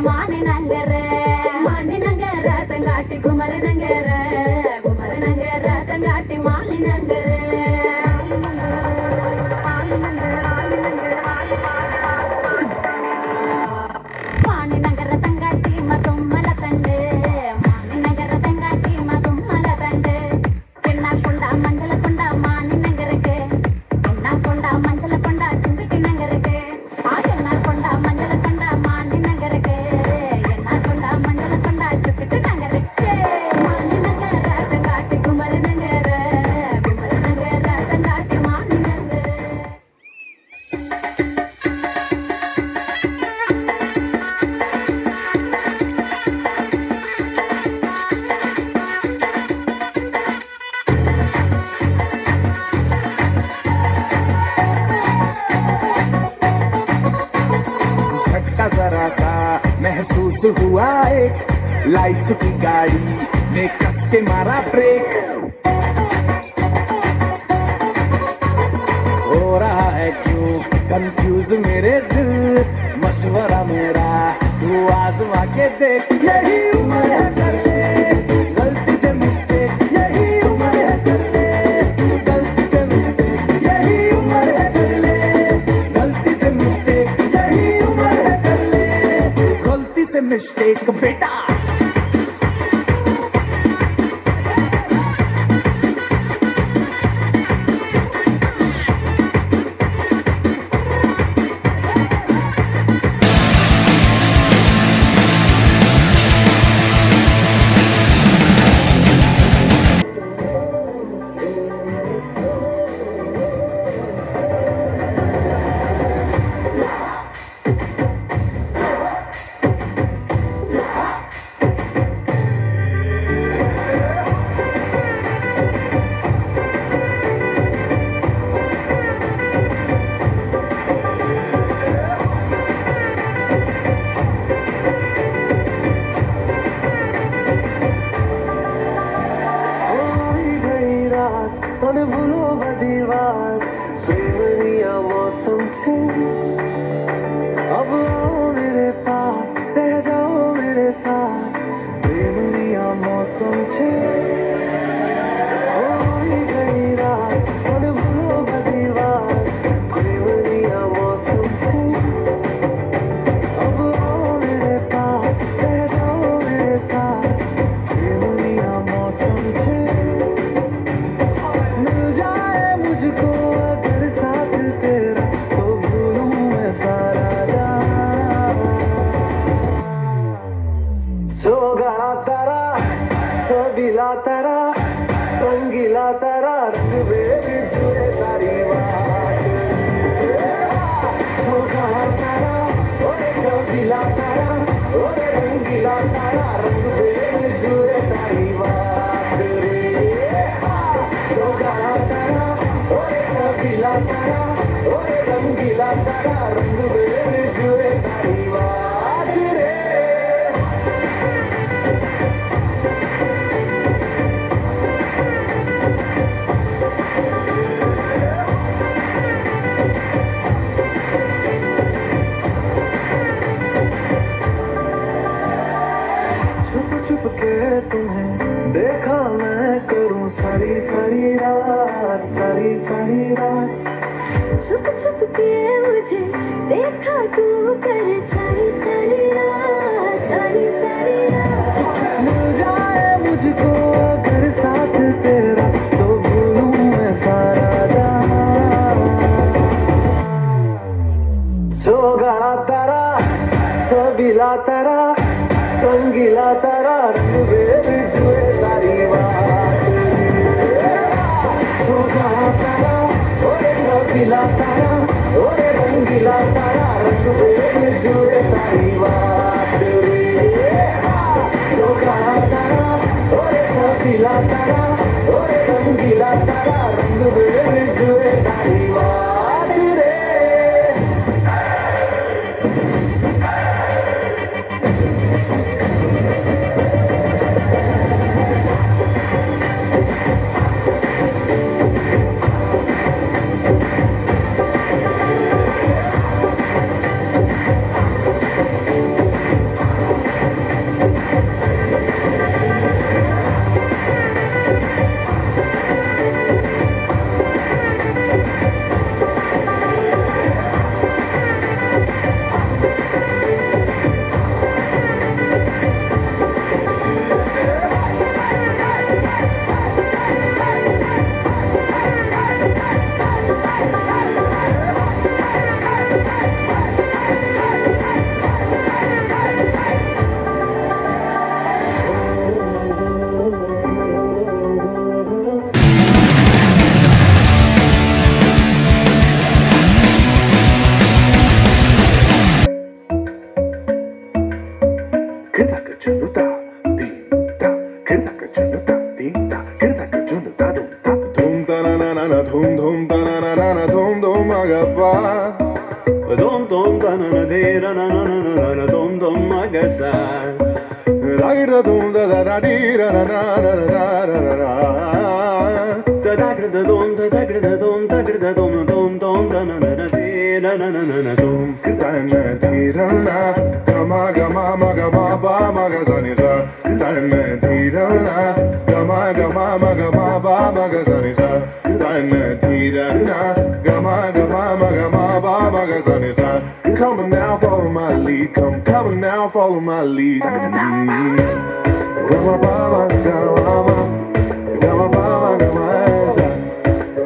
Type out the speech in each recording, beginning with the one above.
ಮಾನಿನಂಗರ था एक, लाइट की गाड़ी ने कस के मारा ब्रेक। हो रहा है क्यों कंफ्यूज मेरे दिल, मशवरा मेरा तू आजमा के देख। यही उम्र है कर ले गलती से मिस्टेक, यही उम्र है कर ले गलती से मिस्टेक, यही उम्र है कर ले गलती से मिस्टेक, यही उम्र है कर ले गलती से मिस्टेक बेटा। મને ભૂલો બધી વાત પ્રેમની આ મૌસમ છે अब आओ मेरे पास रह जाओ मेरे साथ प्रेमनी आ मौसम છે होई गई रात મને ભૂલો બધી વાત પ્રેમની આ मौसम છે अब आओ मेरे पास रह जाओ मेरे साथ प्रेमनी आ मौसम છે मुझको अगर साथ तेरा तो भूलूं मैं सारा जहां। सोगड़ा तारा छबीला तारा रंगीला तारा रंग बेर जुए तारी बात। सोगड़ा तारा ओरे छबीला तारा ओरे रंगीला तारा रंग बेर जुए तारी बात रे। सोगड़ा तारा छबीला तारा ओरे रंगीला तारा रंग बेर जुए तारी बात रे। छुप छुप के तुम्हें देखा मैं करूं सारी सारी रात सारी सारी रात। छुप छुप के मुझे देखा तू कर सारी सारी रात सारी सारी रात। मिल जाए मुझको अगर साथ तेरा तो भूलूं मैं सारा जहां। सोगड़ा तारा छबीला तारा रंगीला तारा रंग बेर जुए तारी बात। सोगड़ा तारा ओरे छबीला तारा ओरे रंगीला तारा रंग बेर जुए तारी बात रे। सोगड़ा तारा ओरे छबीला तारा ओरे रंगीला तारा रंग बेर जुए तारी बात रे। Dom dom da na na de ra na na na na na dom dom magasar. da dum da da da dee da da da da da da da Da da da dum da da da dum da da dum dum dum da na na na dee na na na na na dum. da na dee da na ga ma ma ga ma ba ma ga sa ni sa da na dee da na ga ma ga ma ba ma ga sa ni sa da na dee da na ga ma ba ma ga sa ni sa. Come on now, follow my lead. Come on now, follow my lead. Gama ba ma ga ma ma, gama ba ma ga ma sa,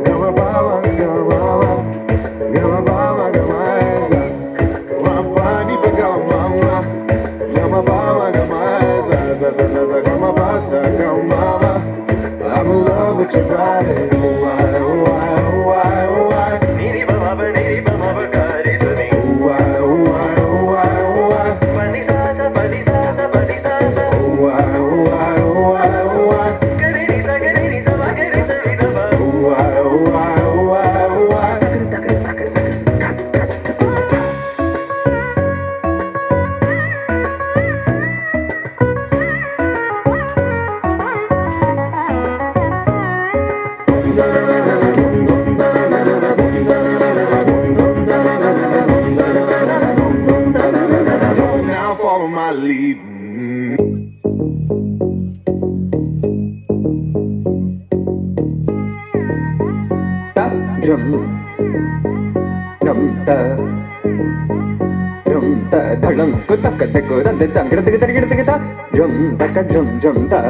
gama ba ma ga ma ma, gama ba ma ga ma sa. Wa pa ni ba ga ma ma, gama ba ma ga ma sa sa sa sa sa gama ba sa ga ma ma. I'm in love with your body. Oh why, oh why, oh why, oh why. Ni ba ma ba ga re sa ni. Oh why, oh why, oh why, oh why. Pa ni sa sa pa ni sa sa pa ni sa sa. Oh why, oh why, oh why, oh why. Ga re ni sa ma ga re sa ni da ba. Oh why, oh why, oh why, oh why. Now follow my lead. Ta drum drum ta drum ta dhalam ko tak tak ko da da gir gir gir gir ta drum ta ka drum drum ta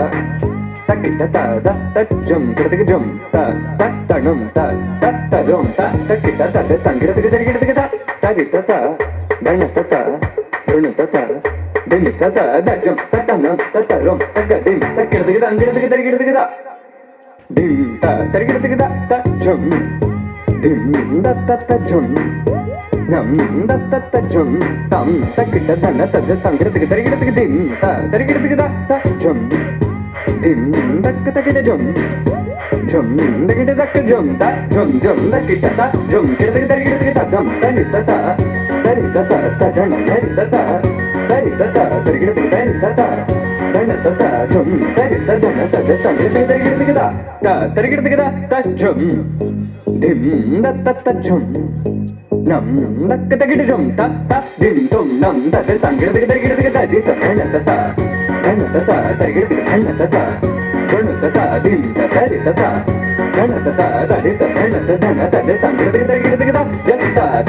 ta ki ta ta da ta drum gir gir drum ta ta ta drum ta ta ta drum ta ta ki ta ta da gir gir gir gir ta ta ki ta ta da na ta ta drum ta ta din ta ta da drum ta ta nam ta ta drum ta ga din ta gir gir gir ta dim ta gir gir ta drum dim da ta ta drum nam da ta ta drum tam ta ki ta da na ta da gir gir dim ta gir gir ta drum dim da ta ki ta drum drum da ki ta ka drum ta drum da ki ta drum gir gir ta drum ta ni ta ta ta drum ta ni ta ta gir gir ta ta dana ta ta drum ta ni ta da na ta da gir gir ta gir gir ta drum dim da ta ta drum nam da ka ta gir drum ta dim dum nam da ta gir gir ta di ta dana ta ta gir gir dana ta ta dana ta ta dim ta ri ta ta dana ta ta da di ta dana ta dana ta da gir gir ta ya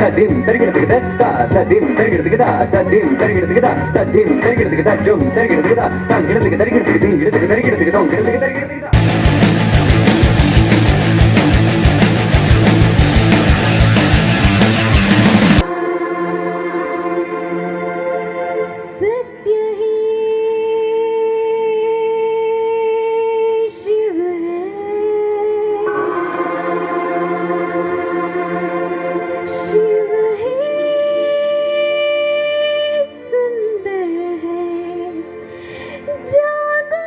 ta dim ta gir gir ta dim ta gir gir ta dim ta gir gir ta dim ta gir gir ta drum ta gir gir ta gir gir dim gir gir dong gir gir सत्य ही शिव है, शिव ही सुंदर है, जागो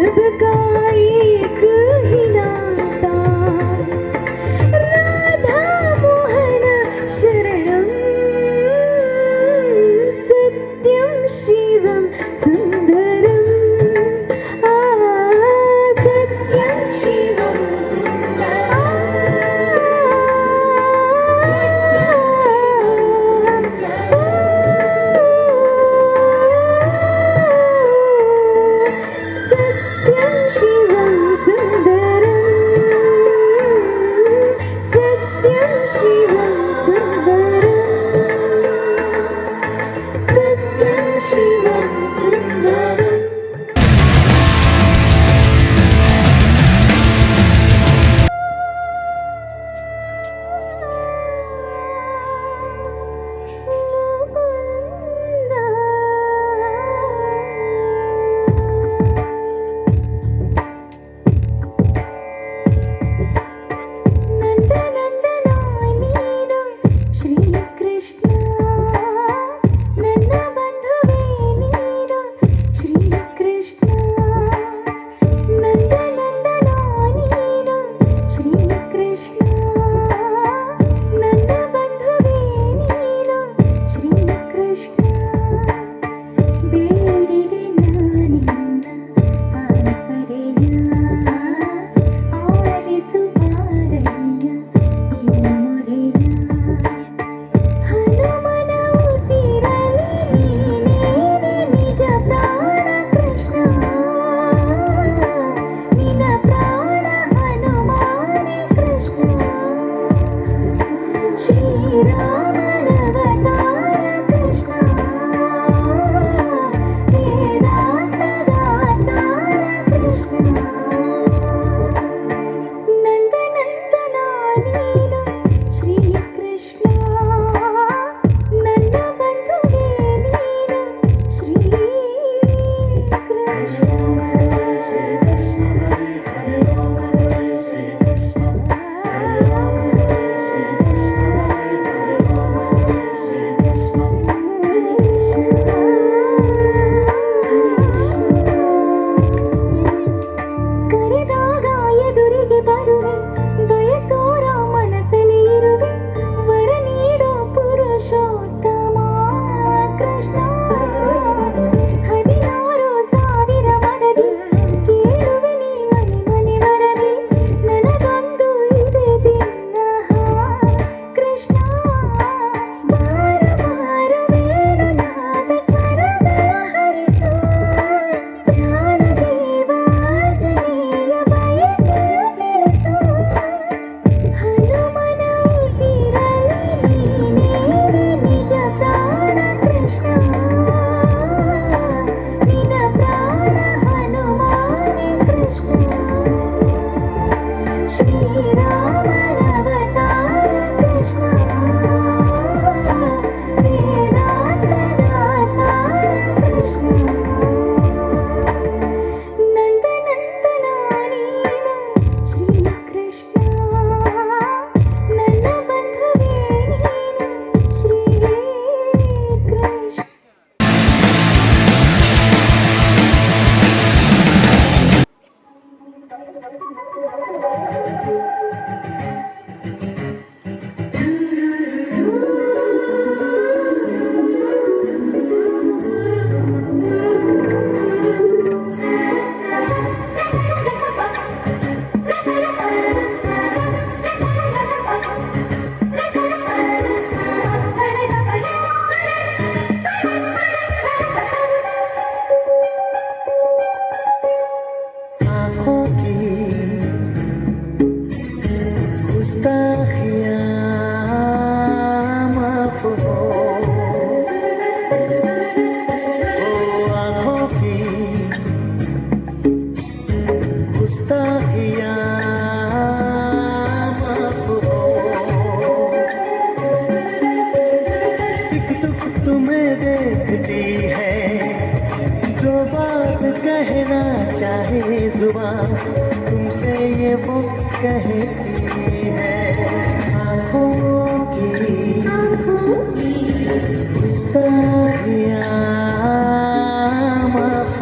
सबका एक ही नाता राधा मोहन शरणं सत्यं शिवं सुन्दरं सत्यं शिवं सत्यं शिवं सुन्दरं सत्यं शिवं सुन्दरं सत्यं शिवं सुन्दरम् ನಂದನಂದನಾನೀನು ಶ್ರೀಕೃಷ್ಣ ನನ್ನ ಬಂಧುವೇ ನೀನು ಶ್ರೀಕೃಷ್ಣ ನಂದನಂದನಾನೀನು ಶ್ರೀಕೃಷ್ಣ ನನ್ನ ಬಂಧುವೇ ನೀನು ಶ್ರೀಕೃಷ್ಣ ಬೇಡಿದೆ ನಾನಿನ್ನ ಆಸರೆಯ ಆಲಿಸು ಬಾರಯ್ಯ ಈ ಮೊರೆಯ ಹನುಮನ ಉಸಿರಲಿ ನೀನೇ ನಿಜ ಪ್ರಾಣ ಕೃಷ್ಣ ನಿನ್ನ ಪ್ರಾಣ ಹನುಮಾನೇ ಕೃಷ್ಣ ಶ್ರೀರಾಮನವತಾರ ಕೃಷ್ಣ ವೇದಾಂತದ ಸಾರ ಕೃಷ್ಣ ನಂದನಂದನಾನೀನು ಶ್ರೀಕೃಷ್ಣ ನನ್ನ ಬಂಧುವೇ ನೀನು ಕರೆದಾಗ ಎದುರಿಗೆ ಬರುವೆ ಬಯಸೋರ ಮನಸ್ಸಲ್ಲಿ ಇರುವೆ ವರ ನೀಡೋ ಪುರುಷೋತ್ತಮ ಕೃಷ್ಣ 16,000 ಮನದಿ ಕೇಳುವೆ ನೀ ಮನೆ ಮನೆ ವರದಿ ನನಗೊಂದು ಇದೆ ಭಿನ್ನಃ ಕೃಷ್ಣ ಬಾರು ಬಾರು ವೇಣುನಾದ ಸ್ವರಗಳ ಹರಿಸು ಪ್ರಾಣದೇವ ಆಂಜನೇಯ ಬಯಕೆಯ ತಿಳಿಸು ಹನುಮನ ಉಸಿರಲಿ ನೀನೇ ನಿಜ ಪ್ರಾಣ ಕೃಷ್ಣ ನಿನ್ನ ಪ್ರಾಣ ಹನುಮಾನೇ ಕೃಷ್ಣ ಶ್ರೀರಾಮನವತಾರ ಕೃಷ್ಣ ವೇದಾಂತದ ಸಾರ ಕೃಷ್ಣ ನಂದನಂದನಾನೀನು ಶ್ರೀಕೃಷ್ಣ ನನ್ನ ಬಂಧುವೇ ನೀನು ಶ್ರೀಕೃಷ್ಣ आँखों की गुस्ताखियाँ माफ हो आँखों की गुस्ताखियाँ माफ हो एक टुक तुम्हें देखती है जो बात कहना चाहे जुबान तुमसे ये वो कहती है आँखों की गुस्ताखियाँ माफ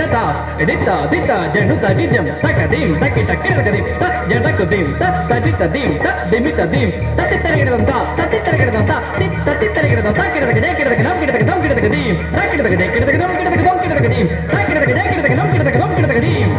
ta edita dita januta dijam takadim takita kiragadim ta jadakudim ta tadita dim ta dimita dim tatitarigiradam ta tatitarigiradam ta tatitarigiradam ta kiragade kiragade nam kiragade nam kiragade dim ta kiragade kiragade nam kiragade nam kiragade dim ta kiragade kiragade nam kiragade nam kiragade dim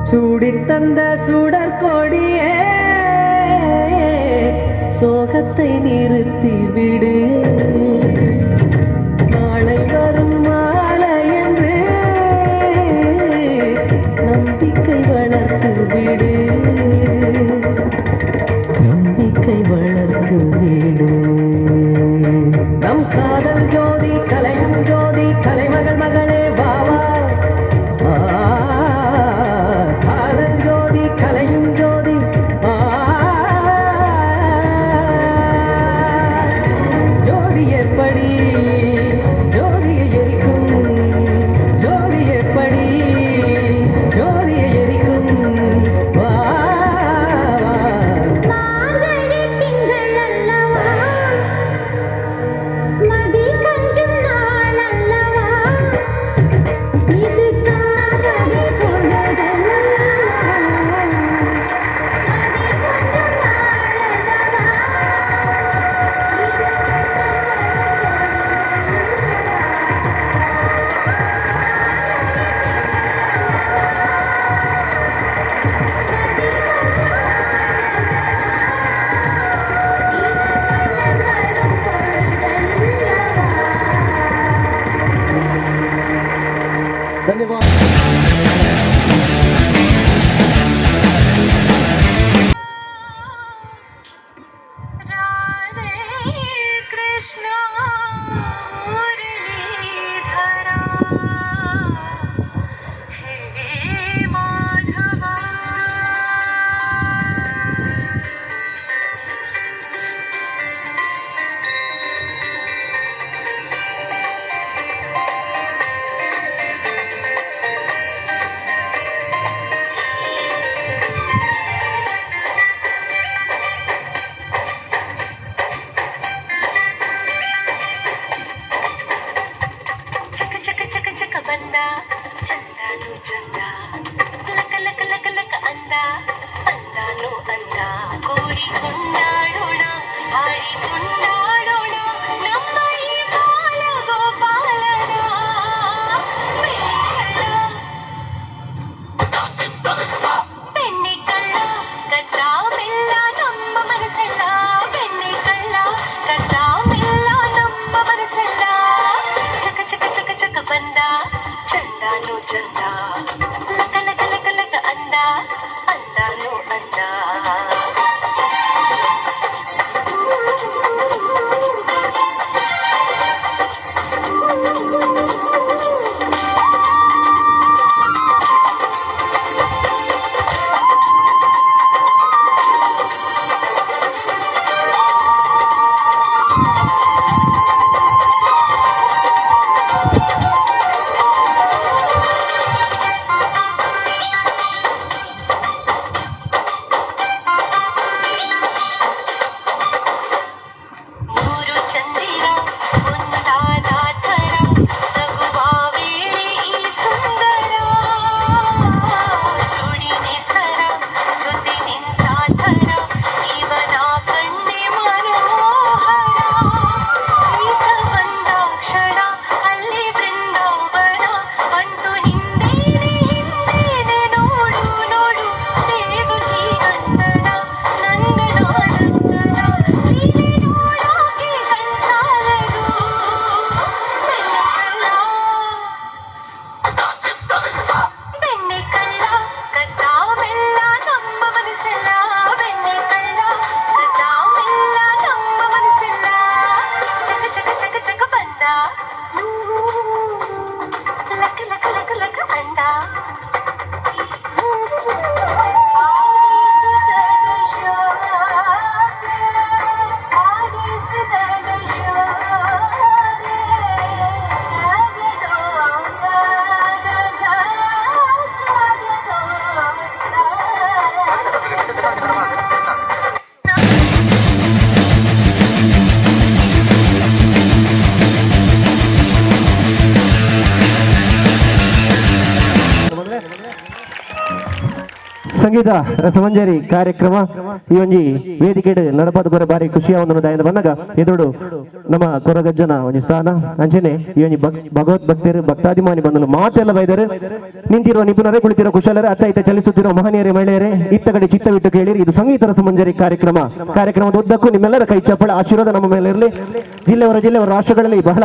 சூடித் தந்த சுடற்கொடியே சோகத்தை நிறுத்தி விடு நாளை வரும் மாலை என்று நம்பிக்கை வளர்த்து விடு நம்பிக்கை வளர்த்து விடு நம் காதல் ஜோதி கலையும் ஜோதி கலைமகள் மகளே வாவா ಸಂಗೀತ ರಸಮಂಜರಿ ಕಾರ್ಯಕ್ರಮ ಈ ಒಂಜಿ ವೇದಿಕೆ ನಡಪದ ಕೊರೆ ಬಾರಿ ಖುಷಿಯ ಒಂದು ದಾಯದ ಬಂದಾಗ ಎದುರು ನಮ್ಮ ಕೊರಗಜ್ಜನ ಒಂಜಿ ಸ್ಥಾನ ಅಂಚನೆ ಈ ಒಂಜಿ ಭಗವತ್ ಭಕ್ತರು ಭಕ್ತಾಭಿಮಾನಿ ಬಂದಲು ಮಾತೆಲ್ಲ ಬೈದರು ನಿಂತಿರುವ ನಿಪುಣರೇ ಕುಳಿತಿರೋ ಕುಶಲರೇ ಅತ್ತ ಇತ್ತ ಚಲಿಸುತ್ತಿರುವ ಮಹನೀಯರೇ ಮಹಿಳೆಯರೇ ಇತ್ತ ಕಡೆ ಚಿತ್ತವಿಟ್ಟು ಕೇಳಿರಿ ಇದು ಸಂಗೀತ ರಸಮಂಜರಿ ಕಾರ್ಯಕ್ರಮದ ಉದ್ದಕ್ಕೂ ನಿಮ್ಮೆಲ್ಲರ ಕೈ ಚಪ್ಪಳ ಆಶೀರ್ವಾದ ನಮ್ಮ ಮೇಲೆ ಇರಲಿ. ಜಿಲ್ಲೆಯವರ ರಾಷ್ಟ್ರಗಳಲ್ಲಿ ಬಹಳ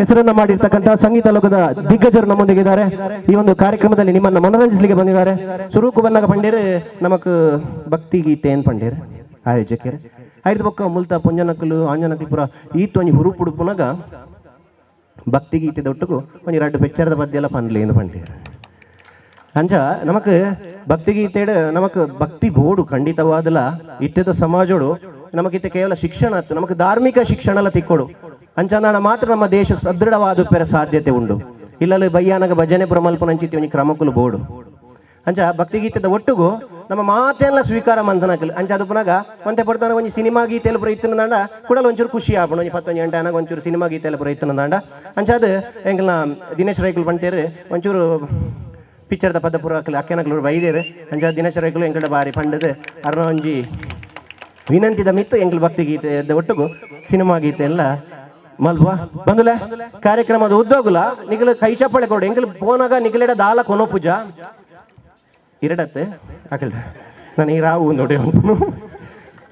ಹೆಸರನ್ನ ಮಾಡಿರ್ತಕ್ಕಂಥ ಸಂಗೀತ ಲೋಕದ ದಿಗ್ಗಜರು ನಮ್ಮೊಂದಿಗೆ ಇದ್ದಾರೆ. ಈ ಒಂದು ಕಾರ್ಯಕ್ರಮದಲ್ಲಿ ನಿಮ್ಮನ್ನ ಮನರಂಜಿಸಲಿಕ್ಕೆ ಬಂದಿದ್ದಾರೆ. ಸುರೂಕು ಬನ್ನಗ ಪಂಡೇರು ನಮಕ್ ಭಕ್ತಿ ಗೀತೆ ಏನ್ ಪಂಡೇರು ಆಯೋಜಕರು ಐದು ಪಕ್ಕ ಮುಲ್ತ ಪುಂಜನಕಲು ಆಂಜನಕಲು ಪುರ ಈತ್ ಒಂಜಿ ಹುರುಪು ಉಡುಪುನಾಗ ಭಕ್ತಿ ಗೀತೆದ ಒಟ್ಟಿಗೂ ಒಂಜಿ ಎರಡು ಬೆಚ್ಚರದ ಪದ್ಯ ಎಲ್ಲ ಪಂಡ್ಲಿ ಏನು ಪಂಡೇರು ಅಂಚ ನಮಕ್ ಭಕ್ತಿ ಗೀತೆಡ್ ನಮಕ್ ಭಕ್ತಿ ಬೋಡು ಖಂಡಿತವಾದಲ ಇಟ್ಟದ ಸಮಾಜೋಡು ನಮಗಿತ್ತೆ ಕೇವಲ ಶಿಕ್ಷಣ ನಮಕ್ ಧಾರ್ಮಿಕ ಶಿಕ್ಷಣ ಎಲ್ಲ ತಿಕ್ಕೊಡು ಅಂಚಂದಾಣ ಮಾತ್ರ ನಮ್ಮ ದೇಶ ಸದೃಢವಾದ ಸಾಧ್ಯತೆ ಉಂಡು. ಇಲ್ಲಲ್ಲಿ ಬಯ್ಯಾನಗ ಭಜನೆ ಪ್ರಮಲ್ಪನಂಚಿತಿ ಒಂಜಿ ಕ್ರಮಕ್ಕಲು ಬೋಡು ಅಂಚ ಭಕ್ತಿ ಗೀತೆದ ಒಟ್ಟಿಗೂ ನಮ್ಮ ಮಾತೆಲ್ಲ ಸ್ವೀಕಾರ ಮಂತನಕಲ್ ಅಂಚ ಅದು ಪುನಗ ಒಂತೆ ಪಡ್ತಾನ ಒಂಜಿ ಸಿನಿಮಾ ಗೀತೆಯಲ್ಲಿ ಪುರ ಇತ್ತನಂದಾಂಡ ಕೂಡಲ ಒಂಚೂರು ಖುಷಿ ಆಪಣ ಒಂಜಿ 11 ಗಂಟೆ ಅನಾಗ ಒಂಚೂರು ಸಿನಿಮಾ ಗೀತೆಯಲ್ಲಿ ಪುರ ಇತ್ತನಂದಾಂಡ ಅಂಚ ಅದು ಎಂಕಲ್ನ ದಿನೇಶ್ ರೈಕಲ್ ಪಂಟೇರು ಒಂಚೂರು ಪಿಕ್ಚರ್ದ ಪದ ಪುರ ಅಕ್ಕೆನಕಲು ಬೈದೇರು ಅಂಚ ದಿನೇಶ್ ರೈಕಲು ಎಂಕಲ್ಡ ಬಾರಿ ಪಂಡದು ಅರ್ನ ಒಂಜಿ ವಿನಂತಿದ ಮಿತ್ತು ಎಂಕಲ್ ಭಕ್ತಿ ಗೀತೆ ಒಟ್ಟಿಗೂ ಸಿನಿಮಾ ಗೀತೆ ಎಲ್ಲ ಮಲ್ವಾ ಬಂದುಲೆ ಕಾರ್ಯಕ್ರಮದ ಉದ್ದೋಗುಲ ನಿಗಲು ಕೈ ಚಪ್ಪಳೆ ಕೊಡು ಎಂಕಲ್ ಪೋನಾಗ ನಿಗಲೆಡ ದಾಲ ಕೊನೋ ಪೂಜಾ ಎರಡತ್ತೆ ಆಕಲ್ಡ ನಾನು ಈ ರಾವು ನೋಡಿ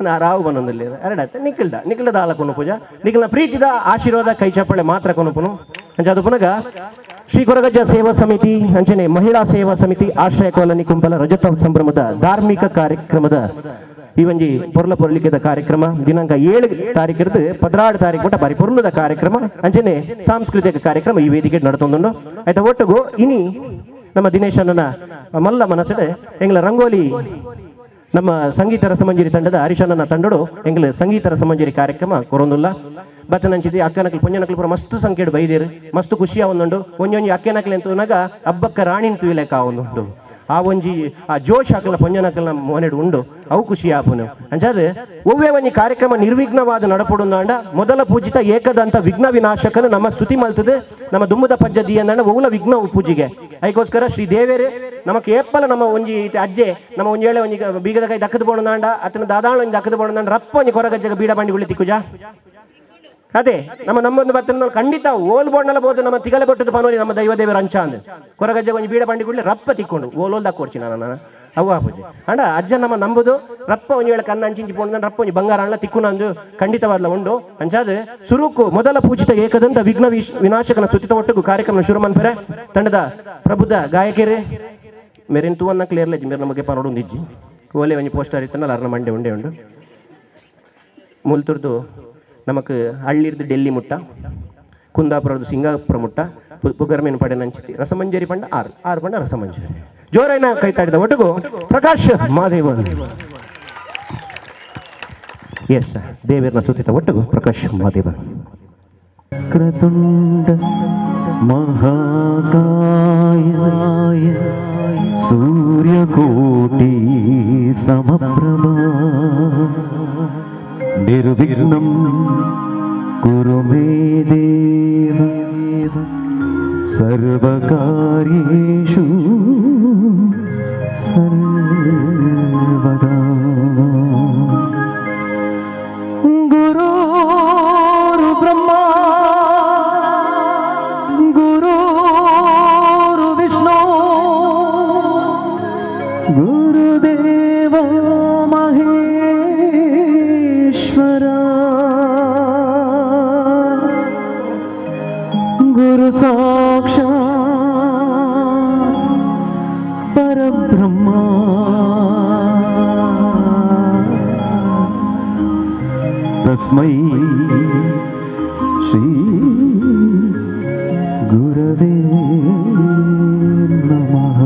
ನಾ ರಾವು ಬನ್ನೊಂದಲ್ಲಿ ಎರಡತ್ತೆ ನಿಖಿಲ್ಡ ದಾಲ ಕೊನು ಪೂಜಾ ನಿಖಿಲ್ನ ಪ್ರೀತಿದ ಆಶೀರ್ವಾದ ಕೈ ಚಪ್ಪಳೆ ಮಾತ್ರ ಕೊನುಪುನು ಅಂಚ ಅದು ಪುನಗ ಶ್ರೀ ಕೊರಗಜ್ಜ ಸೇವಾ ಸಮಿತಿ ಅಂಚನೆ ಮಹಿಳಾ ಸೇವಾ ಸಮಿತಿ ಆಶ್ರಯ ಕಾಲನಿ ಕುಂಪಲ ರಜತ ಸಂಭ್ರಮದ ಧಾರ್ಮಿಕ ಕಾರ್ಯಕ್ರಮದ ಈ ಒಂಜಿ ಪೊರ್ಲ ಪೊರ್ಲಿಕೆದ ಕಾರ್ಯಕ್ರಮ ದಿನಾಂಕ 7 ತಾರೀಕಿರ್ದು 16 ತಾರೀಕು ಮಟ್ಟ ಬಾರಿ ಪೊರ್ಲದ ಕಾರ್ಯಕ್ರಮ ಅಂಚನೆ ಸಾಂಸ್ಕೃತಿಕ ಕಾರ್ಯಕ್ರಮ ಈ ವೇದಿಕೆ ನಡತೊಂದುಂಡು ಆಯ್ತಾ ಒಟ್ಟಿಗೂ ಇನಿ ನಮ್ಮ ದಿನೇಶನ ಮಲ್ಲ ಮನಸ್ಸಡೆ ಎಂಗ್ಲ ರಂಗೋಲಿ ನಮ್ಮ ಸಂಗೀತ ರಸಮಂಜರಿ ತಂಡದ ಹರಿಶಣ್ಣನ ತಂಡಡು ಎಂಗ್ಲ ಸಂಗೀತ ರಸಮಂಜರಿ ಕಾರ್ಯಕ್ರಮ ಕೊರೊಂದುಲ್ಲ ಬತ್ತನಂಚಿದಿ ಅಕ್ಕನಕಲ್ ಪುಂಜನಕಲ್ ಪುರ ಮಸ್ತ್ ಸಂಖ್ಯೆಡು ಬೈದೇರು ಮಸ್ತ್ ಖುಷಿಯ ಒಂದುಂಡು ಒಂಜೊಂಜಿ ಅಕ್ಕೆನಕಲ್ ಎಂತುನಾಗ ಹಬ್ಬಕ್ಕ ರಾಣಿನ ತುಯಿಲೆಕ್ಕ ಒಂದುಂಡು ಆ ಒಂಜಿ ಆ ಜೋಶ್ ಹಾಕಲ ಪೊಂಜನಕಲ್ನ ಮೊನೆಡು ಉಂಡು ಅವು ಖುಷಿ ಆಪುನು ಅಂಚಾದ್ರೆ ಒವ್ವೇ ಒಂಜಿ ಕಾರ್ಯಕ್ರಮ ನಿರ್ವಿಘ್ನವಾದ ನಡಪಡುಂದಾಂಡ ಮೊದಲ ಪೂಜಿತ ಏಕದಂತ ವಿಘ್ನ ವಿನಾಶಕನು ನಮ್ಮ ಸ್ತುತಿ ಮಲ್ತದೆ ನಮ್ಮ ದುಮ್ಮದ ಪಜ್ಜದಿ ಅಂದಾಂಡ ಒವ್ಲ ವಿಘ್ನ ಪೂಜೆಗೆ ಅದಕ್ಕೋಸ್ಕರ ಶ್ರೀ ದೇವೇರು ನಮಕ್ ಏಪ್ಪಲ ನಮ್ಮ ಒಂಜಿ ಅಜ್ಜೆ ನಮ್ಮ ಒಂಜಿ ಏಳೆ ಒಂಜಿ ಬೀಗದ ಕೈ ದಕ್ಕದ ಬೋಣದಾಂಡ ಅತನ ದಾದಾಳ ಒಂಜಿ ದಕ್ಕದ ಬೋಣದಾಂಡ ರಪ್ಪ ಒಂಜಿ ಕೊರಗಜ್ಜಗ ಬೀಡ ಬಂಡಿ ಉಳಿತಿ ಕುಜಾ ಅದೇ ನಮ್ಮೊಂದು ಬರ್ತನ ಖಂಡಿತ ಓಲ್ ಬೋರ್ಡ್ನೆಲ್ಲ ಬೋದು ನಮ್ಮ ತಿಗಲೆ ಬಟ್ಟದ ಪನೋಲಿ ನಮ್ಮ ದೈವ ದೇವರ ಅಂಚ ಅಂದ್ ಕೊರಗಜ್ಜ ಒಂಜಿ ಬೀಡ ಬಂಡಿ ಗುಡ್ಲಿ ರಪ್ಪ ತಿಕ್ಕೊಂಡು ಓಲ್ ದಕ್ಕೊಡ್ಚಿ ನಾನು ಅವ್ವ ಪೂಜೆ ಅಂಡ ಅಜ್ಜ ನಮ್ಮ ನಂಬುದು ರಪ್ಪ ಒಂಜಿ ವೇಳೆ ಕನ್ನ ಅಂಚಿಂಚಿ ಪೋಣ ರಪ್ಪ ಒಂಜಿ ಬಂಗಾರ ಅಣ್ಣ ತಿಕ್ಕುನಂದು ಖಂಡಿತವಾದ್ಲ ಉಂಡು ಅಂಚಾದ ಸುರುಕು ಮೊದಲ ಪೂಜಿತ ಏಕದಂತ ವಿಘ್ನ ವಿನಾಶಕನ ಸುಚಿತ ಒಟ್ಟಿಗೂ ಕಾರ್ಯಕ್ರಮ ಶುರು ಮನ್ಪೆರೆ ತಂಡದ ಪ್ರಬುದ್ಧ ಗಾಯಕಿರಿ ಮೇರಿನ ತೂವನ್ನ ಕ್ಲಿಯರ್ಲೆ ಮೇರೆ ನಮಗೆ ಪನೋಡು ಒಂದಿಜ್ಜಿ ಓಲೆ ಒಂಜಿ ಪೋಸ್ಟರ್ ಇತ್ತನಲ್ಲ ಅರ್ನ ಮಂಡೆ ಉಂಡೆ ಉಂಡು ಮುಲ್ತುರ್ದು ನಮಕ್ ಹಳ್ಳಿರ್ದು ಡೆಲ್ಲಿ ಮುಟ್ಟ ಕುಂದಾಪುರದ ಸಿಂಗಾಪುರ ಮುಟ್ಟ ಪುಗರ್ಮೇನು ಪಡೆ ನಂಚಿತಿ ರಸಮಂಜರಿ ಪಂಡ ಆರು ಪಂಡ ರಸಮಂಜರಿ ಜೋರೈನ ಕೈತಾಡಿದ ಒಟ್ಟಿಗೂ ಪ್ರಕಾಶ್ ಮಾದೇವನ್ ಎಸ್ ದೇವೇರ್ನ ಸುತ್ತಿತ ಒಟ್ಟಿಗೂ ಪ್ರಕಾಶ್ ಮಾದೇವನ್ ಕ್ರತುಂಡ ಮಹಾಕಾಯ ಸೂರ್ಯಕೋಟಿ ಸಮಪ್ರಭ ನಿರ್ವಿಘ್ನಂ ಕುರು ಮೇ ದೇವ ಸರ್ವಕಾರ್ಯೇಷು ಸರ್ವದಾ ಗುರು ಬ್ರಹ್ಮ ಗುರು ವಿಷ್ಣು ಗುರುದೇವ ಮಹೇಶ್ವರ ಗುರು ಸಾಕ್ಷಾತ್ ಪರಬ್ರಹ್ಮ ತಸ್ಮೈ ಶ್ರೀ ಗುರವೇ ನಮಃ.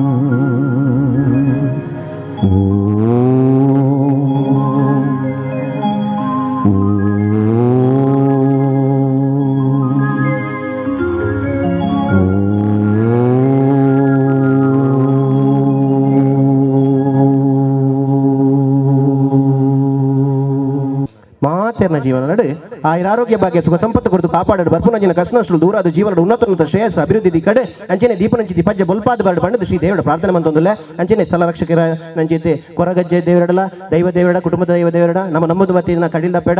ಮಾತೆರ್ನ ಜೀವನ ನಡು ಆಯುರಾರೋಗ್ಯ ಭಾಗ್ಯ ಸುಖ ಸಂಪತ್ತು ಕೊರತು ಕಾಪಾಡಲು ಬರ್ಪುನಂಜಿನ ಕಸನಷ್ಟು ದೂರಾದ ಜೀವನದ ಉನ್ನತ ಶ್ರೇಯಸ್ಸು ಅಭಿವೃದ್ಧಿ ಕಡೆ ಅಂಚನೆ ದೀಪನಂಚಿತಿ ಪಜ್ಜ ಬೊಲ್ಪಾದ ಬಾರ್ಡು ಬಂಡದು ಶ್ರೀ ದೇವರ ಪ್ರಾರ್ಥನೆ ಮಂತೊಂದುಲ್ಲ ಅಂಚನೆ ಸ್ಥಳ ರಕ್ಷಕರ ನಂಚಿತೆ ಕೊರಗಜ್ಜೆ ದೇವರಡಲ ದೈವ ದೇವರಡ ಕುಟುಂಬದ ದೈವ ದೇವರಡ ನಮ್ಮದು ಮತ್ತೆ ಕಡಿಲ ಪೇಡ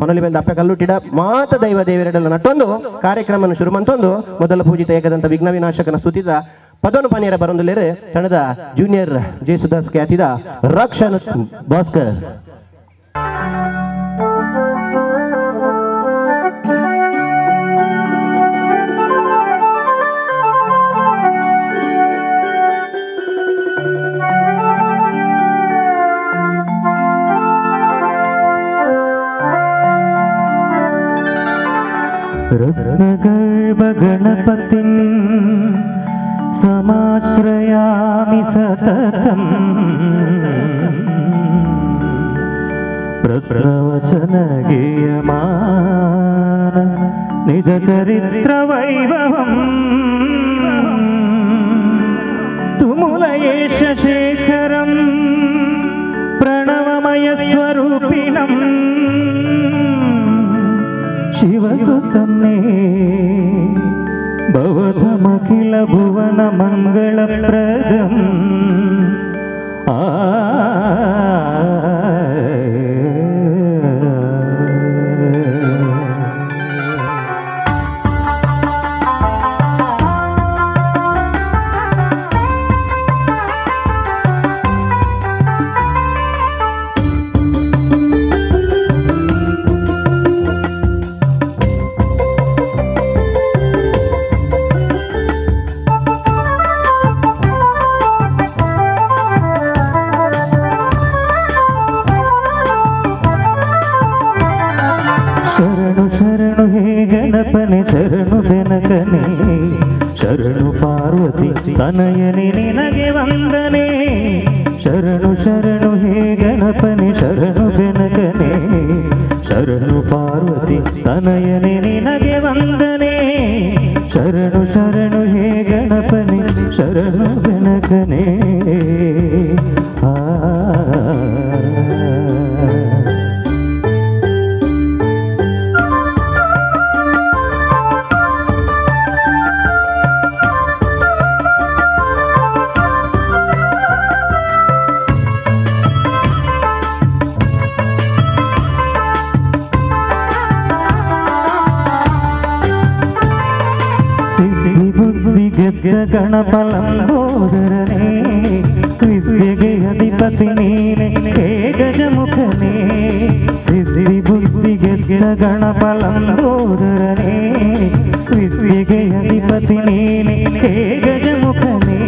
ಮನಲಿ ಬಂದ ಅಪ್ಪ ಕಲ್ಲುಟ್ಟಿಡ ಮಾತ ದೈವ ದೇವರಡಲ್ಲ ನಟ್ಟೊಂದು ಕಾರ್ಯಕ್ರಮ ಶುರು ಮಂತೊಂದು ಮೊದಲ ಪೂಜಿತ ಏಕದಂತ ವಿಘ್ನ ವಿನಾಶಕನ ಸ್ತುತಿದ ಪದೋನು ಪನಿಯರ ಬರೊಂದುಲ್ಲೇರು ತಣದ ಜೂನಿಯರ್ ಜಯಸುದಾಸ್ ಖ್ಯಾತಿದ ರಕ್ಷನ್ ಭಾಸ್ಕರ್ रत्नगर्भ गणपतिं समाश्रयामि सततं प्रवचनगीयमान निजचरित्रवैभवम् तुमुलयेश शेखरं प्रणवमयस्वरूपिणम् शिवसुतं मे भवतमखिल भुवन मङ्गलप्रदम् ಗಣಪನೆ ಶರಣು ಜನಕನೇ ಶರಣು ಪಾರ್ವತಿ ತನಯನೆ ನಿನಗೆ ವಂದನೆ ಶರಣು ಶರಣು ಹೇ ಗಣಪನೆ ಶರಣು ಜನಕನೇ ಶರಣು ಪಾರ್ವತಿ ತನಯನೆ ನಿನಗೆ ವಂದನೆ ಶರಣು ಶರಣು ಹೇ ಗಣಪನೆ ಶರಣು ಜನಕನೇ ಗಣಪಲಂಬೋದರನೇ ವಿದ್ಯೆಗೆ ಅಧಿಪತಿ ನೀನೆ ಹೇ ಗಜಮುಖನೇ ಸಿದ್ಧಿ ಬುದ್ಧಿಗೆ ಗಣಪಲಂಬೋದರನೇ ವಿದ್ಯೆಗೆ ಅಧಿಪತಿ ನೀನೆ ಹೇ ಗಜಮುಖನೇ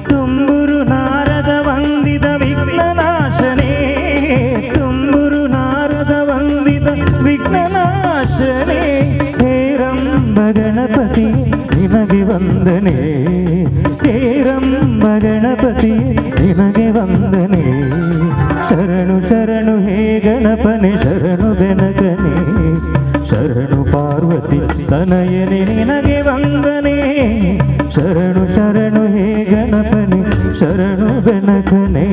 ತುಂಬುರು ನಾರದ ವಂದಿದ ವಿಘ್ನನಾಶನೇ ತುಂಬುರು ನಾರದ ವಂದಿದ ವಿಘ್ನನಾಶನೇ ಹೇ ರಂಬ ಗಣಪತಿ ನಿನಗೆ ವಂದನೆ ಹೇ ರಂಬ ಗಣಪತಿ ನಿನಗೆ ವಂದನೆ ಶರಣು ಶರಣು ಹೇ ಗಣಪನೆ ಶರಣು ಬೆನಕನೆ ಶರಣು ಪಾರ್ವತಿ ತನಯನೆ ನಿನಗೆ ವಂದನೆ ಶರಣು ಶರಣು ಹೇ ಗಣಪನೆ ಶರಣು ಬೆನಕನೆ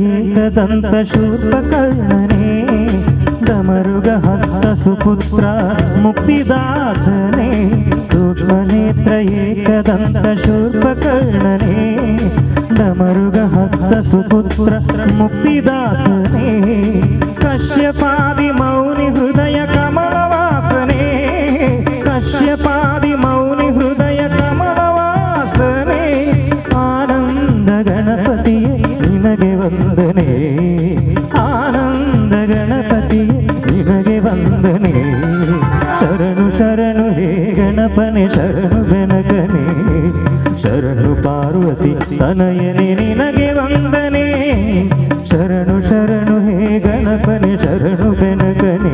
ಏಕದಂತ ಶೂರ್ಪಕರ್ಣನೇ ಡಮರುಗ ಹಸ್ತ ಸುಪುತ್ರ ಮುಕ್ತಿದಾತನೇ ಸೂಕ್ಷ್ಮನೇತ್ರ ಏಕದಂತ ಶೂರ್ಪಕರ್ಣನೇ ಡಮರುಗ ಹಸ್ತ ಸುಪುತ್ರ ಮುಕ್ತಿದಾತನೇ ಕಶ್ಯಪಾದಿ ಮೌನಿ ಹೃದಯ ಕಮಲವಾಸನೆ ಕಶ್ಯಪಾದಿ ಮೌನಿ ಹೃದಯ ಕಮಲವಾಸನೆ ಆನಂದ ಗಣಪತಿಯೇ ನಿನಗೆ ವಂದನೆ ಆನಂದ ಗಣಪತಿಯೇ ನಿನಗೆ ವಂದನೆ ಶರಣು ಶರಣು ಹೇ ಗಣಪನೆ ಶರಣು ಬೆನಕನೆ ಶರಣು ಪಾರ್ವತಿ ತನಯನೆ ನಿನಗೆ ವಂದನೆ ಶರಣು ಶರಣು ಹೇ ಗಣಪನೆ ಶರಣು ಬೆನಕನೆ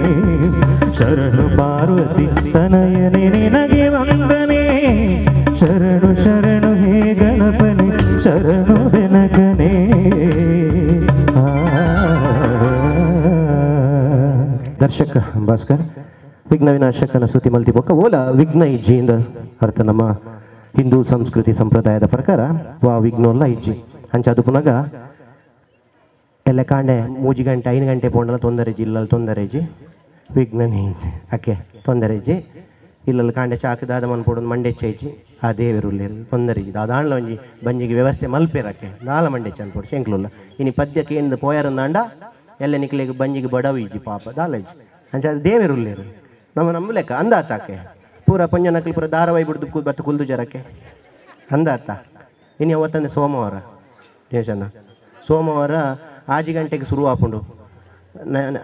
ಶರಣು ಪಾರ್ವತಿ ತನಯನೆ ನಿನಗೆ ವಂದನೆ ಶರಣು ಶರಣು ಹೇ ಗಣಪನೆ ಶರಣು ಬೆನಕನೆ ದರ್ಶಕ ಭಾಸ್ಕರ್ ವಿಘ್ನ ವಿನಾಶಕನ ಸ್ತುತಿ ಮಲ್ತಿ ಬೊಕ್ಕ ಓಲ ವಿಘ್ನ ಇಜ್ಜಿಯಿಂದ ಅರ್ಥ ನಮ್ಮ ಹಿಂದೂ ಸಂಸ್ಕೃತಿ ಸಂಪ್ರದಾಯದ ಪ್ರಕಾರ ವಾ ವಿಘ್ನೋಲ್ಲ ಇಜ್ಜಿ ಅಂಚದು ಪುನಗ ಎಲ್ಲ ಕಾಂಡೆ 3 ಗಂಟೆ 5 ಗಂಟೆ ಪೋಂಡಲ ತೊಂದರೆ ಇಜ್ಜಿ ಇಲ್ಲಲ್ಲಿ ತೊಂದರೆ ಇಜ್ಜಿ ವಿಘ್ನನೇ ಇಜ್ಜಿ ಅಕ್ಕೆ ತೊಂದರೆ ಇಜ್ಜಿ ಇಲ್ಲಲ್ಲಿ ಕಾಂಡೆ ಚಾಕದಾದ ಮನ್ಪೋಡು ಮಂಡೆಚ್ಚ ಇಜ್ಜಿ ಆ ದೇವರುಲ್ಲೇರು ತೊಂದರೆ ಇಜ್ಜಿ ಅದಾಣ್ಲ ಒಂಜಿ ಬಂಜಿಗೆ ವ್ಯವಸ್ಥೆ ಮಲ್ಪೇರಕ್ಕೆ ನಾಲ ಮಂಡೆಚ್ಚ ಅನ್ಪೋಡು ಶಂಕ್ಲುಲ್ಲ ಇನಿ ಪದ್ಯಕ್ಕೆ ಏನು ಪೋಯರಂದಾಂಡ ಎಲ್ಲ ನಿಕ್ಲಿಗೆ ಬಂಜಿಗೆ ಬಡವು ಇಜ್ಜಿ ಪಾಪ ದಾಲ ಇಜ್ಜಿ ಅಂಚ ಅದು ದೇವರುಲ್ಲೇರು ನಮ್ಮ ಲೆಕ್ಕ ಅಂದಾತಾಕೆ ಪೂರ ಪಂಜನಕಲಿ ಪೂರ ಧಾರಾವಾಹಿ ಬಿಡ್ದು ಬತ್ತು ಕುಲ್ದು ಜರಕ್ಕೆ ಅಂದಾತ ಇನ್ನು ಅವತ್ತಂದೆ ಸೋಮವಾರ ದೇಶನ ಸೋಮವಾರ 6 ಗಂಟೆಗೆ ಶುರು ಆಪುಂಡು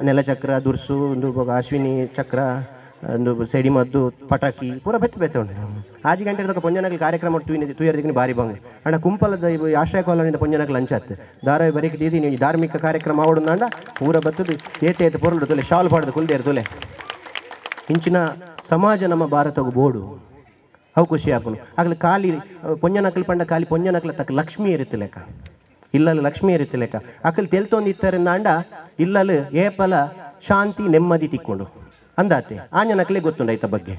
ನೆಲಚಕ್ರ ದುರ್ಸು ಒಂದು ಅಶ್ವಿನಿ ಚಕ್ರ ಒಂದು ಸೆಡಿಮದ್ದು ಪಟಾಕಿ ಪೂರ ಬೆತ್ತ ಉಂಟು 6 ಗಂಟೆಗೆ ತಕ್ಕ ಪೊಂಜನಕಲಿ ಕಾರ್ಯಕ್ರಮ ತುಯರ್ದಿಗೆ ಭಾರಿ ಬಂಗ ಅಣ್ಣ ಕುಂಪಲದ ಆಶ್ರಯ ಕಾಲೋನಿಂದ ಪೊಂಜನಕಲಿ ಅಂಚತ್ತೆ ಧಾರಾವಾಹಿ ಬರೀಕ್ ದೀದಿ ನೀವು ಧಾರ್ಮಿಕ ಕಾರ್ಯಕ್ರಮ ಆವಡುಂದಾಂಡ ಪೂರ ಬತ್ತದು ಏತೆ ಪೊರಳು ತುಲೆ ಶಾಲ್ ಪಾಡ್ದು ಕುಲ್ದೇರು ತುಲೆ ಇಂಚಿನ ಸಮಾಜ ನಮ್ಮ ಭಾರತಗೂ ಬೋಡು ಅವು ಖುಷಿ ಆಪುನು ಆಗಲಿ ಖಾಲಿ ಪೊಂಜನಕಲ್ ಪಂಡ ಖಾಲಿ ಪೊಂಜನಕಲ ತಕ್ಕ ಲಕ್ಷ್ಮಿ ಇರುತ್ತೆ ಲೆಕ್ಕ ಇಲ್ಲಲು ಲಕ್ಷ್ಮಿ ಇರುತ್ತೆ ಲೆಕ್ಕ ಅಕಲ್ ತೆಲ್ತೊಂದು ಇತ್ತರಿಂದ ಅಂಡ ಇಲ್ಲಲು ಏಪಲ ಶಾಂತಿ ನೆಮ್ಮದಿ ತಿಕ್ಕೊಂಡು ಅಂದಾತೆ ಆಂಜನಕಲೆ ಗೊತ್ತುಂಡ ಐತ ಬಗ್ಗೆ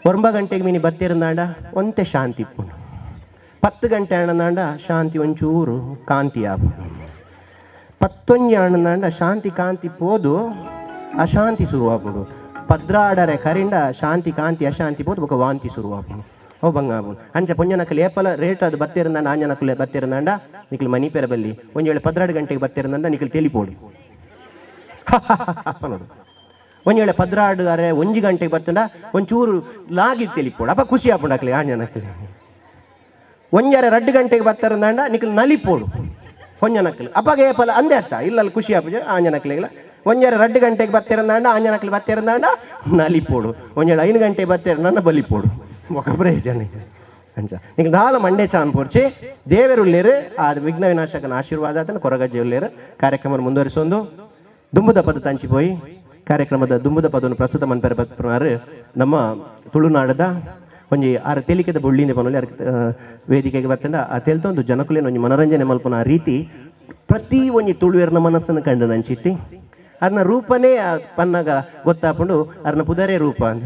9 ಗಂಟೆಗೆ ಮೀನಿ ಬತ್ತಿರಂದಾಂಡ ಒಂತೆ ಶಾಂತಿ ಇಪ್ಪುಂಡು 10 ಗಂಟೆ ಆಣಂದಾಂಡ ಶಾಂತಿ ಒಂಚೂರು ಕಾಂತಿ ಆಪುಂಡು 11 ಆಣಂದಾಂಡ ಶಾಂತಿ ಕಾಂತಿ ಪೋದು ಅಶಾಂತಿ ಶುರುವಾಪುಂಡು ಪದ್ರಾಡರೆ ಕರಿಂದ ಶಾಂತಿ ಕಾಂತಿ ಅಶಾಂತಿ ಪೋದು ಬೊಕ ವಾಂತಿ ಶುರುವಾಪುಂಡು ಓ ಬಂಗಾಪುಂಡು ಅಂಚ ಪೊಂಜನಕಲ್ ಏಪಲ ರೇಟ್ ಅದು ಬತ್ತಿರಂದಾಂಡ ಆಂಜನಕಲೆ ಬತ್ತಿರಂದಾಂಡ ನಿಖಲ್ ಮನಿ ಪೇರ ಬಲ್ಲಿ ಒಂದು ವೇಳೆ 12 ಗಂಟೆಗೆ ಬತ್ತಿರಂದಾಂಡ ನಿಖಲ್ ತೆಲಿಪೋಡು ನೋಡು ಒಂದು ವೇಳೆ 1 ಗಂಟೆಗೆ ಬತ್ತಂಡ ಒಂಚೂರು ಲಾಗಿ ತೆಲಿಪೋಡು ಅಪ್ಪ ಖುಷಿ ಆಪುಂಡು ಅಕ್ಲೆ ಆಂಜನಕಲೆ 2 ಗಂಟೆಗೆ ಬತ್ತಾರಂದಾಂಡ ನಿಖಲ್ ನಲಿಪೋಡು ಪೊಂಜನಕಲ್ ಅಪ್ಪಗೆ ಏಪಲ ಅಂದೇ ಅತ್ತ ಇಲ್ಲಲ್ಲಿ ಖುಷಿ ಆಪುಜ ಆಂಜನಕಲೆಗಳ 2 ಗಂಟೆಗೆ ಬತ್ತಿರಂದಾಂಡ ಆಂಜನಕಲ್ ಬತ್ತಿರಂದಾಂಡ ನಲಿಪೋಡು 5 ಗಂಟೆಗೆ ಬತ್ತಿರಂದಾಂಡ ಬಲಿಪೋಡು ఒక ప్రయోజన ಅಂಚ ಈಗ ನಾಲ ಮಂಡೆ ಚಾನ್ ಪೋರ್ಚಿ ದೇವರುಳ್ಳೇರು ಆ ವಿಘ್ನ ವಿನಾಶಕನ ಆಶೀರ್ವಾದ ಆತನ ಕೊರಗಜ್ಜೆ ಉಳ್ಳೇರು ಕಾರ್ಯಕ್ರಮ ಮುಂದುವರಿಸೊಂದು ದುಂಬುದ ಪದ ತಂಚಿಪೋಯಿ ಕಾರ್ಯಕ್ರಮದ ದುಂಬುದ ಪದವನ್ನು ಪ್ರಸ್ತುತ ಮನ್ಪೆರ ಬತ್ಪುನಾರು ನಮ್ಮ ತುಳುನಾಡದ ಒಂಜಿ ಆರ ತೆಲಿಕೆದ ಬುಳ್ಳಿಂದ ಪನೊಲಿ ವೇದಿಕೆಗೆ ಬತ್ತಂಡ ಆ ತೆಲ್ತೊಂದು ಜನಕುಲೇನು ಒಂಜಿ ಮನೋರಂಜನೆ ಮಲ್ಪನ ಆ ರೀತಿ ಪ್ರತಿ ಒಂಜಿ ತುಳುವೆರ್ನ ಮನಸ್ಸನ್ನು ಕಂಡು ನಂಚಿತ್ತಿ ಅದನ್ನ ರೂಪನೇ ಪನ್ನಾಗ ಗೊತ್ತಾಪುಂಡು ಅದನ್ನ ಪುದರೇ ರೂಪ ಅಂತ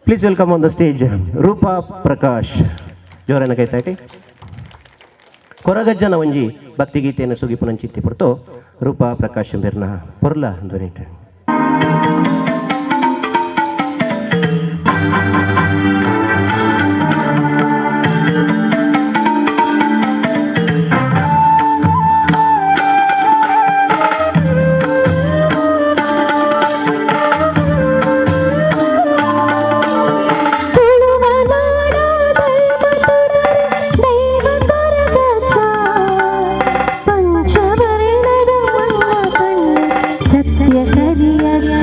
please welcome on the stage Roopa Prakash ಜೋರನ ಕೈತಾಟಿ ಕೊರಗಜ್ಜನ ಒಂಜಿ ಭಕ್ತಿಗೀತೆಯನ್ನು ಸುಗಿಪುನಂಚಿತ್ತಿ ಪುರ್ತು ರೂಪಾ ಪ್ರಕಾಶ್ ಬೆರ್ನ ಪೊರ್ಲ ಧ್ವನಿಟ ಸತ್ಯ ಕರಿಯಚ್ಚ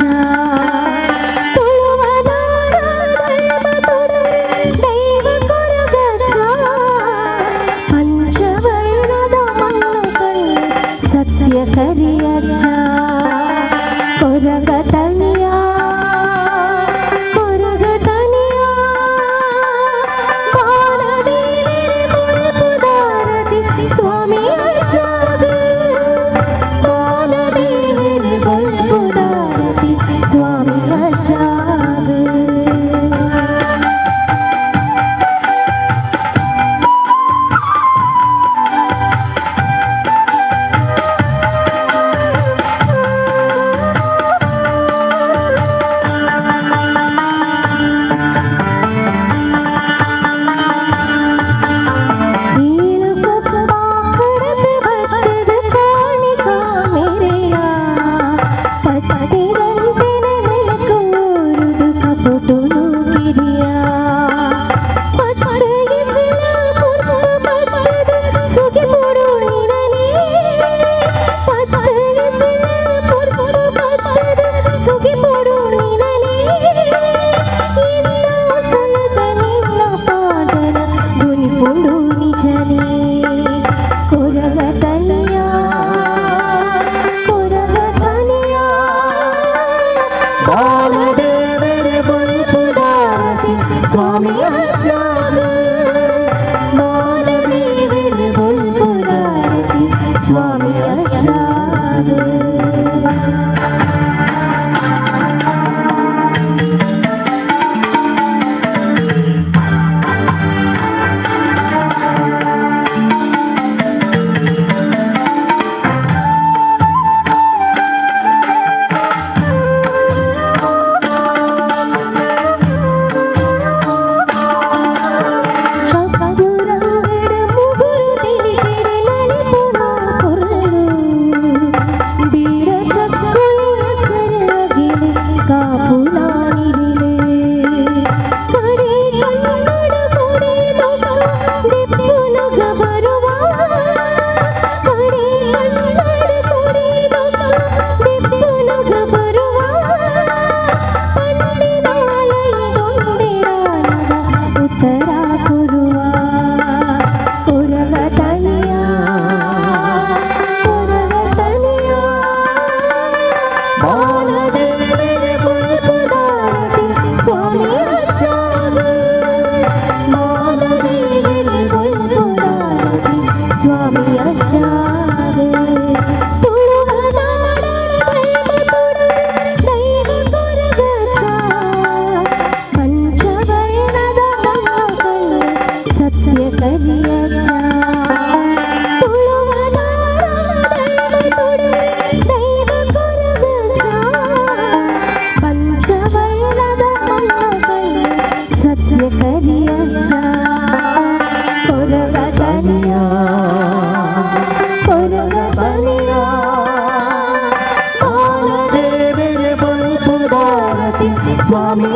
ಸ್ವಾಮಿ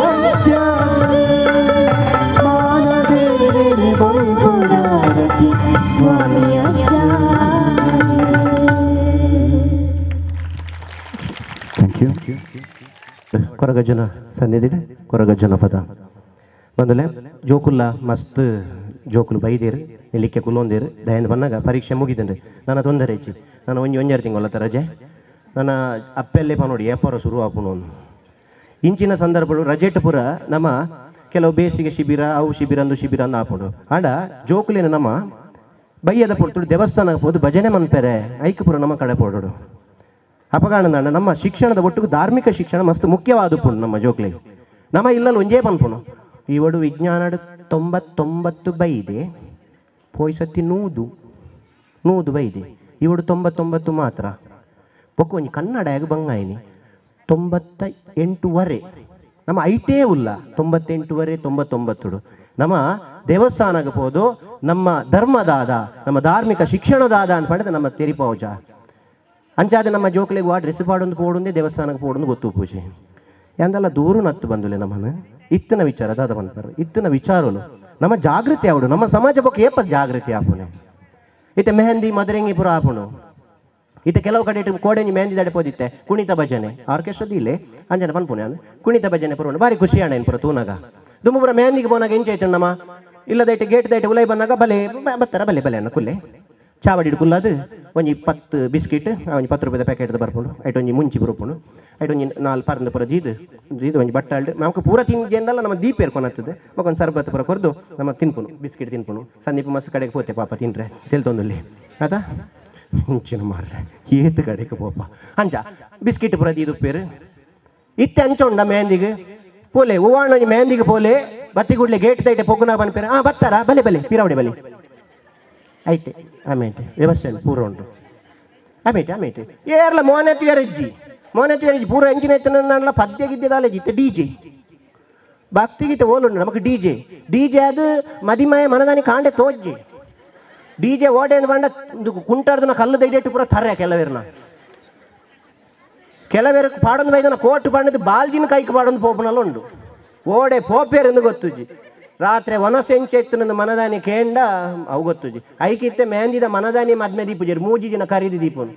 ಮಾನದೇವಿ ಬಲ್ಪುರಾರತಿ ಸ್ವಾಮಿಯ ಥ್ಯಾಂಕ್ ಯು. ಕೊರಗಜ್ಜನ ಸನ್ನಿಧಿಗೆ ಕೊರಗಜ್ಜನ ಪದ ಬಂದಲೆ ಜೋಕುಲ್ಲ ಮಸ್ತ್ ಜೋಕುಲು ಬೈದೇರು ನಿಲ್ಲಿಕ್ಕೆ ಕುಲ್ಲೊಂದೇರು ದಯಂದು ಬಂದಾಗ ಪರೀಕ್ಷೆ ಮುಗಿದಂಡು ನನ್ನ ತೊಂದರೆ ಹೆಚ್ಚಿ ನಾನು ಒಂಜಾರು ತಿಂಗಳತ್ತ ರಜೆ ನನ್ನ ಅಪ್ಪೆಲ್ಲೇ ನೋಡಿ ಏಪರ ಶುರು ಆಪುನು ಇಂಚಿನ ಸಂದರ್ಭಗಳು ರಜೆಟ್ ಪುರ ನಮ್ಮ ಕೆಲವು ಬೇಸಿಗೆ ಶಿಬಿರ ಅವು ಶಿಬಿರ ಅಂದು ಆಪುಂಡು ಆಡ ಜೋಕುಲಿನ ನಮ್ಮ ಬೈಯದ ಪುರ್ತುಡು ದೇವಸ್ಥಾನಕ್ಕೆ ಹೋದು ಭಜನೆ ಮನ್ಪೆರೆ ಐಕ್ ಪುರ ನಮ್ಮ ಕಡೆ ಪೋಡೋಡು ಅಪಗಾಣದಂಡ ನಮ್ಮ ಶಿಕ್ಷಣದ ಒಟ್ಟಿಗೆ ಧಾರ್ಮಿಕ ಶಿಕ್ಷಣ ಮಸ್ತ್ ಮುಖ್ಯವಾದ ಪುಣ್ ನಮ್ಮ ಜೋಕ್ಲಿ ನಮ್ಮ ಇಲ್ಲಲ್ಲಿ ಒಂಜೇ ಪನ್ಪುಣು ಇವಡು ವಿಜ್ಞಾನದ 99 ಬೈದೆ ಪೋಯ್ಸತ್ತಿ ನೂದು ಬೈದೆ ಇವಡು 99 ಮಾತ್ರ ಒಕ್ಕ ಒಂಜಿ ಕನ್ನಡ ಬಂಗಾಯಿನಿ 98ವರೆ ನಮ್ಮ ಐಟೇ ಉಲ್ಲ 98ವರೆ 99 ನಮ್ಮ ದೇವಸ್ಥಾನಕ್ಕೆ ಹೋದು ನಮ್ಮ ಧರ್ಮದಾದ ನಮ್ಮ ಧಾರ್ಮಿಕ ಶಿಕ್ಷಣದಾದ ಅಂತ ಪಡೆದ ನಮ್ಮ ತೆರಿಪೌಜ ಅಂಚಾದ ನಮ್ಮ ಜೋಕ್ಲೆಗೆ ವಾ ಡ್ರೆಸ್ ಪಾಡೊಂದು ಪೋಡುಂದೇ ದೇವಸ್ಥಾನಕ್ಕೆ ಪೋಡೊಂದು ಗೊತ್ತು ಪೂಜೆ ಎಂದೆಲ್ಲ ದೂರು ನತ್ತು ಬಂದುಲೆ ನಮ್ಮನ್ನು ಇತ್ತಿನ ವಿಚಾರ ದಾದ ಬಂದ್ಬಾರ ಇತ್ತಿನ ವಿಚಾರಲು ನಮ್ಮ ಜಾಗೃತಿ ಆವಡು ನಮ್ಮ ಸಮಾಜ ಬಗ್ಗೆ ಏಪ ಜಾಗೃತಿ ಆಪುನೆ ಇತ್ತೆ ಮೆಹಂದಿ ಮದರಂಗಿ ಪುರ ಆಪುಣು ಇತ್ತೆ ಕೆಲವು ಕಡೆ ಕೋಡೆಂಜಿ ಮೆಹಂದಿ ದಡೆ ಪೋದಿತ್ತೆ ಕುಣಿತ ಭಜನೆ ಆರ್ಕೆಸ್ಟ್ರಾದ ಇಲ್ಲೇ ಅಂಜನ ಪನ್ಪುನೆ ಕುಣಿತ ಭಜನೆ ಪುರ ಬಾರಿ ಖುಷಿ ಆಣ ಪುರ ತೂನಾಗ ದುಮ್ಮಪುರ ಮೆಹಂದಿಗೆ ಬೋನಾಗ ಎಂಚೈತು ನಮ್ಮ ಇಲ್ಲದೈತೆ ಗೇಟ್ ದೈತೆ ಉಲೈ ಬಂದಾಗ ಬಲೆ ಬತ್ತಾರ ಬಲೆ ಬಲೆ ಅನ್ನ ಕುಲ್ಲೆ ಚಾವಡಿ ಕುಲ್ಲದು ಒಂಜಿ 10 ಬಿಸ್ಕಿಟ್ ಒಂಜಿ 10 ರೂಪಾಯಿ ಪ್ಯಾಕೆಟ್ ಬರ್ಪುಂಡು ಐಟ್ ಒಂಜಿ ಮುಂಚಿ ಬರುಪುಂಡು ಐಟ್ ಒಂಜಿ 4 ಪರಂದ ಪುರ ಜೀದು ಒಂಜಿ ಬಟ್ಟಾಲ್ಡು ನಮ್ಗೆ ಪೂರ ತಿಂಜೆಂದಲ್ಲ ನಮ್ಮ ದೀಪ ಏರ್ಕೊನತ್ತದೆ ಮಗೊಂದು ಸರ್ಬತ್ತು ಪುರ ಕೊರ್ದು ನಮ್ಮ ತಿನ್ಪುನು ಬಿಸ್ಕಿಟ್ ತಿನ್ಪುನು ಸಂದೀಪ ಮಸ್ತ್ ಕಡೆಗೆ ಹೋತೆ ಪಾಪ ತಿನ್ರೆ ತೆಲ್ತೊಂದಲ್ಲಿ ಆತಾ ಮುಂಚಿನ ಮಾರ್ರೆ ಏತು ಕಡೆಗೆ ಪೋಪ ಅಂಚ ಬಿಸ್ಕಿಟ್ ಪುರ ದೀದು ಉಪ್ಪೇರು ಇತ್ತೆ ಅಂಚೊಂಡ ಮೆಹಂದಿಗೆ ಪೋಲೆ ಹೂವಾಣ ಮೆಹಂದಿಗೆ ಪೋಲೆ ಬತ್ತಿಗುಡ್ಲೆ ಗೇಟ್ ದೈಟೆ ಪೊಗ್ಗುನ ಬನ್ಪೇರು ಬತ್ತಾರ ಬಲೆ ಬಲೆ ಪಿರಾವಡೆ ಬಲೆ ಐತೆ ಆಮೇಲೆ ವ್ಯವಸ್ಥೆ ಪೂರ ಉಂಟು ಆಮೇಲೆ ಏರ್ಲ ಮೋನೆತ್ವೇರಜ್ಜಿ ಪೂರ ಎಂಚಿನ ಎತ್ತನ ಪದ್ಯ ಗಿದ್ದೆದಾಲೆ ಜಿತ್ತೆ ಡಿಜೆ ಭಕ್ತಿ ಗೀತೆ ಓಲುಂಡು ನಮಗೆ ಡಿಜೆ ಅದು ಮದಿಮಯ ಮನದಾನಿ ಕಾಂಡೆ ತೋಜ್ಜೆ ಡಿಜೆ ಓಡೆ ಅಂತ ಬಂಡ ಕುಂಟಾರ್ದನ ಕಲ್ಲು ದೈಡೆಟ್ಟು ಪೂರ ತರ್ರೆ ಕೆಲವೇರು ಪಾಡೊಂದು ಬೈದನ ಕೋಟು ಪಾಡದು ಬಾಲ್ಜಿನ ಕೈಗೆ ಪಾಡೊಂದು ಪೋಪನಲ್ಲ ಉಂಡು ಓಡೆ ಪೋಪೇರು ಎಂದು ಗೊತ್ತುಜಿ ರಾತ್ರಿ ವನಸೆಂಚೆತ್ತನ ಮನದಾನಿ ಕೇಂಡ ಅವು ಗೊತ್ತುಜಿ ಐಕಿತ್ತೆ ಮೆಹಂದಿದ ಮನದಾನಿ ಮದ್ಮೆ ದೀಪುಜರು ಮೂಜಿ ದಿನ ಖರೀದಿ ದೀಪನು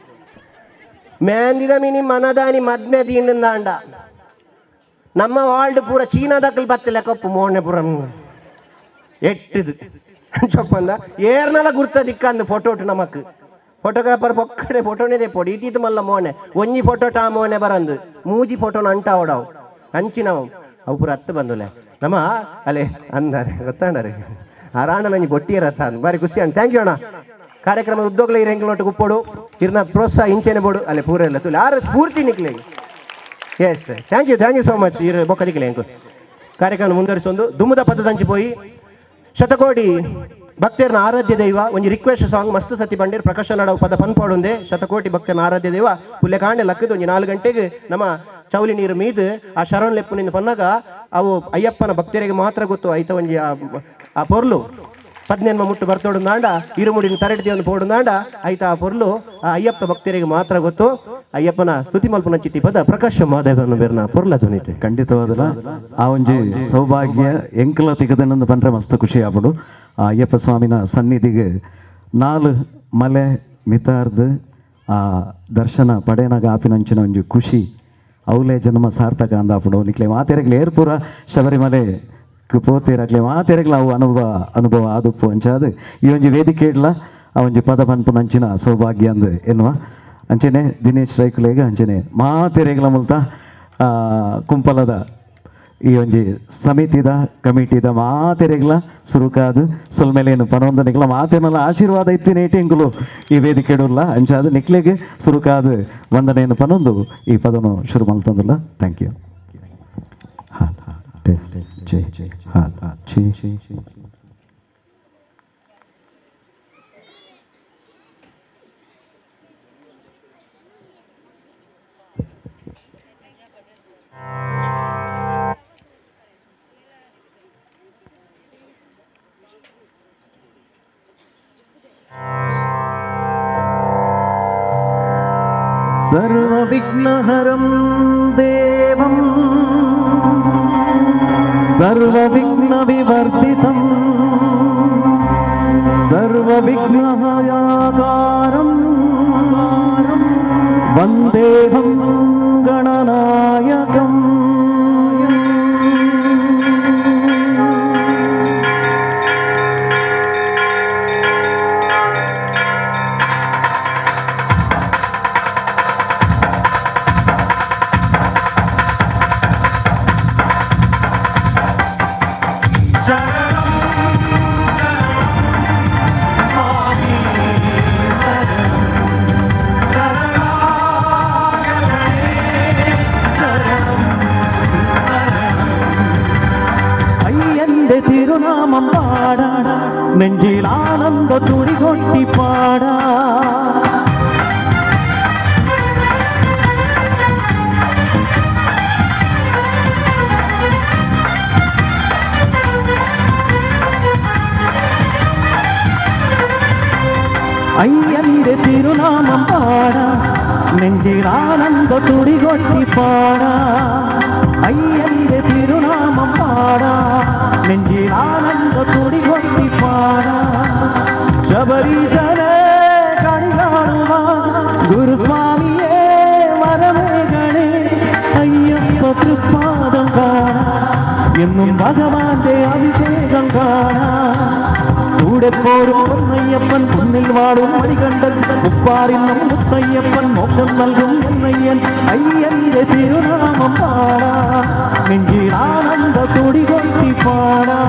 ಮೆಹಂದಿದ ಮಿನಿ ಮನದಾನಿ ಮದ್ಮೆ ದೀಂಡ ನಮ್ಮ ವಾಲ್ಡ್ ಪೂರ ಚೀನಾದಕ್ಕಲ್ ಬತ್ತಲೆ ಕಪ್ಪು ಮೋಣೆ ಪುರ ಎಟ್ಟದು ಚೊಪ್ಪಂದ ಏರ್ನಲ ಗುರ್ತ ದಿಕ್ಕಂದು ಫೋಟೋಟು ನಮಕ್ ಫೋಟೋಗ್ರಾಫರ್ ಪೊಕ್ಕಡೆ ಫೋಟೋನೇ ದೆಪ್ಪೋಡು ಇಟ್ಟಿಟ್ಟು ಮಲ್ಲ ಮೋನೆ ಒಂಜಿ ಫೋಟೋ ಟಾ ಮೋನೆ ಬರಂದು ಮೂಜಿ ಫೋಟೋನ ಅಂಟ ಓಡವು ಅಂಚಿನವು ಅವು ಪೂರ ಹತ್ತು ಬಂದುಲೆ ನಮ್ಮ ಅಲ್ಲೇ ಅಂದಾರೆ ಗೊತ್ತಾಂಡರೆ ಆರಾಣ ನಂಜಿ ಬೊಟ್ಟಿಯರತ್ತ ಬಾರಿ ಖುಷಿ ಅಣ್ಣ ಥ್ಯಾಂಕ್ ಯು ಅಣ್ಣ ಕಾರ್ಯಕ್ರಮ ಉದ್ಯೋಗಲ ಇರಂಗಿಲ್ ನೋಟು ಕುಪ್ಪೋಡು ಇರ್ನ ಪ್ರೋತ್ಸಾಹ ಇಂಚೆನೆ ಬೋಡು ಅಲ್ಲೇ ಪೂರ ಇಲ್ಲ ತುಲೆ ಆರು ಸ್ಫೂರ್ತಿ ನಿಕ್ಲೆ yes thank you so much ಇರು ಬೊಕ್ಕದಿಕ್ಲೆ ಎಂಕು ಕಾರ್ಯಕ್ರಮ ಮುಂದುವರಿಸೊಂದು ದುಮ್ಮದ ಪದದಂಚಿ ಪೋಯಿ ಶತಕೋಟಿ ಭಕ್ತರ್ನ ಆರಾಧ್ಯ ದೈವ ಒಂಜಿ ರಿಕ್ವೆಸ್ಟ್ ಸಾಂಗ್ ಮಸ್ತ್ ಸತಿ ಬಂಡೇರು ಪ್ರಕಾಶ ನಡವು ಪದ ಪನ್ಪಾಡುಂದೆ ಶತಕೋಟಿ ಭಕ್ತರ್ನ ಆರಾಧ್ಯ ದೈವ ಪುಲ್ಲೆ ಕಾಂಡೆ ಲಕ್ಕದು ಒಂಜಿ 4 ಗಂಟೆಗೆ ನಮ್ಮ ಚೌಲಿ ನೀರು ಮೀದು ಆ ಶರಣ್ ಲೆಪ್ಪುನಿಂದ ಪನ್ನಾಗ ಅವು ಅಯ್ಯಪ್ಪನ ಭಕ್ತರಿಗೆ ಮಾತ್ರ ಗೊತ್ತು ಐತ ಒಂಜಿ ಆ ಪೊರ್ಲು 18 ಮುಟ್ಟು ಬರ್ತೋಡು ನಾಂಡ ಇರುಮುಡಿನ ತರಟಿ ಒಂದು ಪೋಡು ನಾಂಡ ಐತ ಆ ಪೊರ್ಲು ಆ ಅಯ್ಯಪ್ಪ ಭಕ್ತರಿಗೆ ಮಾತ್ರ ಗೊತ್ತು ಅಯ್ಯಪ್ಪನ ಸ್ತುತಿ ಮಲ್ಪನ ಚಿತ್ತಿ ಪದ ಪ್ರಕಾಶ ಮಾದೇವನ ಬೇರ್ನ ಪೊರ್ಲ ಧ್ವನಿತೆ ಖಂಡಿತವಾದಲ್ಲ ಆ ಒಂಜಿ ಸೌಭಾಗ್ಯ ಎಂಕಲ ತೆಗೆದನಂದು ಬಂದ್ರೆ ಮಸ್ತ್ ಖುಷಿ ಆಗ್ಬಿಡು ಆ ಅಯ್ಯಪ್ಪ ಸ್ವಾಮಿನ ಸನ್ನಿಧಿಗೆ 4 ಮಲೆ ಮಿತಾರ್ದು ಆ ದರ್ಶನ ಪಡೆನಾಗ ಆಪಿನಂಚಿನ ಒಂಜಿ ಖುಷಿ ಅವಲೇ ಜನ್ಮ ಸಾರ್ಥಕ ಅಂದಾಪುಡು ನಿಕ್ಲೆ ಮಾತೆರಗ್ಲಿ ಏರ್ಪುರ ಶಬರಿಮಲೆ ಪೋತಿರಗ್ಲಿ ಮಾತೆರಗ್ಲ ಅವು ಅನುಭವ ಆದುಪ್ಪು ಅಂಚಾದ ಈ ಒಂಜಿ ವೇದಿಕೆ ಇಡ್ಲ ಆ ಒಂಜಿ ಪದ ಪನ್ಪು ನಂಚಿನ ಸೌಭಾಗ್ಯ ಅಂದು ಎನ್ನುವ ಅಂಚೆನೆ ದಿನೇಶ್ ರೈಕುಲೆಗ ಅಂಚೆನೆ ಮಾತೆರೆಗ್ಲ ಮುಲ್ತ ಕುಂಪಲದ ಈ ಒಂಜಿ ಸಮಿತಿದ ಕಮಿಟಿದ ಮಾತೆರೆಗ್ಲ ಸುರುಕಾದು ಸೊಲ್ಮೇಲೇನು ಪನೊಂದನಿಗ್ಲ ಮಾತೆನಲ್ಲ ಆಶೀರ್ವಾದ ಇತ್ತಿನೇಟಿ ಎಂಗುಲು ಈ ವೇದಿಕೆ ಇಡಲ್ಲ ಅಂಚಾದ ನಿಕ್ಲೆಗೆ ಸುರುಕಾದು ವಂದನೆಯನ್ನು ಪನೊಂದು ಈ ಪದನು ಶುರು ಮಲ್ತಂದಿಲ್ಲ ಥ್ಯಾಂಕ್ ಯು सर्वविघ्नहरं देवं सर्वविघ्नविवर्जितं सर्वविघ्नहयाकारं वन्देऽहं गणनायकम् തിരുനാമം പാടാ നെഞ്ചിൽ ആനന്ദ തുടി കൊട്ടി പാടാ അയ്യന്റെ തിരുനാമം പാടാ നെഞ്ചിൽ ആനന്ദ തുടി കൊട്ടി പാടാ അയ്യന്റെ തിരുനാമം പാടാ നെഞ്ചിൽ ആനന്ദ തുടി കൊട്ടി പാടാ ശബരീശനെ കണി കാണുവാ ഗുരുസ്വാമിയെ വരമേകണേ അയ്യപ്പ തൃപ്പാദം കാണാ എന്നും ഭഗവാന്റെ അഭിഷേകം കാണാ കൂടെ പോരും പൊന്നയ്യപ്പൻ പൊന്നിൽ വാടും മണികണ്ഠൻ മുപ്പാറിനും മുത്തയ്യപ്പൻ മോക്ഷം നൽകും എന്നയ്യൻ അയ്യന്റെ തിരുനാമം പാടാ നെഞ്ചിൽ ആനന്ദ തുടി കൊട്ടി പാടാ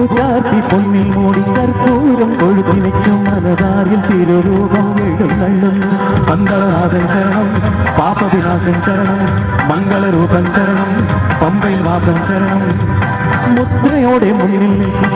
പൂജാർത്തി പൊന്നിൽ മൂടി കർപ്പൂരം കൊഴുത്തി വെച്ചും മനതാരിൽ തിരുരൂപം എഴുന്നള്ളുന്നു പന്തളനാഥൻ ശരണം പാപവിനാശൻ ശരണം മംഗളരൂപൻ ശരണം പമ്പയിൽ വാസൻ ശരണം മുദ്രയോടെ മുന്നിൽ നിൽക്കും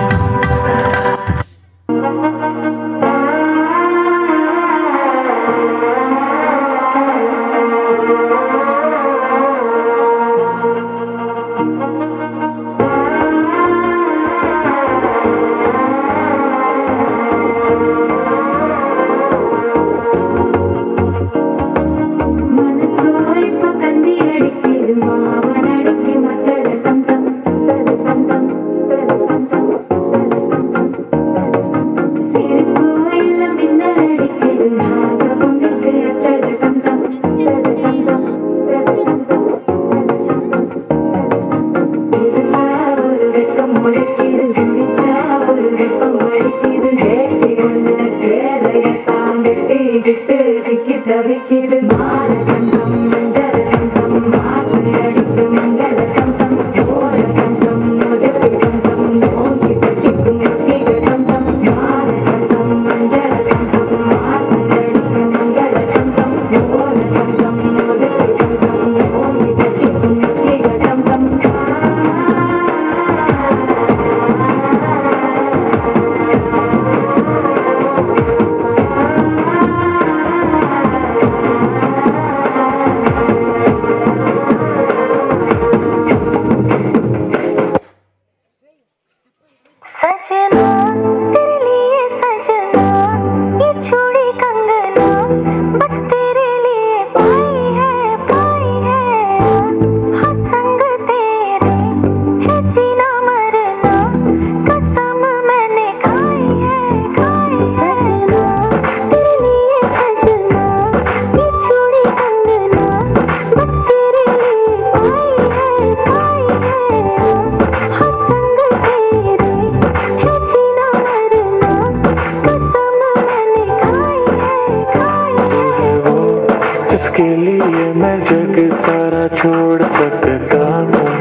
जिसके लिए मैं जग सारा छोड़ सकता हूँ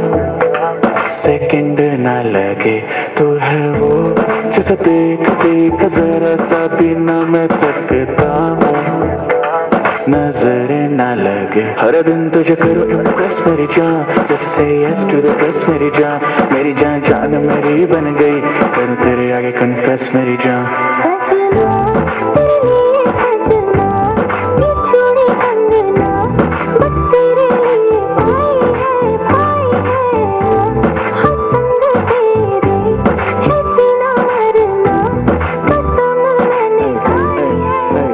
सेकंड ना लगे तू है वो जिसे देख देख जरा सा भी ना मैं तकता हूँ नजरें ना लगे हर दिन तुझे करो इम्प्रेस मेरी जान just say yes to the dress मेरी जान जान मेरी मेरी बन गई, करूं तेरे आगे कन्फेस मेरी जान। सजना तेरे लिए सजना, ये चूड़ी कंगना बस तेरे लिए पाई है हाँ संग तेरे है जीना मरना, कसम मैंने खाई है।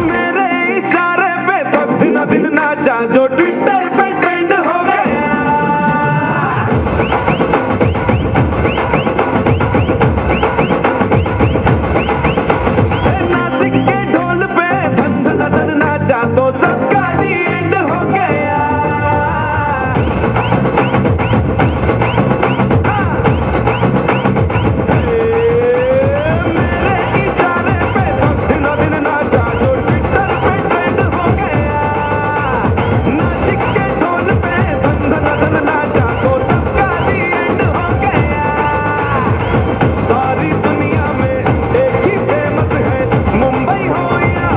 मेरे इशारे पे तो दिनों दिन नाचा जो ट्विटर पे ट्रेंड हो गया। नासिक के ढोल पे धन धन धन नाचा तो सबका दी एंड हो गया। मेरे इशारे पे तो दिनों दिन नाचा जो ट्विटर पे ट्रेंड हो गया। नासिक के ढोल पे धन धन धन नाचा तो सबका दी एंड हो गया। सारी दुनिया में एक ही फेमस है, मुंबई हो या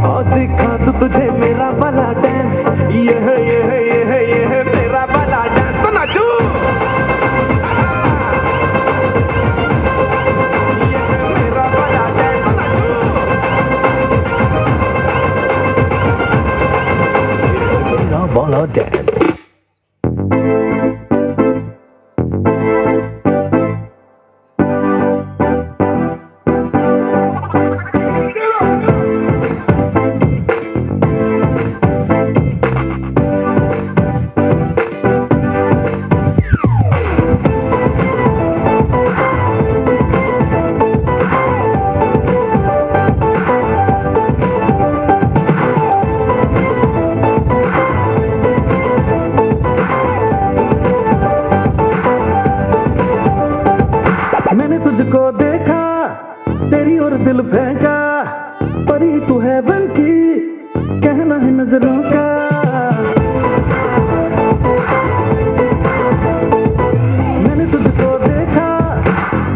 और दिखा तो तुझे मेरा वाला डांस, ये है मेरा वाला डांस, तो नाचू। ये है मेरा वाला डांस, तो नाचू। ये है मेरा वाला डांस। मैंने तुझको देखा, तेरी और दिल फेंका, परी तू है बन की, कहना है नजरों का। मैंने तुझको देखा,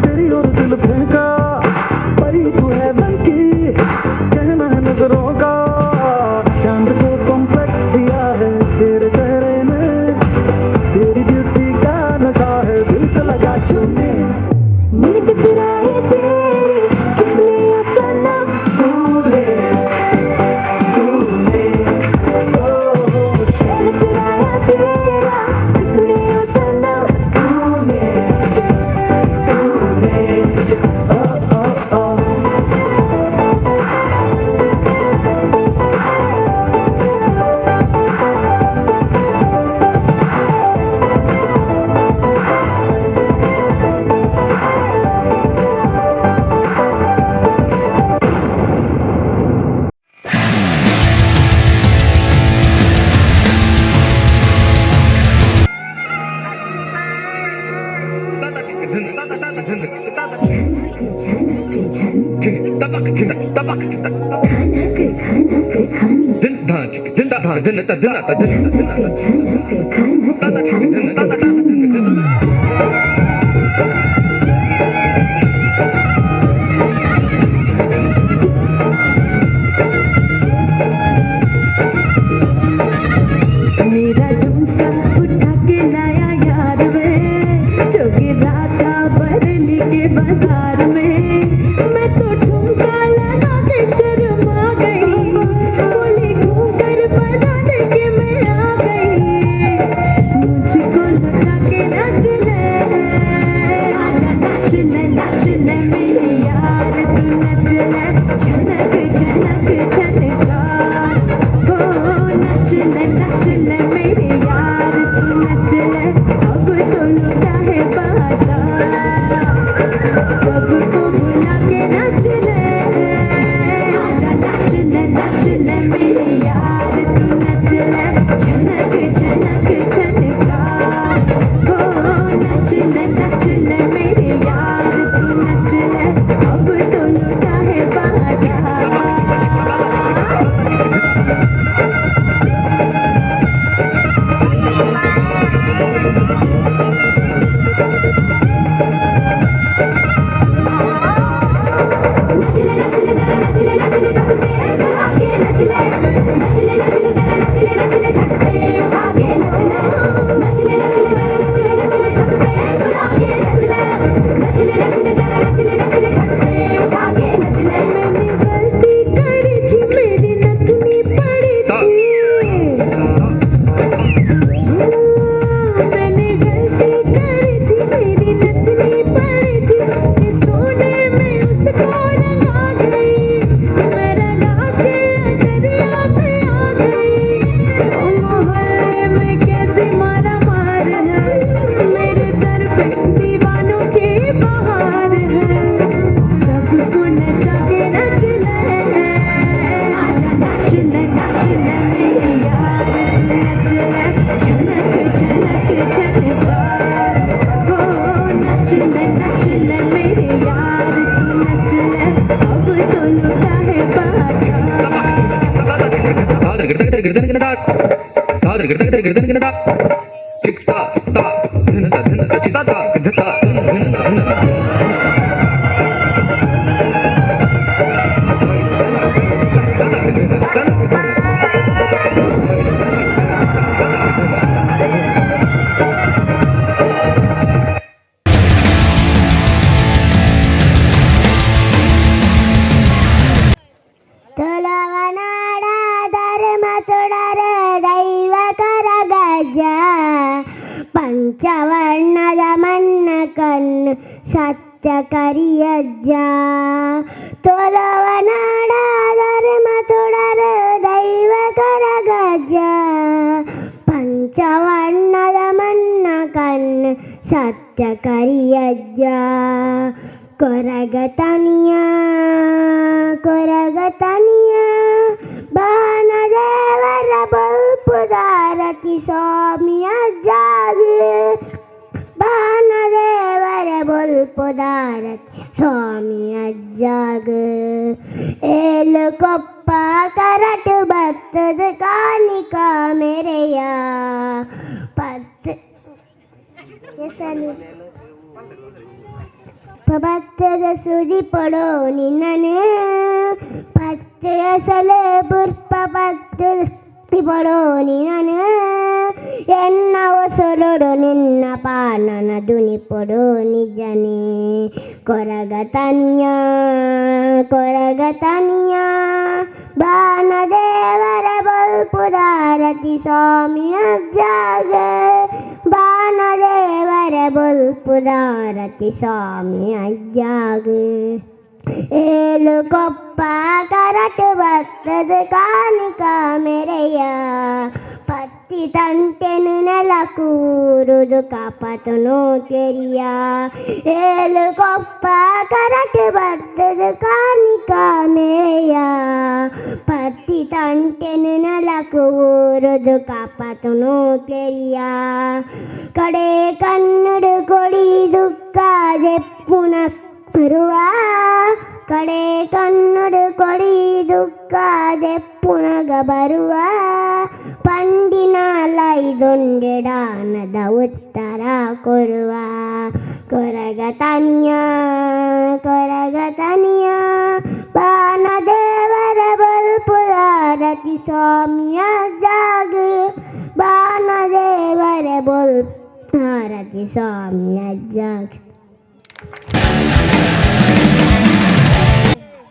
तेरी और दिल फेंका, परी तू है बन की, कहना है नजरों का। चांद को कॉम्प्लेक्स दिया है तेरे चेहरे में, तेरी ब्यूटी का नशा है दिल से लगा छूने। नींद चुराए तेरी किसने ये सनम, तूने शहर चुराया तेरा किसने ये सनम, मेरा झुमका उठा के लाया यार वे, जोगी राता बरेली के बाजार में। मैं तो ठुमका लगा के शर्मा गई, बोली घूम कर बता दे के मैं आ गई। मुझको नच ले मेरे यार तू नच ले झनक झनक झनका हो नच ले मेरे यार तू नच ले अब तो लुटा है बाजा ಪಂಚವರ್ಣದ ಮಣ್ಣ ಕಣ್ಣು ಸತ್ಯ ಕರಿಯಜ್ಜ ತೊಲವನಾಡ ಧರ್ಮ ತೊಡರ ದೈವ ಕರಗಜ್ಜ ಪಂಚವರ್ಣದ ಮಣ್ಣ ಕಣ್ಣು ಸತ್ಯ ಕರಿಯಜ್ಜ ಕೊರಗತನಿಯ ಬಾನದೇವರ ಬಲ್ಪುದಾರತಿ ಸ್ವಾಮಿಯ ಜಾಗ ಬಾನದೇವರ ಬಲ್ಪುದಾರತಿ ಸ್ವಾಮಿಯ ಜಾಗ ಏಳು ಕೊಪ್ಪ ಕರಟು ಭತ್ತದ ಕಾಣಿಕ ಮೆರೆಯ ಪತ್ ಹೆಸರು ಭತ್ತದ ಸುದಿ ಪಡೋ ನಿನ್ನನೆ ಪಚ್ಚೆಯ ಸಲೆ ಬುರ್ಪ ಪತ್ತಿ ಪಡೋ ನಿನ್ನನೆ ಎನ್ನ ಹೊಸರೊಡು ನಿನ್ನ ಪಾನನ ದುನಿ ಪಡೋ ನಿಜನೇ ಕೊರಗತನಿಯ ಬಾನದೇವರ ಬಲ್ಪುದಾರತಿ ಸ್ವಾಮಿಯ ಜಾಗ ಬಾನದೇವರ ಬಲ್ಪುದಾರತಿ ಸ್ವಾಮಿಯ ಜಾಗ ಏಳು ಕೊಪ್ಪ ಕರಟು ಭತ್ತದ ಕಾಣಿಕ ಮೆರೆಯ ಪತ್ತಿ ತಂಟೆನು ನೆಲ ಕೂರುದು ಕಾಪತನು ಕೆರಿಯ ಏಳು ಕೊಪ್ಪ ಕರಟು ಭತ್ತದ ಕಾಣಿಕ ಮೆರೆಯ ಪತ್ತಿ ತಂಟೆನು ನೆಲ ಕೂರುದು ಕಾಪತನು ಕೆರಿಯ ಕಡೆ ಕನ್ನಡು ಕೊಡಿ ದುಃಖ ಜೆಪ್ಪುನ ಬರುವ ಕಡೆ ಕನ್ನಡು ಕೊಡಿ ದುಃಖ ದೆಪ್ಪುನಗ ಬರುವ ಪಂಡಿನ ಲೈದೊಂಡೆಡಾನದ ಉತ್ತರ ಕೊರುವ ಕೊರಗತನಿಯ ಬಾನದೇವರ ಬಲ್ಪುದಾರತಿ ಸ್ವಾಮಿಯ ಜಾಗ ಬಾನದೇವರ ಬಲ್ಪುದಾರತಿ ಸ್ವಾಮಿಯ ಜಾಗ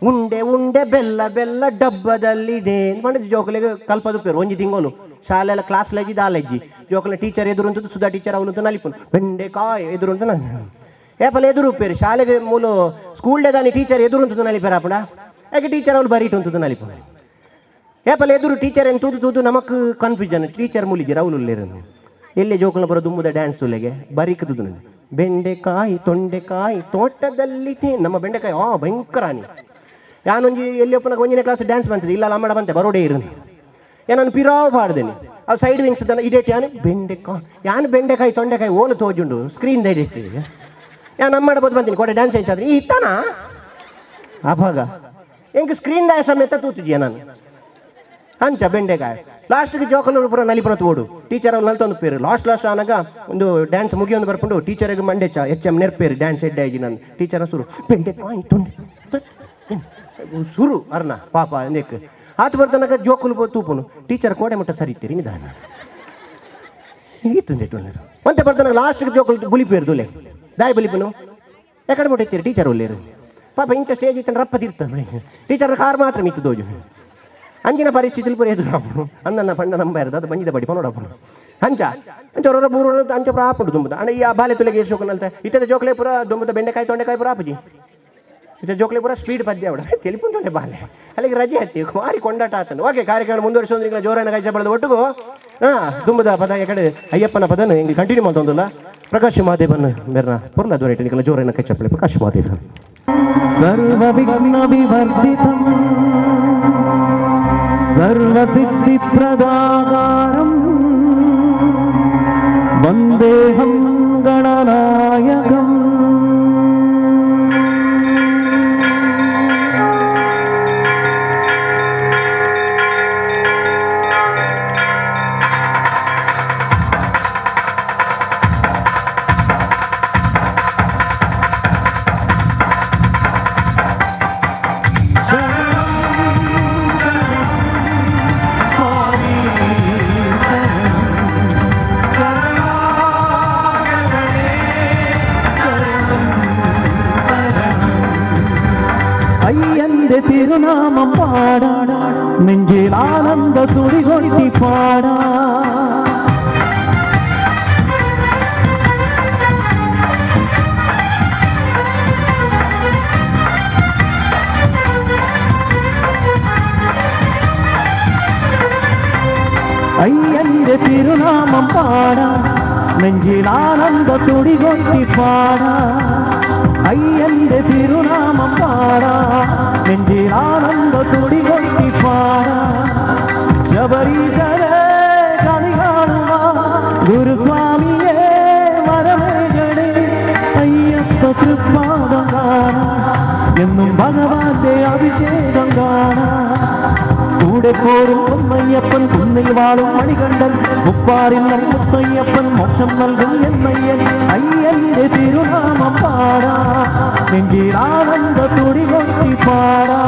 ಉಂಡೆ ಉಂಡೆ ಬೆಲ್ಲ ಬೆಲ್ಲ ಡಬ್ಬದಲ್ಲಿದೆ ಮಾಡಿದ್ದು ಜೋಕಲಿಗೆ ಕಲ್ಪದು ಪೇರು ಒಂಜಿ ತಿಂಗಳು ಶಾಲೆಲ್ಲ ಕ್ಲಾಸ್ ಲಜ್ಜಿ ದಾಲಜ್ಜಿ ಜೋಕಲ ಟೀಚರ್ ಎದುರು ಅಂತ ಸುಧಾ ಟೀಚರ್ ಅವನು ನಲಿಪುನು ಬೆಂಡೆಕಾಯಿ ಎದುರು ಅಂತ ಏಪಲ್ ಎದುರು ಪೇರು ಶಾಲೆಗೆ ಮೂಲು ಸ್ಕೂಲ್ ಡೇ ದಾನಿ ಟೀಚರ್ ಎದುರು ಅಂತ ನಲಿಪೇರ ಅಪ್ಪಡ ಯಾಕೆ ಟೀಚರ್ ಅವಳು ಬರೀಟು ಅಂತ ನಲಿಪು ಏಪಲ್ ಎದುರು ಟೀಚರ್ ಏನು ತೂದು ನಮಕ್ ಕನ್ಫ್ಯೂಷನ್ ಟೀಚರ್ ಮೂಲಿಗೆ ರೌಲು ಎಲ್ಲಿ ಜೋಕಲ ಬರೋ ದುಮ್ಮದ ಡ್ಯಾನ್ಸ್ ತುಲೆಗೆ ಬರೀಕದು ಬೆಂಡೆಕಾಯಿ ತೊಂಡೆಕಾಯಿ ತೋಟದಲ್ಲಿ ನಮ್ಮ ಬೆಂಡೆಕಾಯಿ ಭಯಂಕರ ഞാനೊಂಜಿ ಎಲ್ಲಿಯಪ್ಪನ ಒಂಜನೇ ಕ್ಲಾಸ್ ಡ್ಯಾನ್ಸ್ ಬಂತದೆ ಇಲ್ಲ ಅಮ್ಮಡ ಬಂತೆ ಬರೋಡೇ ಇರಲಿ ನಾನು ಪಿರಾವ್ ಪಾಡ್ದೇನೆ ಆ ಸೈಡ್ ವಿಂಗ್ಸ್ ಇಡೇಟ್ ಯಾನು ಬೆಂಡೆಕಾಯಿ ತೊಂಡೆಕಾಯಿ ಓಲು ತೋಜುಂಡು ಸ್ಕ್ರೀನ್ ದೈಡೆಟ್ ಯಾನು ಅಮ್ಮಡ ಬೋದು ಬಂತೀನಿ ಕೊಡೆ ಡ್ಯಾನ್ಸ್ ಹೆಚ್ಚಾದ್ರೆ ಈ ಇತ್ತಾನ ಅವಾಗ ಎಂಗೆ ಸ್ಕ್ರೀನ್ ದಾಯ ಸಮೇತ ತೂತಿದ್ಯ ನಾನು ಅಂಚ ಬೆಂಡೆಕಾಯಿ ಲಾಸ್ಟ್ಗೆ ಜೋಕಲು ಪುರ ನಲಿಪುರ ತೋಡು ಟೀಚರ್ ಅವ್ರು ನಲ್ತೊಂದು ಪೇರು ಲಾಸ್ಟ್ ಆನಾಗ ಒಂದು ಡ್ಯಾನ್ಸ್ ಮುಗಿಯೊಂದು ಬರ್ಕೊಂಡು ಟೀಚರ್ಗೆ ಮಂಡೆ HM ನೆರ್ಪೇರು ಡ್ಯಾನ್ಸ್ ಎಡ್ಡೆ ಆಗಿ ನಾನು ಟೀಚರ್ ಸುರು ಬೆಂಡೆಕಾಯಿ ತೊಂಡೆ ಸುರು ಅರ್ನ ಪಾಪ ನೆಕ್ ಆತ ಬರ್ತನಕ ಜೋಕುಲು ತೂಪುನು ಟೀಚರ್ ಕೋಡೆ ಮುಟ್ಟ ಸರಿತೀರಿ ನಿಧಾನ ಹೀಗಿತ್ತು ಮತ್ತೆ ಬರ್ತಾನ ಲಾಸ್ಟ್ಗೆ ಜೋಕುಲು ಬುಲಿಪೇರು ದುಲೆ ದಾಯಿ ಬಲಿಪನು ಯಾಕಡೆ ಮುಟ್ಟಿರ್ತೀರಿ ಟೀಚರ್ ಒಲ್ಲೇರು ಪಾಪ ಇಂಚ ಸ್ಟೇಜ್ ಇತ್ತು ರಪ್ಪ ತಿರ್ತಾರೆ ಟೀಚರ್ ಕಾರ್ ಮಾತ್ರ ಮಿತ್ತು ದೋಜು ಅಂಚಿನ ಪರಿಸ್ಥಿತಿ ಪುರ ಎದುರು ಅಂದನ್ನ ಪಂಡ ನಂಬಾರದು ಅದು ಬಂಜಿದ ಬಡಿ ಪನೋಡಪ್ಪನು ಅಂಚ ಅಂಚ ಬೂರು ಅಂಚ ಪುರ ಆಪುಡು ದುಂಬದ ಅಣ್ಣ ಈ ಬಾಲೆ ತುಲೆಗೆ ಶೋಕನಲ್ತ ಇತ್ತದ ಜೋಕಲೆ ಪುರ ದುಂಬದ ಬೆಂಡೆಕಾಯಿ ತೊಂಡೆಕಾಯಿ ಪುರ ಆಪುಜಿ ಇತ್ತ ಜೋಕಲೆ ಪುರ ಸ್ಪೀಡ್ ಪದ್ಯ ಅವಡ ತೆಲಿಪುಂತೊಂಡೆ ಬಾಲೆ ಅಲ್ಲಿಗೆ ರಜೆ ಹತ್ತಿ ಮಾರಿ ಕೊಂಡಾಟ ಆತನು ಓಕೆ ಕಾರ್ಯಕ್ರಮ ಮುಂದುವರಿಸೋದ್ರಿಂದ ಜೋರನ ಕೈಚ ಬೆಳೆದ ಒಟ್ಟಿಗೂ ದುಂಬದ ಪದ ಕಡೆ ಅಯ್ಯಪ್ಪನ ಪದನು ಹಿಂಗೆ ಕಂಟಿನ್ಯೂ ಮಾಡ್ತೊಂದಿಲ್ಲ ಪ್ರಕಾಶ್ ಮಾದೇವನ್ ಮೇರ್ನ ಪುರ್ಲ ದೊರೆ ನಿಕಲ ಜೋರನ ಕೈಚಪ್ಪಳೆ ಪ್ರಕಾಶ್ ಮಾದೇವ ಸರ್ವವಿಘ್ನವಿವರ್ಧಿತಂ ಸರ್ವಸಿದ್ಧಿಪ್ರದಾಕಾರಂ ವಂದೇಹಂ ಗಣನಾಯಕಂ திருநாமம் பாட நெஞ்சில் ஆனந்த துடி கொட்டி பாட ஐயന്റെ திருநாமம் பாட நெஞ்சில் ஆனந்த துடி கொட்டி பாட ஐயന്റെ திருநாமம் பாட നെഞ്ചിൽ ആനന്ദ തുടി കൊട്ടി പാട ശബരീശരെ കളി കാണുക ഗുരുസ്വാമിയെ വരവേഗണേ അയ്യപ്പ തൃപ്പാദം കാണാം എന്നും ഭഗവാന്റെ അഭിഷേകം കാണാം കൂടെ പോരും പൊന്നയ്യപ്പൻ കുന്നിൽ വാളും മണികണ്ഠൻ മുപ്പാറില്ലം മുത്തയ്യപ്പൻ മോക്ഷം നൽകും എന്നയ്യൻ അയ്യന്റെ തിരുനാമം പാടാ നെഞ്ചിൽ ആനന്ദ തുടി കൊട്ടി പാടാ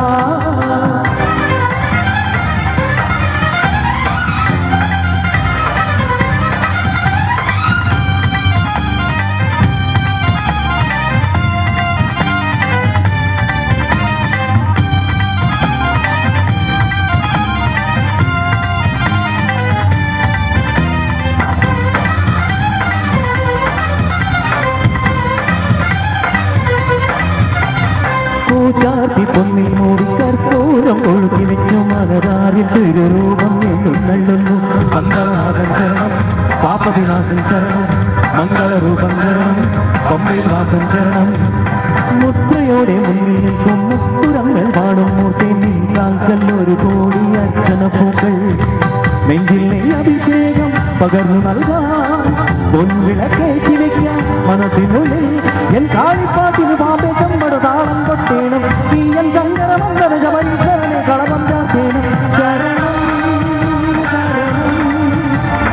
ചാർത്തി പൊന്നിൽ മൂടി കർപ്പൂരം ഒഴുകി വെച്ചു മനതാരിൽ തിരുരൂപം എഴുന്നള്ളുന്നു മംഗളനാഥൻ ശരണം പാപവിനാശൻ ശരണം മംഗളരൂപം ശരണം പമ്പയിൽ വാസൻ ശരണം മുദ്രയോടെ മുന്നിൽ നിൽക്കും മുത്തുരങ്ങൾ പാടും മൂർത്തി നീക്കാൽക്കല്ലൊരു കോടി അർച്ചന പൂക്കൾ നെഞ്ചിൽ നെയ് അഭിഷേകം പകർന്നു നൽകാം പൊൻവിളക്കേറ്റി വെക്കാം മനസ്സിനുള്ളിൽ എൻ കാളിപ്പാട്ടിന് പാമ്പെ കമ്പട താളം കൊട്ടേണം ഈ എൻ ചങ്കരമംഗല ശബരീശ്വരനെ കളവം ചാർത്തേണം ശരണം ശരണം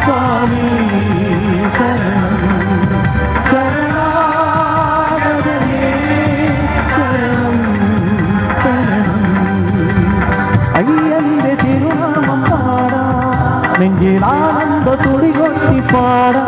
സ്വാമി ശരണം ശരണാഗതനേ ശരണം ശരണം അയ്യന്റെ തിരുനാമം പാടാ നെഞ്ചിൽ ആനന്ദ തുടി കൊട്ടി പാടാ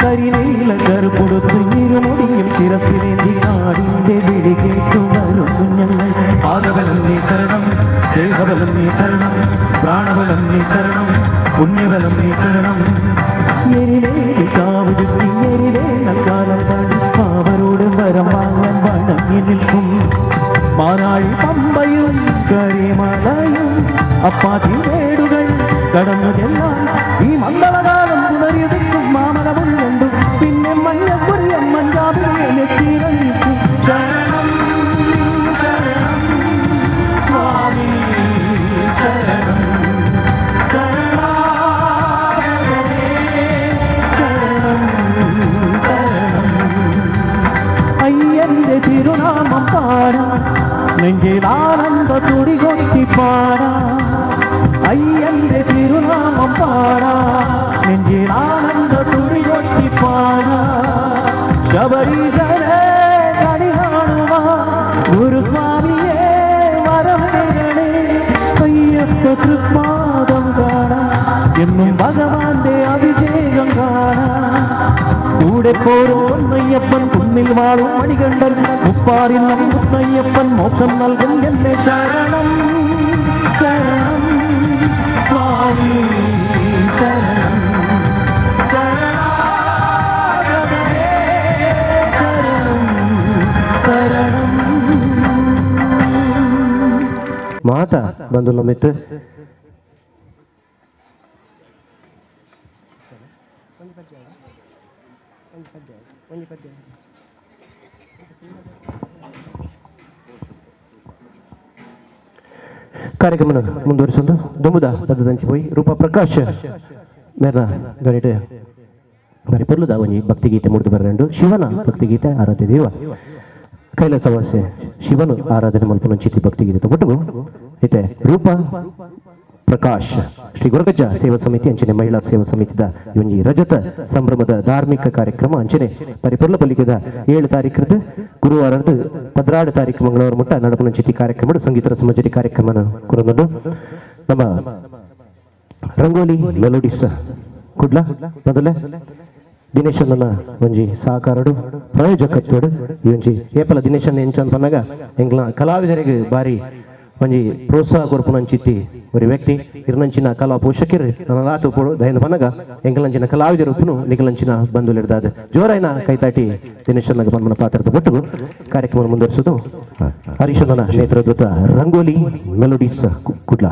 കരിനീല കറുപുടുത്ത് ഇരുമുടിയും ശിരസിലേന്തി നാടിന്റെ വിളി കേട്ടു വരും കുഞ്ഞങ്ങൾ പാദബലം നീ തരണം ദേഹബലം നീ തരണം പുണ്യബലം നീക്കണം എരിലേലി കാവ് ചുറ്റി എരിലേ നൽകാലം താണ്ടി അവരോട് വരം വാങ്ങാൻ വണങ്ങി നിൽക്കും മാനാഴി പമ്പയും കരിമലയും അപ്പാത്തി വേടുകൾ കടന്നു ചെല്ലാൻ ഈ മന്ദളകാലം പുനരുദിക്കും മാമലമുള്ളുണ്ട് പിന്നെ മഞ്ഞക്കുറിയം മഞ്ചാബിനെ നെറ്റിയിലൊഴിച്ചു ശരണം ശരണം സ്വാമി ശരണം ശരണാഗതനേ ശരണം ശരണം അയ്യന്റെ തിരുനാമം പാടാം നെഞ്ചിൽ ആനന്ദ തുടി കൊട്ടി പാടാം അയ്യന്റെ തിരുനാമം പാടാം നെഞ്ചിൽ ആനന്ദ തുടി കൊട്ടി പാടാം ശബരീശനെ കണി കാണുവാൻ ഗുരുസ്വാമിയെ വരം തരണേ അയ്യപ്പ തൃപ്പാദം കാണാം എന്നും ഭഗവാന്റെ അഭിഷേകം കാണാം കൂടെ പോരും പൊന്നയ്യപ്പൻ കുന്നിൽ വാഴും മണികണ്ഠൻ മുപ്പാറിൽ മുത്തയ്യപ്പൻ മോക്ഷം നൽകും എന്നെ ശരണം ശരണം സ്വാമി ശരണം ശരണാഗതനേ ശരണം ശരണം ಮಾತಾ ಬಂದು ನಮ್ಮಿತ್ತು ಕಾರ್ಯಕ್ರಮ ಮುಂದುವರಿಸೋದು ದುಂಬುದ ಪದದಂಚಿపోయి ರೂಪ ಪ್ರಕಾಶ್ ಮೇರ್ನ ಗಣಿಟ ಬಾರಿ ಪೊರ್ಲುದ ಒಂಜಿ ಭಕ್ತಿಗೀತೆ ಮುಡಿದು ಬರಂಡು ಶಿವನ ಭಕ್ತಿಗೀತೆ ಆರಾಧ್ಯ ದೇವ ಕೈಲಾಸವಾಸಿ ಶಿವನು ಆರಾಧನೆ ಮಲ್ಪನ ಚಿತಿ ಭಕ್ತಿಗೀತೆ ಒಟ್ಟು ಐತೆ ರೂಪ ಪ್ರಕಾಶ್ ಶ್ರೀ ಗುರುಗಜ್ಜ ಸೇವಾ ಸಮಿತಿ ಅಂಚನೆ ಮಹಿಳಾ ಸೇವಾ ಸಮಿತಿದ ಒಂಜಿ ರಜತ ಸಂಭ್ರಮದ ಧಾರ್ಮಿಕ ಕಾರ್ಯಕ್ರಮ ಅಂಚನೆ ಪರಿಪೂರ್ಣ ಪಲ್ಲಿಕೆದ 7 ತಾರೀಖದ ಗುರುವಾರದ 16 ತಾರೀಕು ಮಂಗಳವಾರ ಮುಟ್ಟ ನಡಪನ ಚಿತಿ ಕಾರ್ಯಕ್ರಮ ಸಂಗೀತ ರಸಮಂಜರಿ ಕಾರ್ಯಕ್ರಮ ಕೊರೊಂದು ನಮ್ಮ ರಂಗೋಲಿ ಮೆಲೋಡಿಸ್ ಕುಡ್ಲ ಮೊದಲೇ ದಿನೇಶನ್ನ ಒಂಜಿ ಸಹಕಾರಡು ಪ್ರಾಯೋಜಕತ್ವಡು ಈ ಒಂಜಿ ಏಪಲ ದಿನೇಶನ್ ಎಂಚ ಅಂತ ಪನ್ನಾಗ ಎಂಗ್ಲ ಕಲಾವಿದರಿಗೆ ಬಾರಿ ಒಂಜಿ ಪ್ರೋತ್ಸಾಹ ಕೊರ್ಪುನಂಚಿತ್ತಿ ഒരു വ്യക്തി ഇരുന്നಂಚಿನ ಕಲಾ ಪೋಷಕರು ನನಲಾತು ದಯನ ಪನ್ನಗ ಎಂಗಲಂಚಿನ ಕಲಾವಿದರು ನಿಗಲಂಚಿನ ಬಂಧುಲಿರ್ದಾದ ಜೋರಾಯಿನ ಕೈತಾಟಿ ದಿನೇಶನ್ನ ಪನ್ಮನ ಪಾತ್ರದ ಬಿಟ್ಟು ಕಾರ್ಯಕ್ರಮ ಮುಂದುವರಿಸುವುದು ಹರೀಶನ ನೇತೃತ್ವದ ರಂಗೋಲಿ ಮೆಲೋಡಿಸ್ ಕುಡ್ಲ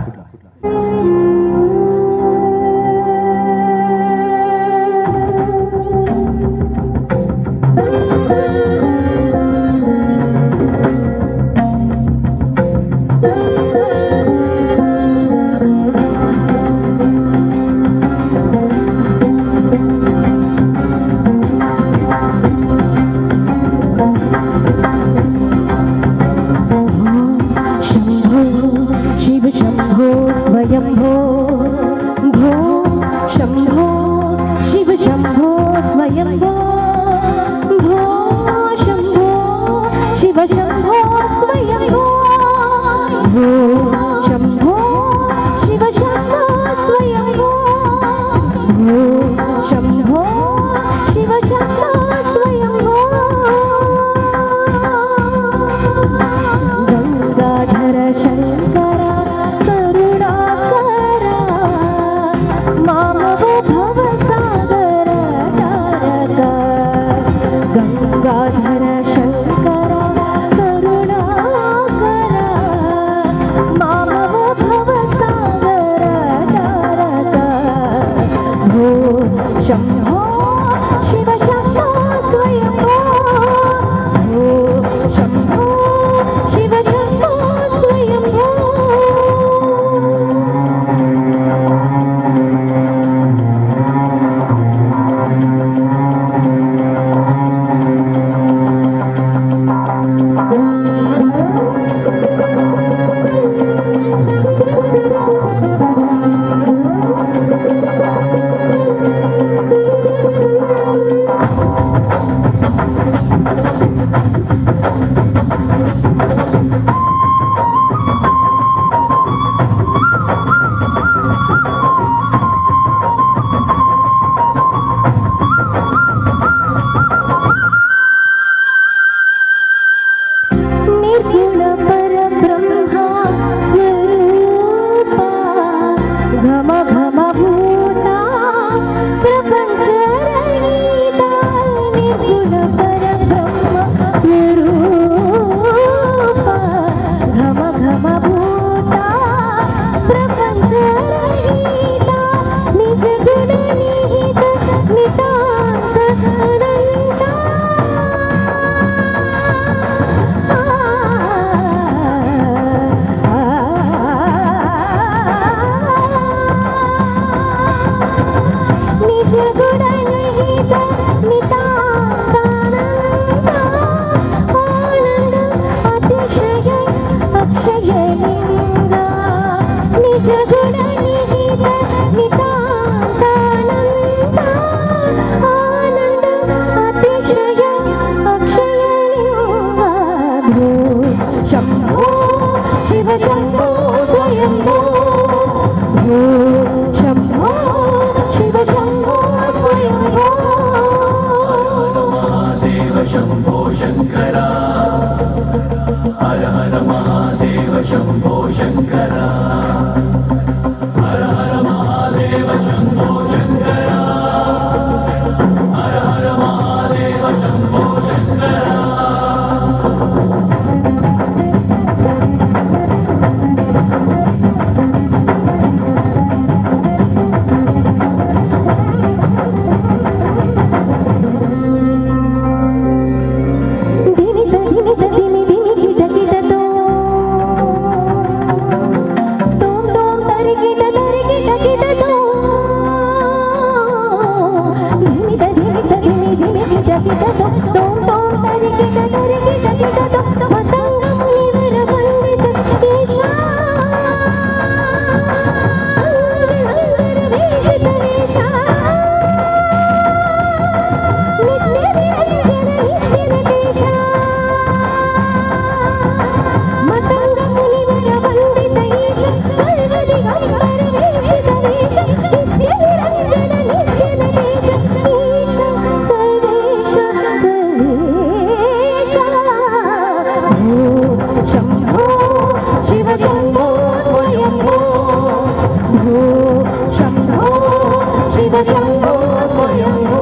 शम्भो स्वयम्भो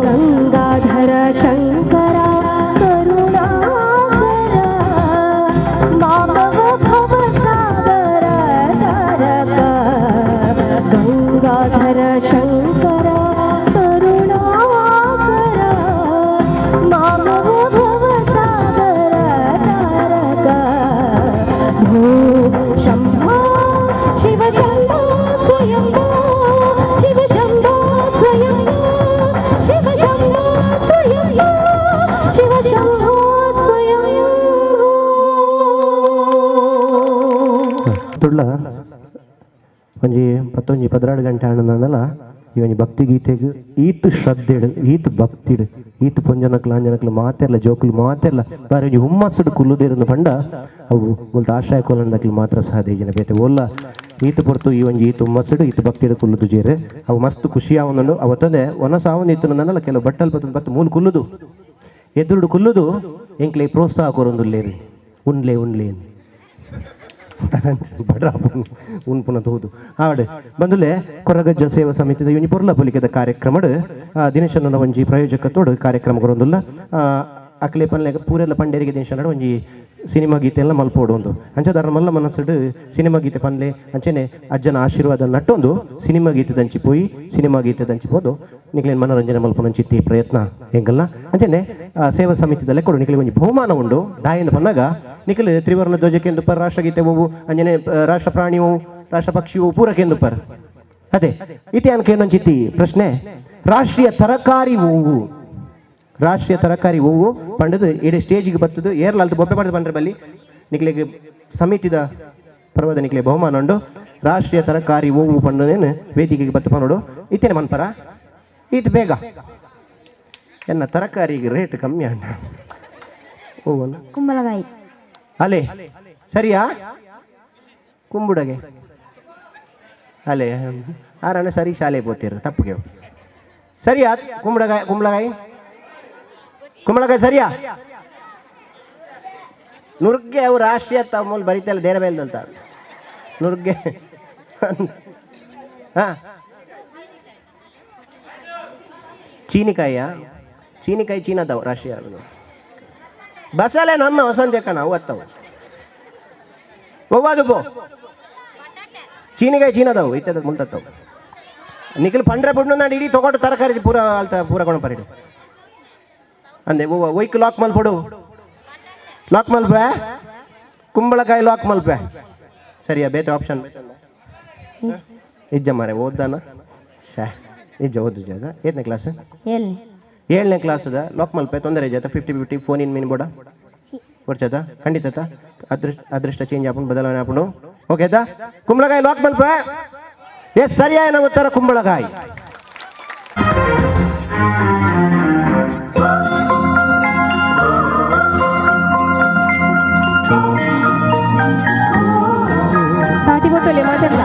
गङ्गाधर शङ्कर करुणाकर माधव भवसागर तारक गङ्गाधर शङ्कर करुणाकर माधव भवसागर तारक भो शम्भो शिव शम्भो स्वयम्भो शिव शम्भो स्वयम्भो शिव शम्भो स्वयम्भो शिव शम्भो स्वयम्भो ತುಳ್ಳ ಒಂಜಿ 11-12 ಗಂಟೆ ಆನಂದಲ್ಲ ಈ ಒಂಜಿ ಭಕ್ತಿ ಗೀತೆಗೆ ಈತ್ ಶ್ರದ್ಧೆಡು ಈತ್ ಭಕ್ತಿಡು ಈತ್ ಪೊಂಜನಕ್ಲು ಅಂಜನಕ್ಲು ಮಾತೆಲ್ಲ ಜೋಕುಲು ಮಾತೆಲ್ಲ ಬಾರಿ ಒಂಜಿ ಹುಮ್ಮಸ್ಸುಡು ಕುಲ್ಲುದೇರನ್ನು ಪಂಡ ಅವು ಮುಲ್ತ ಆಶ್ರಯ ಕೊಲಂಡಕ್ಲು ಮಾತ್ರ ಸಾಧ್ಯ ಜನ ಬೇತೆ ಒಲ್ಲ ಈತ್ ಪೊರ್ತು ಈ ಒಂಜಿ ಈತ್ ಹುಮ್ಮಸ್ಸುಡು ಈತ್ ಭಕ್ತಿಡು ಕುಲ್ಲುದು ಜೇರೆ ಅವು ಮಸ್ತ್ ಖುಷಿ ಆವೊಂದು ಅವತ್ತಂದೆ ಒನ ಸಾವೊಂದು ಇತ್ತು ನನ್ನಲ್ಲ ಕೆಲವು ಬಟ್ಟಲ್ ಬತ್ತು ಮೂಲು ಕುಲ್ಲುದು ಎದುರುಡು ಕುಲ್ಲುದು ಎಂಕ್ಲೆ ಪ್ರೋತ್ಸಾಹ ಕೊರೊಂದುಲ್ಲೇರಿ ಉಣ್ಲೆ ಉಣ್ಲೆ ಬಡ ಉನ್ಪುನದ ಹೌದು ಆವಡೆ ಬಂದುಲೆ ಕೊರಗಜ್ಜ ಸೇವಾ ಸಮಿತಿದ ಇವನಿ ಪೊರ್ಲ ಪೊಲಿಕೆದ ಕಾರ್ಯಕ್ರಮಡ್ ದಿನೇಶನ ಒಂಜಿ ಪ್ರಾಯೋಜಕತ್ತೋಡು ಕಾರ್ಯಕ್ರಮ ಕೊರೊಂದುಲ್ಲ ಅಕ್ಲೆ ಪನ್ಲೆ ಪೂರೆಲ್ಲ ಪಂಡೇರಿಗೆ ದಿನೇಶ ಒಂಜಿ ಸಿನಿಮಾ ಗೀತೆ ಎಲ್ಲ ಮಲ್ಪೋಡು ಒಂದು ಅಂಚದಾರ ಮಲ್ಲ ಮನಸ್ಸುಡು ಸಿನಿಮಾ ಗೀತೆ ಪನ್ಲೆ ಅಂಚೆನೆ ಅಜ್ಜನ ಆಶೀರ್ವಾದ ನಟ್ಟೊಂದು ಸಿನಿಮಾ ಗೀತೆ ದಂಚಿ ಪೋಯಿ ಸಿನಿಮಾ ಗೀತೆ ದಂಚಿ ಹೋದು ನಿಕ್ಲೇನು ಮನೋರಂಜನೆ ಮಲ್ಪನಂಚಿತ್ತಿ ಪ್ರಯತ್ನ ಹೆಂಗಲ್ಲ ಅಂಚೆನೆ ಸೇವಾ ಸಮಿತಿದಲ್ಲೇ ಕೊಡು ನಿಕ್ಲೆ ಒಂಜಿ ಬಹುಮಾನ ಉಂಡು ದಾಯಿಂದ ಪನ್ನಾಗ ನಿಖಲ್ ತ್ರಿವರ್ಣ ಧ್ವಜಕ್ಕೆಂದು ಪರ್ ರಾಷ್ಟ್ರಗೀತೆ ಹೋವು ಅಂಜನೆ ರಾಷ್ಟ್ರ ಪ್ರಾಣಿ ಹೋವು ರಾಷ್ಟ್ರ ಪಕ್ಷಿ ಹೋವು ಪೂರಕ್ಕೆಂದು ಪರ್ ಅದೇ ಇತಿಹಾನಕ್ಕೆ ಏನೊಂಚಿತ್ತಿ ಪ್ರಶ್ನೆ ರಾಷ್ಟ್ರೀಯ ತರಕಾರಿ ಹೂವು ರಾಷ್ಟ್ರೀಯ ತರಕಾರಿ ಹೂವು ಪಂಡದು ಇಡೀ ಸ್ಟೇಜಿಗೆ ಬರ್ತದು ಏರ್ಲಾಲ್ತು ಬೊಬ್ಬೆ ಪಡೆದು ಬಂದ್ರೆ ಬಲ್ಲಿ ನಿಕ್ಲೆಗೆ ಸಮಿತಿದ ಪರ್ವದ ನಿಕ್ಲೆ ಬಹುಮಾನ ಉಂಡು ರಾಷ್ಟ್ರೀಯ ತರಕಾರಿ ಹೂವು ಪಂಡನೇನು ವೇದಿಕೆಗೆ ಬತ್ತು ನೋಡು ಇತ್ತೇನೆ ಮನ್ಪರ ಇದು ಬೇಗ ಎನ್ನ ತರಕಾರಿಗೆ ರೇಟ್ ಕಮ್ಮಿ ಅಣ್ಣ ಹೂವಲ್ಲ ಕುಂಬಳಕಾಯಿ ಅಲೆ ಸರಿಯಾ ಕುಂಬುಡಗೆ ಅಲೆ ಆರಣ್ಣ ಸರಿ ಶಾಲೆ ಪೋತಿರ ತಪ್ಪುಗೆ ಸರಿಯಾ ಕುಂಬಳಕಾಯಿ ಕುಂಬಳಕಾಯಿ ಕುಂಬಳಕಾಯಿ ಸರಿಯಾ ನುರ್ಗೆ ಅವು ರಾಷ್ಟ್ರೀಯ ಮೂಲ ಬರೀತಲ್ಲ ದೇರ ಮೇಲ್ದಂತ ನುರ್ಗೆ ಹಾ ಚೀನಿಕಾಯಿಯ ಚೀನಿಕಾಯಿ ಚೀನಾದವು ರಾಷ್ಟ್ರೀಯ ಬಸಳೆ ನಮ್ಮ ವಸಂತ ಕಣ ಅವತ್ತವು ಒವ್ವದು ಪೋ ಚೀನಿಕಾಯಿ ಚೀನಾದವು ಇತ್ತದ ಮುಂತತ್ತವು ನಿಖಿಲ್ ಪಂಡ್ರೆ ಬಿಡ್ನು ನಾನು ಇಡೀ ತಗೊಂಡು ತರಕಾರಿ ಪೂರ ಅಲ್ತ ಪೂರ ಕೊಂಡು ಪರಿಡು ಅಂದೆ ಒಯ್ಕ್ ಲಾಕ್ ಮಲ್ಪಡು ಲಾಕ್ ಮಲ್ಪೆ ಕುಂಬಳಕಾಯಿ ಲಾಕ್ ಮಲ್ಪೆ ಸರಿಯಾ ಬೇತೆ ಆಪ್ಷನ್ ಇಜ್ಜ ಮಾರೆ ಓದ್ದಾನ ಶಾ ಇಜ್ಜ ಓದು ಜಾಗ 8ನೇ ಕ್ಲಾಸ್ 7ನೇ ಕ್ಲಾಸದ ಲಾಕ್ ಮಲ್ಪೆ ತೊಂದರೆ ಜಾತ 50-50 ಫೋನ್ ಇನ್ ಮೀನ್ ಬೋಡ ಕೊಡ್ಚದ ಖಂಡಿತ ಅದೃಷ್ಟ ಚೇಂಜ್ ಆಪುಂಡು ಬದಲಾವಣೆ ಆಪುಂಡು ಓಕೆ ಆಯ್ತಾ ಕುಂಬಳಕಾಯಿ ಲಾಕ್ ಮಲ್ಪೆ ಎಸ್ ಸರಿಯಾದ ಉತ್ತರ ಕುಂಬಳಕಾಯಿ ತಾಟಿ ಕೊಟ್ಟಲ್ಲಿ ಮಾತಾಡ್ಲ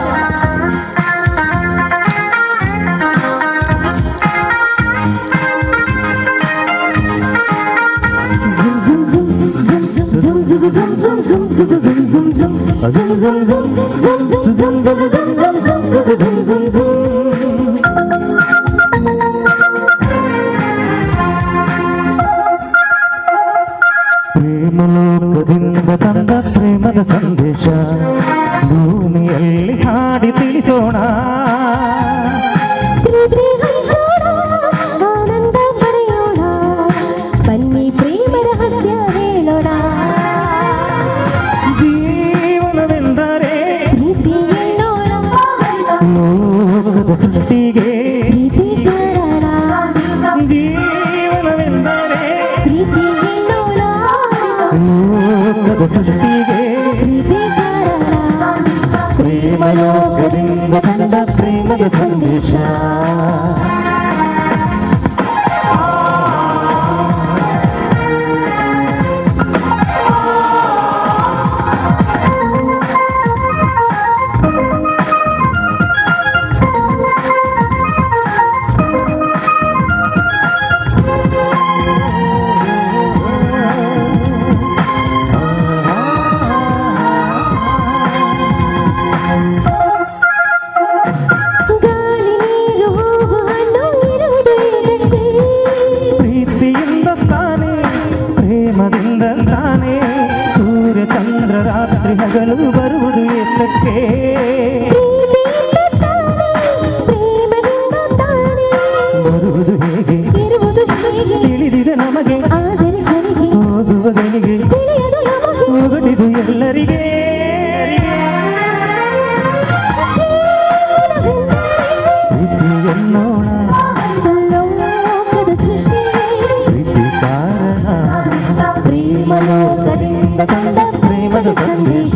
ಪ್ರೇಮಲೋಕದಿಂದ ತಂದ ಪ್ರೇಮದ ಸಂದೇಶ ಭೂಮಿಯಲ್ಲಿ ಹಾಡಿ ತಿಳಿಸೋಣ ಆನಂದ ಪಡೆಯೋಣ ಬನ್ನಿ ಪ್ರೇಮ ರಹಸ್ಯ ಹೇಳೋಣ ಜೀವನವೆಂದರೆ ಪ್ರೀತಿ ಹೇಳೋಣ ಲೋಕದ ಸೃಷ್ಟಿಗೆ ಪ್ರೀತಿ ಕಾರಣ ಜೀವನವೆಂದರೆ ಪ್ರೀತಿ ಹೇಳೋಣ ಲೋಕದ ಸೃಷ್ಟಿಗೆ ಪ್ರೀತಿ ಕಾರಣ ಪ್ರೇಮಲೋಕದಿಂದ ತಂದ ಪ್ರೇಮದ ಸಂದೇಶ ಗಾಳಿ ನೀರು ಹಗಲು ಬರುವುದು ಏತಕ್ಕೆ ಬರುವುದು ಹೇಗೆ ತಿಳಿದಿದೆ ನಮಗೆ ಹೋಗುವುದನಿಗೆ ಹೋಗಲಿದು ಎಲ್ಲರಿಗೆ ಪ್ರೀತಿ ಎನ್ನೋಣ ಪ್ರೀತಿ ಕಾರಣ ಪ್ರೇಮಲೋಕದಿಂದ ತಂದ ಪ್ರೇಮದ ಸಂದೇಶ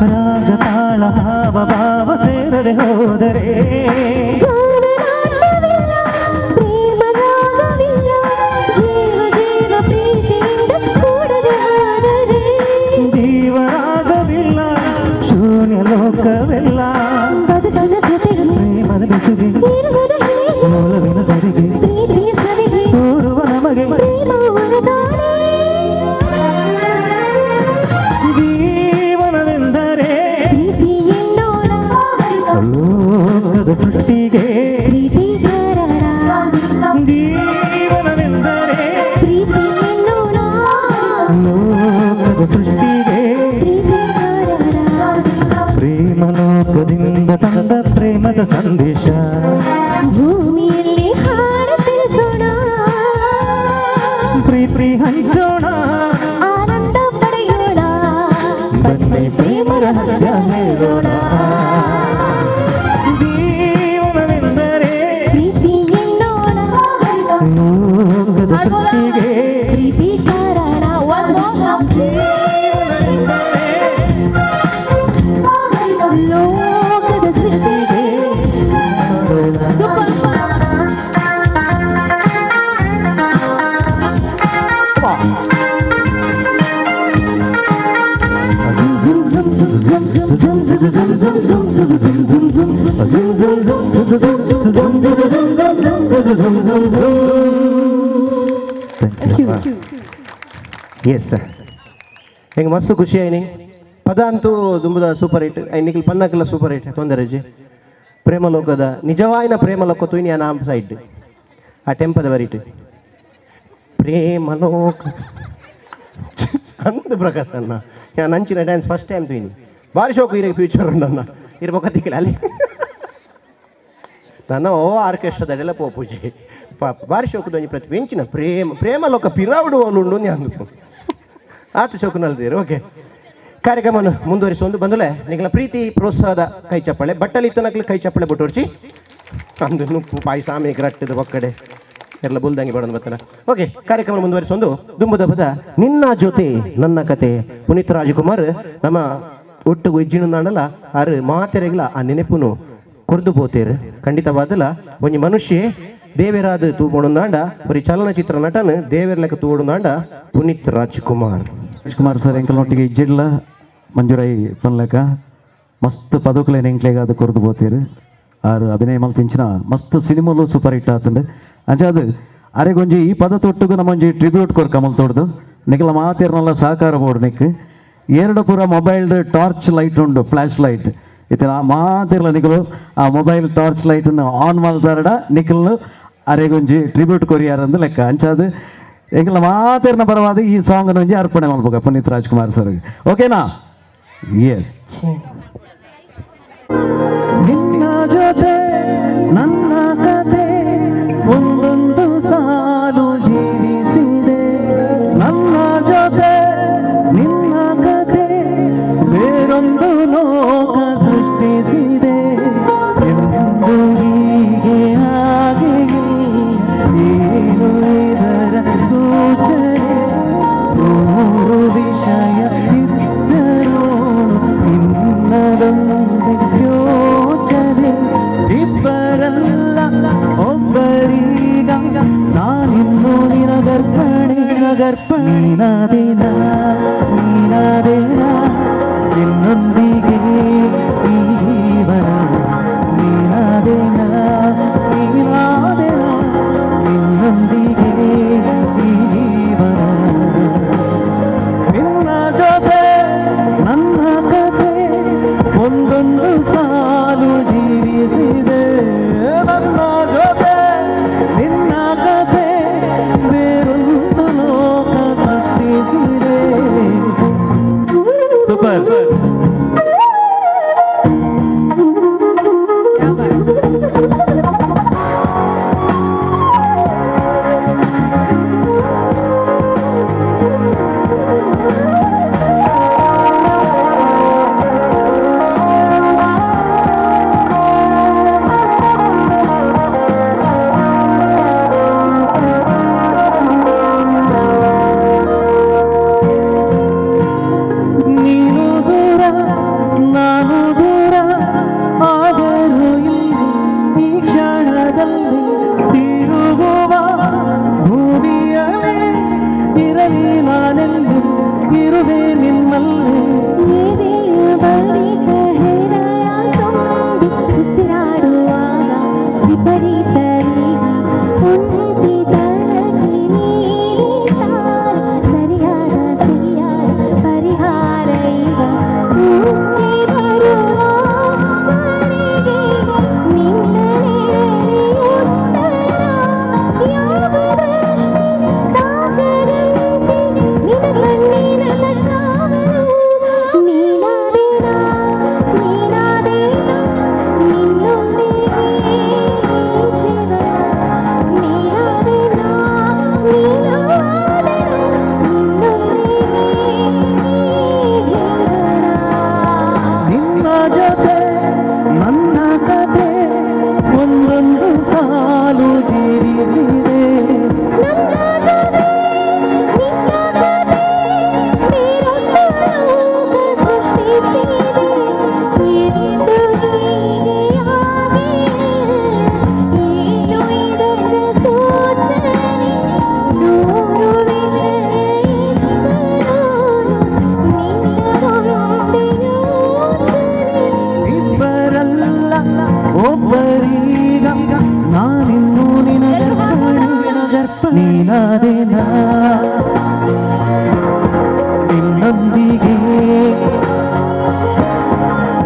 ರಾಗ ತಾಳ ಭಾವ ಭಾವ ಸೇರದೆ ಹೋದರೆ ಜೀವರಾಗವಿಲ್ಲ ಶೂನ್ಯ ಲೋಕವೆಲ್ಲ ಪ್ರೇಮದ ಬೆಸುಗೆ ಮೂಲವಿನ ಸರಿಗೆ ತೋರುವ ನಮಗೆ ಜೀವನವೆಂದರೆ ಲೋಕದ ಸೃಷ್ಟಿಗೆ ಜೀವನವೆಂದರೆ ಲೋಕದ ಸೃಷ್ಟಿಗೆ ಪ್ರೇಮ ಲೋಕದಿಂದ ತಂದ ಪ್ರೇಮದ ಸಂದೇಶ ಭೂಮಿಯಲ್ಲಿ ಹಾಡ ತಿಳಿಸೋಣ ಪ್ರೀತಿ ಹಂಚೋಣ ಆನಂದ ಪಡೆಯೋಣ ಬನ್ನಿ ಪ್ರೇಮ ರಹಸ್ಯ ಹೇಳೋಣ ಜೀವನವೆಂದರೆ ಪ್ರೀತಿ ಎನ್ನೋಣ ಲೋಕದ ಸೃಷ್ಟಿಗೆ ಪ್ರೀತಿ ಕಾರಣ ಲೋಕದ ಸೃಷ್ಟಿಗೆ ಎಸ್ ಸರ್ ಹೆಂಗೆ ಮಸ್ತ್ ಖುಷಿ ಆಯ್ನಿ ಪದ ಅಂತೂ ತುಂಬದ ಸೂಪರ್ ಹಿಟ್ ಐನಿಕಲ್ ಪನ್ನಕ್ಕೆಲ್ಲ ಸೂಪರ್ ಹಿಟ್ ತೊಂದರೆ ಜಿ ಪ್ರೇಮಲೋಕದ ನಿಜವಾಯಿನ ಪ್ರೇಮಲೋಕ ತುಯ್ನಿ ಆ ನಾಮ ಸೈಡ್ ಆ ಟೆಂಪದ ಬರೀಟ್ ಪ್ರೇಮಲೋಕ ಅಂದ ಪ್ರಕಾಶ್ ಅಣ್ಣ ನಾನು ನಂಚಿನ ಡ್ಯಾನ್ಸ್ ಫಸ್ಟ್ ಟೈಮ್ ತುಯ್ನಿ ಭಾರಿ ಶೋಕು ಇರೋ ಫ್ಯೂಚರ್ ಉಂಡಣ್ಣ ಇರ್ಬೇಕತ್ತಿಕ್ಕಿಲ್ಲ ಅಲ್ಲಿ ನನ್ನ ಓ ಆರ್ಕೆಸ್ಟ್ರಾದೆಲ್ಲ ಪೋ ಪೂಜೆ ಪಾಪ ಭಾರಿ ಶೋಕದ ಪ್ರತಿ ಬೆಂಚಿನ ಪ್ರೇಮಲೋಕ ಪಿರಾವುಡು ಅವಳು ಉಂಡು ಅಂದು ಆತ ಶೋಕನಲ್ದಿರು ಓಕೆ ಕಾರ್ಯಕ್ರಮವನ್ನು ಮುಂದುವರಿಸುವಂದು ಬಂದಲೆ ನಿಗಳ ಪ್ರೀತಿ ಪ್ರೋತ್ಸಾಹದ ಕೈ ಚಪ್ಪಳೆ ಬಟ್ಟಲಿತ್ತು ನಕ್ಲು ಕೈ ಚಪ್ಪಳೆ ಬುಟ್ಟೋಡ್ಸಿ ಅಂದು ನುಪ್ಪು ಪಾಯಸ ಆಮೇಲೆ ರಟ್ಟದ ಒಕ್ಕಡೆ ಎಲ್ಲ ಬುಲ್ದಂಗೆ ಬಡೋದು ಬತ್ತಲ್ಲ ಓಕೆ ಕಾರ್ಯಕ್ರಮ ಮುಂದುವರಿಸೊಂದು ದುಂಬದ ಪದ ನಿನ್ನ ಜೊತೆ ನನ್ನ ಕತೆ ಪುನೀತ್ ರಾಜಕುಮಾರ್ ನಮ್ಮ ಒಟ್ಟು ಇಜ್ಜಿನ ನಾಡಲ್ಲ ಆರು ಮಾತೆರೆಗಳ ಆ ನೆನಪುನು ಕೊರ್ದು ಪೋತೇರು ಖಂಡಿತವಾದಲ್ಲ ಒಂಜಿ ಮನುಷ್ಯ ದೇವರಾದ ತೂಬೋಡುಂದಾಂಡ ಬರೀ ಚಲನಚಿತ್ರ ನಟನ್ ದೇವರ ಲೆಕ್ಕ ತೂಬೋಡುಂದಾಂಡ ಪುನೀತ್ ರಾಜ್ಕುಮಾರ್ ಸರ್ ಎಂಕಲ್ನೊಟ್ಟಿಗೆ ಇಜ್ಜಿಡ್ಲ ಮಂಜುರಾಯಿ ಪನ್ಲೆಕ್ಕ ಮಸ್ತ್ ಪದಕಲೇನು ಎಂಕ್ಲೆಗೆ ಅದು ಕೊರ್ದು ಪೋತೀರು ಆರು ಅಭಿನಯ ಮಲ್ತಿಂಚಿನ ಮಸ್ತ್ ಸಿನಿಮಾಲು ಸೂಪರ್ ಹಿಟ್ ಆತಂಡು ಅಂಚಾದು ಅರೆಗೊಂಜಿ ಈ ಪದ ತೊಟ್ಟುಗು ನಮ್ಮೊಂಜಿ ಟ್ರಿಬ್ಯೂಟ್ ಕೊರ್ ಕಮಲ್ ತೋಡ್ದು ನಿಖಲ ಮಾತೇರ್ನಲ್ಲ ಸಹಕಾರ ಬೋರ್ಡ್ ನಿಕ್ ಎರಡು ಪೂರ ಮೊಬೈಲ್ ಟಾರ್ಚ್ ಲೈಟ್ ಉಂಡು ಫ್ಲಾಶ್ ಲೈಟ್ ಇತ್ತಿನ ಮಾತಿರ್ಲ ನಿಖಲು ಆ ಮೊಬೈಲ್ ಟಾರ್ಚ್ ಲೈಟನ್ನು ಆನ್ ಮಾಡ್ತಾರಡ ನಿಖಲ್ನು ಅರೆಗೊಂಜಿ ಟ್ರಿಬ್ಯೂಟ್ ಕೊರಿಯಾರಂದು ಲೆಕ್ಕ ಅಂಚಾದು ಎಂಕಲ ಮಾತಿರ್ನ ಪರವಾದ ಈ ಸಾಂಗ್ ಒಂಜಿ ಅರ್ಪಣೆ ಮಾಡ್ಬೇಕ ಪುನೀತ್ ರಾಜ್ಕುಮಾರ್ ಸರ್ಗೆ ಓಕೆನಾ ಎಸ್ ನಿನ್ನ ಜೊತೆ ನನ್ನ ಕತೆ ಒಂದೊಂದು ಸಾಲು ಜೀವಿಸಿದೆ ನನ್ನ ಜೊತೆ ನಿನ್ನ ಕತೆ ಬೇರೊಂದು ಲೋಕ ಸೃಷ್ಟಿಸಿದೆ ಎಂದು ಹೀಗೆ ಹಾಗೆ ಏನು ಇದರ ಸೂಚನೆ ಮೂರು ವಿಷಯ ಇದ್ದರೂ ನಿನ್ನ ದರ್ಪಣೆ ನೀನಾದೇನ ನಿನ್ನೊಂದಿಗೆ ಈ ಜೀವನ ನೀನಾದೇನ ನಿನ್ನೊಂದಿಗೆ ಈ ಜೀವನ ನಿನ್ನ ಜೊತೆ ನನ್ನ ಕಥೆ ಒಂದೊಂದು ಸಾಲು ಜೀವಿಸಿದೆ ನನ್ನ ಜೊತೆ ನಿನ್ನ ಕಥೆ ಬೇರೊಂದು ಲೋಕ ಸೃಷ್ಟಿಸಿದೆ ಸೂಪರ್ ನೀನಾದೇನ ನಿನ್ನೊಂದಿಗೆ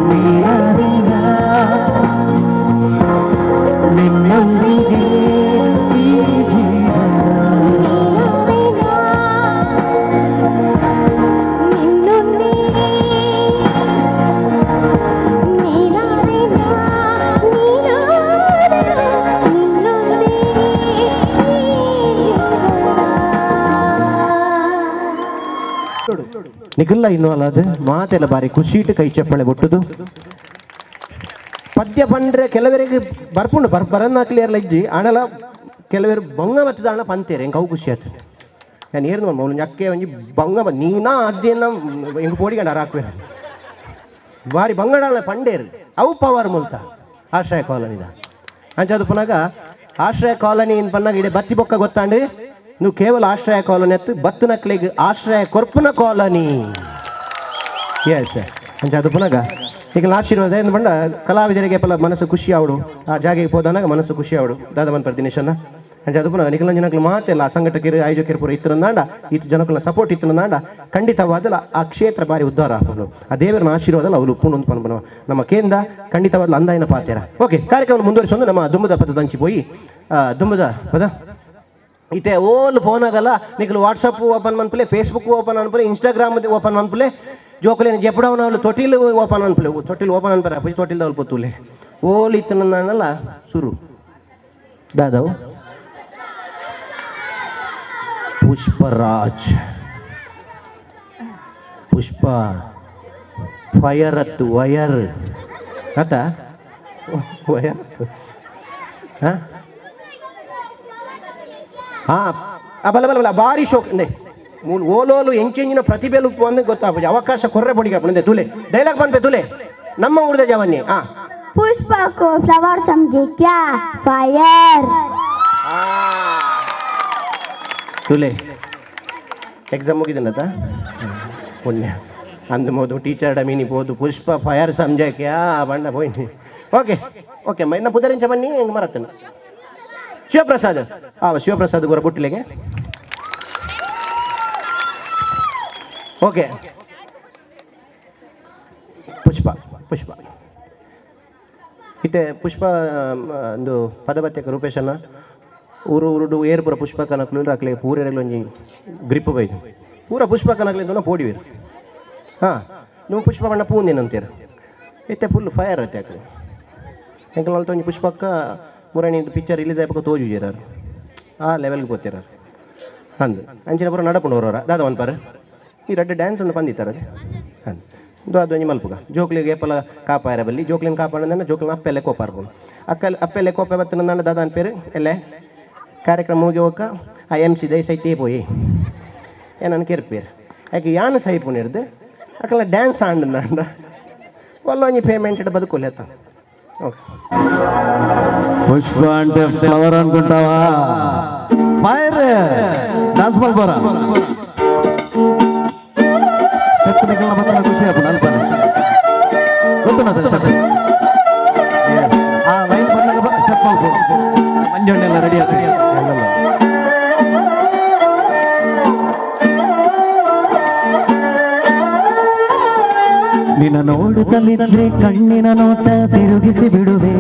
ನೀನಾದೇನ ನಿನ್ನೊಂದಿಗೆ ಈ ಜೀವನ ನಿಖಿಲ್ಲ ಇನ್ನು ಅಲ್ಲದು ಮಾತೆಲ್ಲ ಬಾರಿ ಖುಷಿಟ್ಟು ಕೈ ಚಪ್ಪಳೆ ಕೊಟ್ಟದು ಪದ್ಯ ಪಂಡ್ರೆ ಕೆಲವರಿಗೆ ಬರ್ಪುಂಡು ಬರನ್ನ ಕ್ಲಿಯರ್ ಇಜ್ಜಿ ಆಣಲ ಕೆಲವರು ಬಂಗ ಮತ್ತದ ಆಣ ಪಂತೇರೆ ಹೆಂಗೆ ಅವು ಖುಷಿ ಆಯ್ತು ನಾನು ಏನು ಅವನು ಅಕ್ಕೆ ಒಂಜಿ ಬಂಗ ನೀನಾ ಅದೇನ ಹೆಂಗೆ ಪೋಡಿಗಂಡ ಹಾಕ್ಬೇಡ ಬಾರಿ ಬಂಗಡ ಪಂಡೇರು ಅವು ಪವರ್ ಮುಲ್ತ ಆಶ್ರಯ ಕಾಲೋನಿದ ಅಂಚದು ಪುನಗ ಆಶ್ರಯ ಕಾಲೋನಿ ಪನ್ನಾಗ ಇಡೆ ಬತ್ತಿ ಬೊಕ್ಕ ಗೊತ್ತಾಂಡು ನೀವು ಕೇವಲ ಆಶ್ರಯ ಕಾಲೋನಿ ಎತ್ತು ಬತ್ತು ನಕ್ಲಿಗೆ ಆಶ್ರಯ ಕೊರ್ಪುನ ಕಾಲೋನಿ ಎಸ್ ಅಂಚ ಅದು ಪುನಗ ಈಗ ಆಶೀರ್ವಾದ ಏನು ಬಂಡ ಕಲಾವಿದರಿಗೆ ಪಲ ಮನಸ್ಸು ಖುಷಿ ಆವಡು ಆ ಜಾಗೆಗೆ ಹೋದಾನಾಗ ಮನಸ್ಸು ಖುಷಿ ಆವಡು ದಾದಮನ್ ಪರ್ ದಿನೇಶನ್ನ ಅಂಚ ಅದು ಪುನಗ ನಿಖಿಲ ಜನಗಳು ಮಾತೆಲ್ಲ ಸಂಘಟಕರು ಆಯೋಜಕರು ಪೂರ ಇತ್ತರಂದಾಂಡ ಈತ ಜನಗಳ ಸಪೋರ್ಟ್ ಇತ್ತರಂದಾಂಡ ಖಂಡಿತವಾದಲ್ಲ ಆ ಕ್ಷೇತ್ರ ಬಾರಿ ಉದ್ಧಾರ ಆಗೋದು ಆ ದೇವರನ ಆಶೀರ್ವಾದಲ್ಲ ಅವಳು ಉಪ್ಪು ಪನ್ಪನ ನಮ್ಮ ಕೇಂದ್ರ ಖಂಡಿತವಾದ ಅಂದಾಯಿನ ಪಾತ್ಯರ ಓಕೆ ಕಾರ್ಯಕ್ರಮ ಮುಂದುವರಿಸೊಂದು ನಮ್ಮ ದುಂಬದ ಪದ ದಂಚಿ ಪೋಯಿ ದುಂಬದ ಪದ ಇತ್ತೆ ಓಲ್ ಫೋನ್ ಆಗಲ್ಲ ನಿಖಲು ವಾಟ್ಸಪ್ ಓಪನ್ ಮನ್ಪಲೆ ಫೇಸ್ಬುಕ್ ಓಪನ್ ಅನ್ಪಲೆ ಇನ್ಸ್ಟಾಗ್ರಾಮ್ ಓಪನ್ ಮನ್ಪಲೆ ಜೋಕಲೇನು ಜಪಡವನ ಅವಳು ತೊಟ್ಟಿಲ್ ಓಪನ್ ಅನ್ಪಲೆ ತೊಟ್ಟಿಲ್ ಓಪನ್ ಅನ್ಪರೆ ಅಪ್ಪ ತೊಟ್ಟಿಲ್ ಅವಳು ಪೊತ್ತುಲೆ ಓಲ್ ಇತ್ತು ನನ್ನಲ್ಲ ಸುರು ದಾದವು ಪುಷ್ಪರಾಜ್ ಪುಷ್ಪ ಫೈರ್ ಅತ್ತು ವಯರ್ ಆತ ವಯರ್ ಹಾಂ ಬಲ ಬಲ ಬಲ ಭಾರಿ ಶೋಕ್ ಓಲೋಲು ಎಂಚೆಂಚಿನ ಪ್ರತಿಭೆಲು ಅಂದ್ರೆ ಗೊತ್ತಾಗ್ಬೋದು ಅವಕಾಶ ಕೊರ್ರೆ ಬಡಿಗೆ ಬಂದೆ ತುಲೆ ಡೈಲಾಗ್ ಬಂದೆ ತುಲೆ ನಮ್ಮ ಊರ್ದ ಜವನ್ನಿ पुष्प को फ्लावर समझे क्या फायर ತುಲೆ ಎಕ್ಸಾಮ್ ಮುಗಿದನತ ಪುಣ್ಯ ಅಂದು ಟೀಚರ್ ಡಮೀನಿ ಬೋದು ಪುಷ್ಪ ಫೈರ್ ಸಂಜಾಕೆ ಬಣ್ಣ ಪೋಯ್ನಿ ಓಕೆ ಓಕೆ ಇನ್ನು ಪುದರಿಂಚ ಬನ್ನಿ ಹೆಂಗೆ ಮರತ್ತೇನೆ ಶಿವಪ್ರಸಾದ್ ಶಿವಪ್ರಸಾದ್ ಗೊರ ಬುಟ್ಟಿಲೆಗೆ ಓಕೆ ಪುಷ್ಪ ಪುಷ್ಪ ಇತ್ತೆ ಪುಷ್ಪ ಒಂದು ಪದಬತ್ಯಕ ರೂಪೇಶನ ಊರು ಉರುಡು ಏರ್ ಪೂರ ಪುಷ್ಪ ಕನಕ್ಲು ಹಾಕ್ಲಿ ಪೂರೆಲ್ಲ ಒಂಜಿ ಗ್ರಿಪ್ ಬೈದು ಪೂರ ಪುಷ್ಪ ಕನಕ್ಲಿಂದ ಪೋಡಿವೇರು ಹಾಂ ನೀವು ಪುಷ್ಪ ಬಣ್ಣ ಪೂಂದಿನಂತೀರ ಇತ್ತೆ ಫುಲ್ ಫೈರ್ ಐತೆ ಹಾಕ್ಲಿ ಎಂಕಲ್ ಅಲ್ತ ಒಂಜಿ ಪುಷ್ಪಕ್ಕ ಮುರಣಿ ಪಿಕ್ಚರ್ ರಿಲೀಸ್ ಆಯ್ಪಕ್ಕ ತೋಜುಜೇರಾರು ಆ ಲೆವೆಲ್ಗೆ ಗೊತ್ತಿರಾರು ಅಂದು ಅಂಚಿನ ಪೂರ ನಡಪುಣವ್ರವ್ರ ದಾದ ಒನ್ಪಾರ ಈ ರಡ್ಡೆ ಡ್ಯಾನ್ಸ್ ಒಂದು ಬಂದಿತ್ತಾರ ಹಾಂ ಇದು ಅದು ಒಂಜಿ ಮಲ್ಪುಗ ಜೋಕ್ಲಿಗೆ ಏಪಲ ಕಾಪಾಯರ ಬಲ್ಲಿ ಜೋಕ್ಲಿನ ಕಾಪಾಡ ಜೋಕ್ಲಿನ ಅಪ್ಪೆಲ್ಲೆ ಕೋಪಾರ್ಬೋದು ಅಪ್ಪೆಲ್ಲೆ ಕೋಪೆ ಬತ್ತ ನನ್ನ ದಾದ ಅನ್ಪೇರು ಎಲ್ಲೇ ಕಾರ್ಯಕ್ರಮ ಮುಗಿ ಹೋಗ ಆ MC ದೈ ಸೈ ತೇಪೋಯಿ ಏನನ್ನು ಕೆರ್ಪೇರು ಯಾಕೆ ಯಾನು ಸೈಪುನಿರ್ದು ಅಕ್ಕಲ್ಲ ಡ್ಯಾನ್ಸ್ ಆಂಡ ಅಂಡ ಒಲ್ಲೊಂಜಿ ಪೇಮೆಂಟ್ ಇಟ್ಟು ಬದುಕೊಲ್ಲ ಓಕೆ ಪುಷ್ಪ అంటే ఫ్లవర్ అనుకుంటావా ఫైర్ డాన్స్ మల్బరా స్టెప్ నికల్న బతన ఖుషి అప్పుడు అల్పన ಗೊತ್ತುನದ ಸ್ಟೆಪ್ ಆ ಲೈನ್ ಬಂದಾಗ ಸ್ಟೆಪ್ ಮಾಡ್ಕೊ ಮಂಜಣ್ಣೆಲ್ಲ ರೆಡಿ ಆಗ್ತದೆ ನಿನ್ನ ನೋಡುತ್ತಲಿದ್ರೆ ಕಣ್ಣಿನ ನೋಟ ತಿರುಗಿಸಿ ಬಿಡುವೆ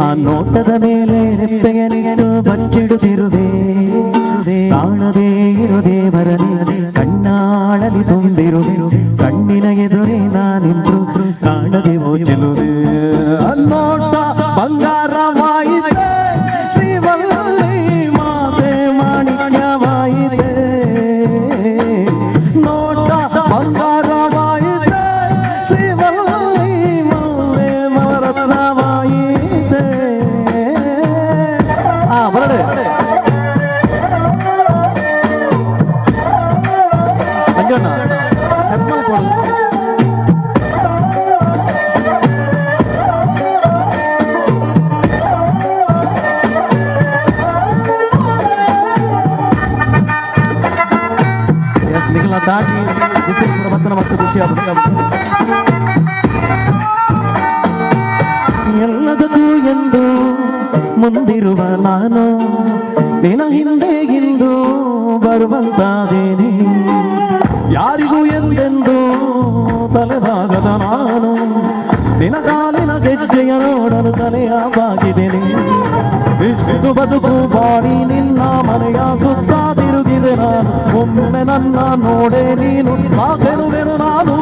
ಆ ನೋಟದ ಮೇಲೆ ರೆಪ್ಪೆಯನಿಗೆನು ಬಚ್ಚಿಡುತ್ತಿರುವೆ ಕಾಣದೇ ಇರು ದೇವರನೆ ಕಣ್ಣಾಳಲಿ ತುಂಬಿರುವೆ ಕಣ್ಣಿನ ಎದುರೇ ನಾನಿಂದು ಕಾಣದೆ ಓಚಲುವೆ ಅನ್ನೋಟ ಬಂಗಾರವಾಯಿತೆ ಶ್ರೀವಲ್ಲಿ ಮಾತೆ ಮಾಣಿಕ್ಯವಾಯಿತೆ ನೋಟ ಬಂಗಾರವಾಯಿತೆ ಶ್ರೀವಲ್ಲಿ ಮೌಲೆ ಮರತ್ನವಾಯಿತೆ ಬರಡೆ ಮಂಜಣ್ಣ ಸ್ಟೆಪ್ ಮಾಡ್ಕೊಳ್ಳೋದು ನಿಖಲ ದಾಟಿ ಬಿಸಿಲು ಬತ್ತನ ಮತ್ತು ಖುಷಿ ಎಲ್ಲದಕ್ಕೂ ಎಂದು ಮುಂದಿರುವ ನಾನು ನಿನ ಹಿಂದೆ ಇಂದು ಬರುವಂತಾದೇನೆ ಯಾರಿಗೂ ಎಂದೆಂದು ತಲೆಬಾಗದ ನಾನು ನಿನ ಕಾಲಿನ ಗೆಜ್ಜೆಯ ನೋಡಲು ತಲೆಯ ಬಾಗಿದ್ದೇನೆ ಇಷ್ಟು ಬದುಕು ಬಾಡಿ ನಿನ್ನ ಮನೆಯ ಸುತ್ತ ತಿರುಗಿದೆ ನಾನು ಒಮ್ಮೆ ನನ್ನ ನೋಡೆ ನೀನು ಸಾಕೆನುವೆನು ನಾನು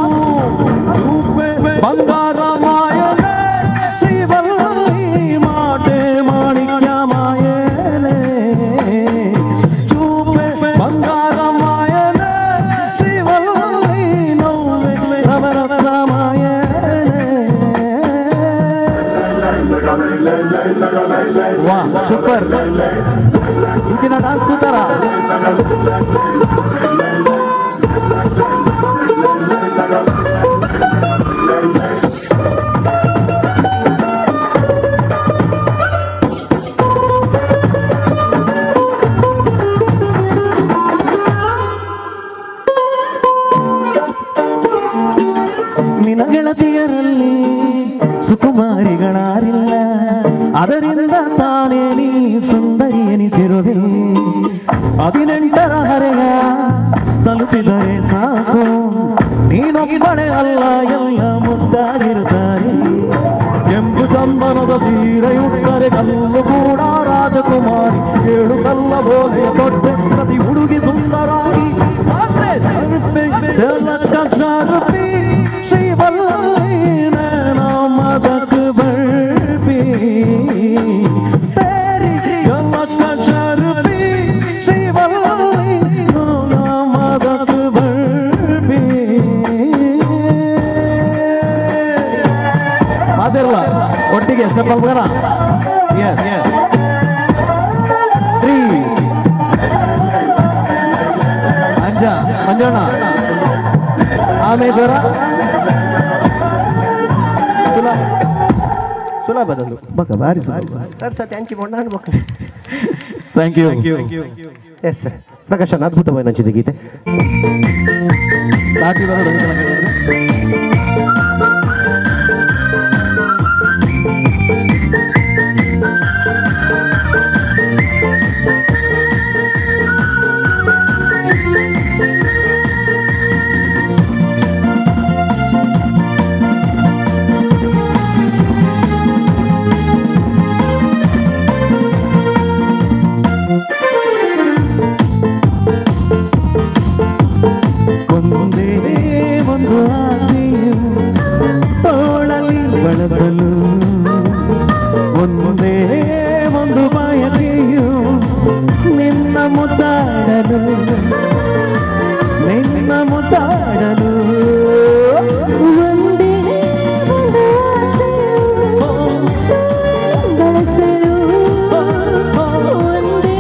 ಬಂಗಾರ ಮಾಯನೆ ಶ್ರೀವಲ್ಲಿ ಮಾಟೆ ಮಾಣಿಕ್ಯ ಮಾಯನೆ ಚೂಪೆ ಬಂಗಾರ ಮಾಯನೆ ಶ್ರೀವಲ್ಲಿ ನೋವೆ ರವರವರ ಮಾಯನೆ ವಾ ಸೂಪರ್ ಇಂಚಿನ ಡಾನ್ಸ್ ಕೂತಾರ ನಿನ ಗೆಳತಿಯರಲ್ಲಿ ಸುಕುಮಾರಿಗಳಾರಿಲ್ಲ ಅದರಿಂದ ತಾನೇ ನೀ ಸುಂದರಿ ಎನಿಸಿರುವೆ 18ರ ಹರೆಯ ತಲುಪಿದರೆ ಸಾಕು ನೀನೊಬ್ಬಳೆ ಅಲ್ಲ ಎಲ್ಲ ಮುದ್ದಾಗಿರುತ್ತಾರೆ ಕೆಂಪು ಚಂದನದ ಸೀರೆಯುಟ್ಟರೆ ಕಲ್ಲು ಕೂಡ ರಾಜಕುಮಾರಿ 7 ಕಲ್ಲ ಬೋಲೆಯ ತೊಟ್ಟೆ ಪ್ರತಿ ಹುಡುಗಿ ಸುಂದರಾಗಿ ಶ್ರೀವಲ್ಲಿ ಮದಕ್ ಬರ್ಪಿ ತೇರಿ ಗಮಕ ಶರ್ಪಿ ಶ್ರೀವಲ್ಲಿ ಮದಕ್ ಬರ್ಪಿ ಮಾತಿರಲ್ಲ ಒಟ್ಟಿಗೆ ಸ್ಟೆಪ್ ಅಲ್ಬರ ಎಸ್ ಎಸ್ 3 ಅಂಜ ಮಂಜಣ್ಣ ಆಮೇಲೆ ಸುಲಭದಲ್ಲೂ ಬಕ ಭಾರಿ sir sir thank you thank you yes sir ಪ್ರಕಾಶನ್ ಅದ್ಭುತವಾಗಿ ನಚ್ಚಿದ ಗೀತೆ. ದಾಟಿ ಬರೋದು ಅಂಕಲ ಹೇಳಿದ್ರೆ ಒಂದೇ ಒಂದು ಆಸೆಯು ತೋಳಲಿ ಬಳಸಲು, ಒಂದೇ ಒಂದು ಬಯಕೆಯು ನಿನ್ನ ಮುದ್ದಾಡಲು, ನಿನ್ನ ಮುದ್ದಾಡಲು. ಒಂದೇ ಒಂದು ಆಸೆಯು ಬಳಸಲು, ಒಂದೇ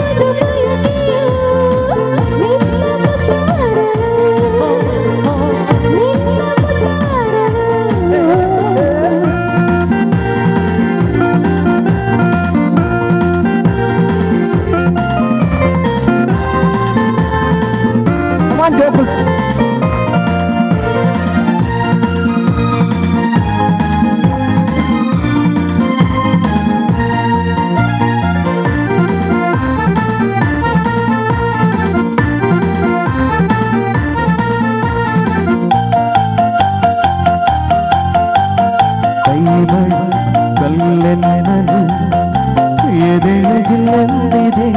ಒಂದು ಬಯಕೆಯು ನಿನ್ನ ಮುದ್ದಾಡಲು, ನಿನ್ನ Come on, Jokels. ಕೈಗಳು ಕಲ್ಲೆನ್ನಲು ಎದೆಗಿಲ್ಲಂದಿದೆ,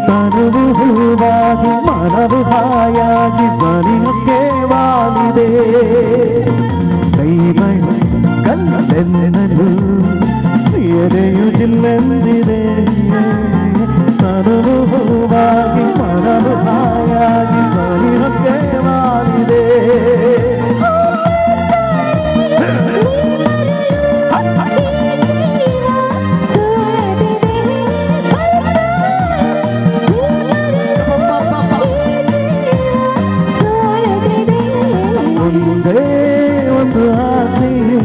ತನುವು ಹೂವಾಗಿ ಮನವು ಹಾಯಾಗಿ ಸನಿಹಕ್ಕೆ ವಾಲಿದೆ. ಕೈಗಳು ಕಲ್ಲೆನ್ನಲು ಎದೆಯು ಜಿಲ್ಲೆಂದಿದೆ, ತನುವು ಹೂವಾಗಿ ಮನವು ಹಾಯಾಗಿ ಸನಿಹಕ್ಕೆ ವಾಲಿದೆ. ಒಂದೇ ಒಂದು ಆಸೆಯು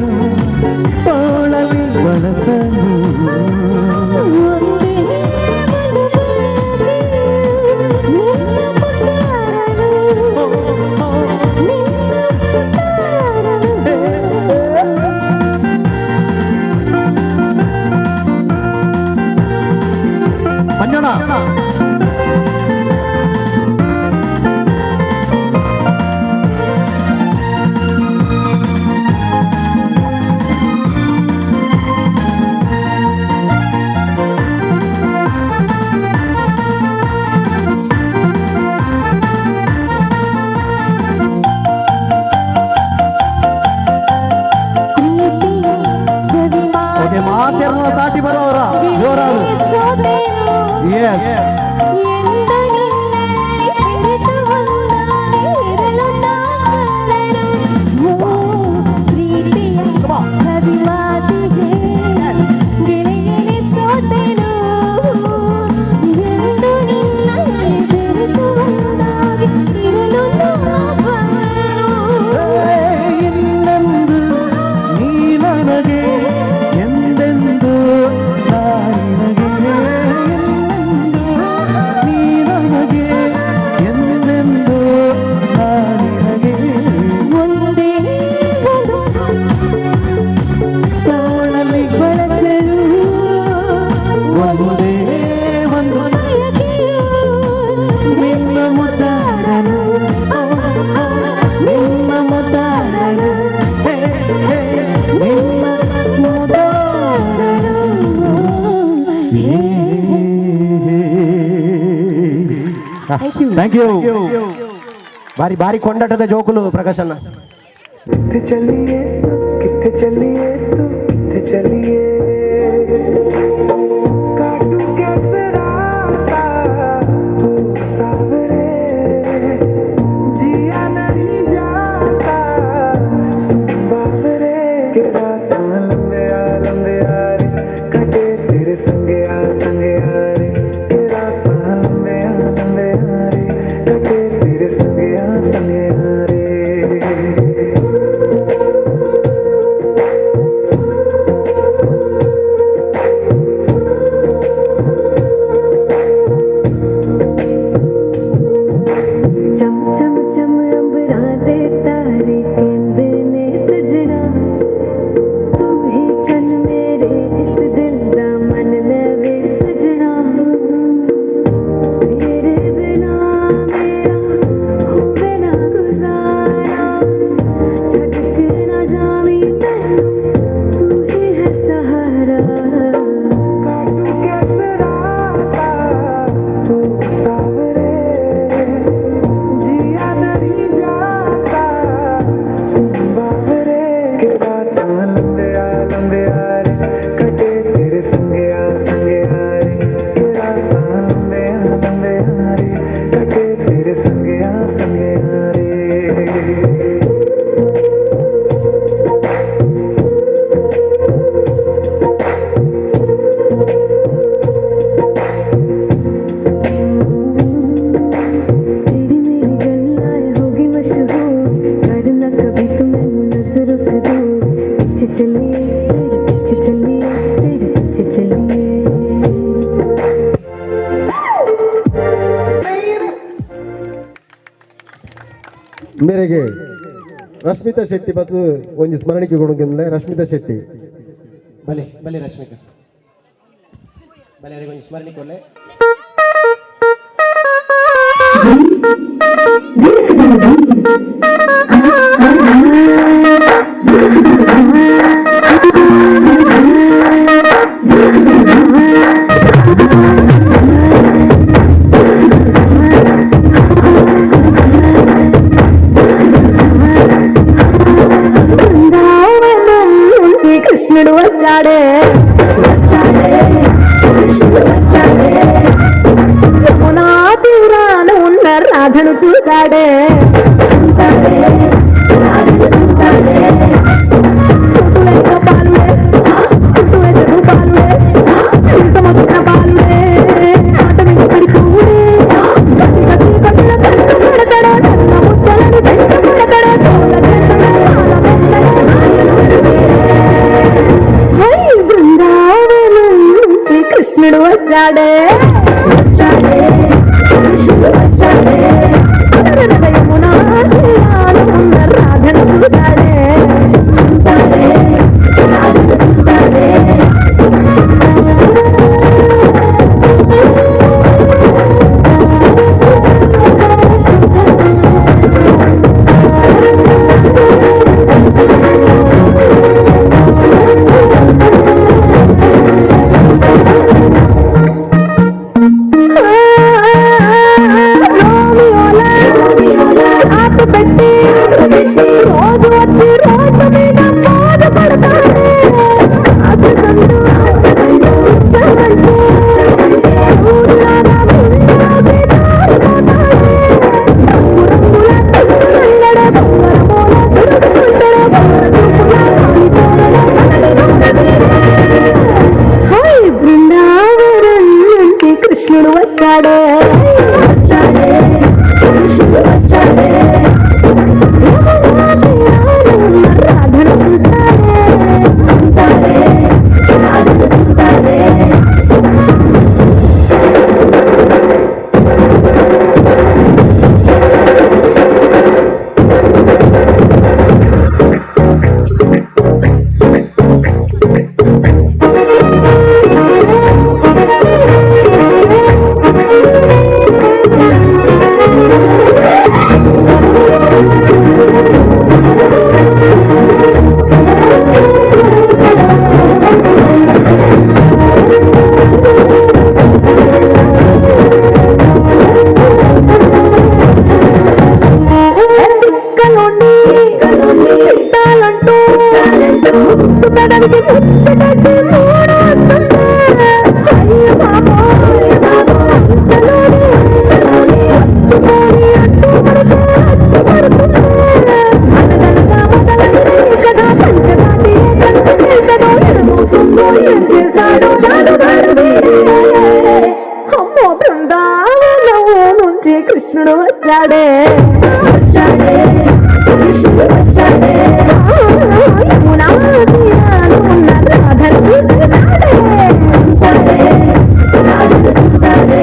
ತೋಳಲಿ ಬಳಸಲು, ಮಂಜಣ್ಣ ಮಾತೆಲ್ಲ ದಾಟಿ ಬರೋರ ಜೋರಾರು. Yes. ಇನ್ನೆಂದು ನೀ ನನಗೆ ಎಂದೆಂದು ನಾನಿನಗೆ, ನೀ ನನಗೆ ಎಂದೆಂದು ನಾನಿನಗೆ. ಒಂದೇ ತೋಳಲಿ ಬಳಸಲು, ಒಂದೇ ಒಂದು ನಿನ್ನ ಮುದ್ದಾಡಲು, ನಿನ್ನ ಮುದ್ದಾಡಲು, ಹೇ, ಹೇ, ನಿನ್ನ ಮುದ್ದಾಡಲು. Thank you. ಬಾರಿ ಬಾರಿ ಕೊಂಡಾಟದ ಜೋಕುಲು ಪ್ರಕಾಶಣ್ಣ. कितने चलिए कितने चलिए तू कितने चलिए काटू कैसे राता तू सावरे जिया नहीं जाता सुन बावरे के रात लंबे आ रे कटे तेरे संगे आ रे के रात लंबे आ रे कटे तेरे संगे आ रे. ಮೇರೆಗೆ ರಶ್ಮಿತಾ ಶೆಟ್ಟಿ ಮತ್ತು ಒಂದು ಸ್ಮರಣಿಕೆ ಕೊಡೋಕಿಂದಲೇ ರಶ್ಮಿತಾ ಶೆಟ್ಟಿ ಬಲೆ ಬಲೆ ರಶ್ಮಿತಾ ಬಲೆ ಅವರಿಗೆ ಒಂದು ಸ್ಮರಣಿಕೆ ಕೊಡಲೆ కృష్ణుడు వచ్చాడే యమునా తీరాన ఉన్న రాధను చూశాడే చుట్టూ పాలుడే చుట్టూ వేసే పాలుడే సముద్ర పాలుడే ఆట మీద పడిపోవుడే కృష్ణుడు వచ్చాడే కృష్ణుడు వచ్చాడే యమునా తీరాన ఉన్న రాధను చూశాడే రాధను చూశాడే రోజు వచ్చి రోడ్డు మీద బాధపడతాడే బృందావనం నుంచి కృష్ణుడు వచ్చాడే కృష్ణుడు వచ్చాడే రాధను చూశాడే రాధను చూశాడే కృష్ణుడు వచ్చాడే కృష్ణుడు వచ్చాడే యమునా తీరాన ఉన్న రాధను చూశాడే రాధను చూశాడే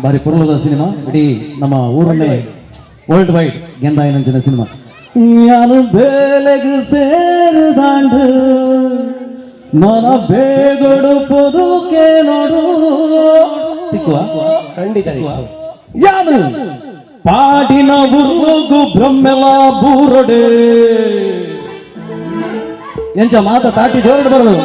ಬಾರಿ ಪುರಲದ ಸಿನಿಮಾ ಇಡೀ ನಮ್ಮ ಊರನ್ನೇ ವರ್ಲ್ಡ್ ವೈಡ್ ಗೆಂದಾಯನಂಚಿನ ಸಿನಿಮಾ ಯಾನು ಬೇಲೆಗೆ ಸೇರಿದಾಂಡು ನನ್ನ ಬೇಗಡು ಪೊದುಕೆ ನೋಡು ತಿಕ್ಕುವ ಖಂಡಿತ ಯಾನು ಪಾಡಿನ ಉರುಗು ಬ್ರಹ್ಮೆಲ ಬೂರಡೆ ಎಂಚ ಮಾತ ತಾಟಿ ಜೋರಡು ಬರಲು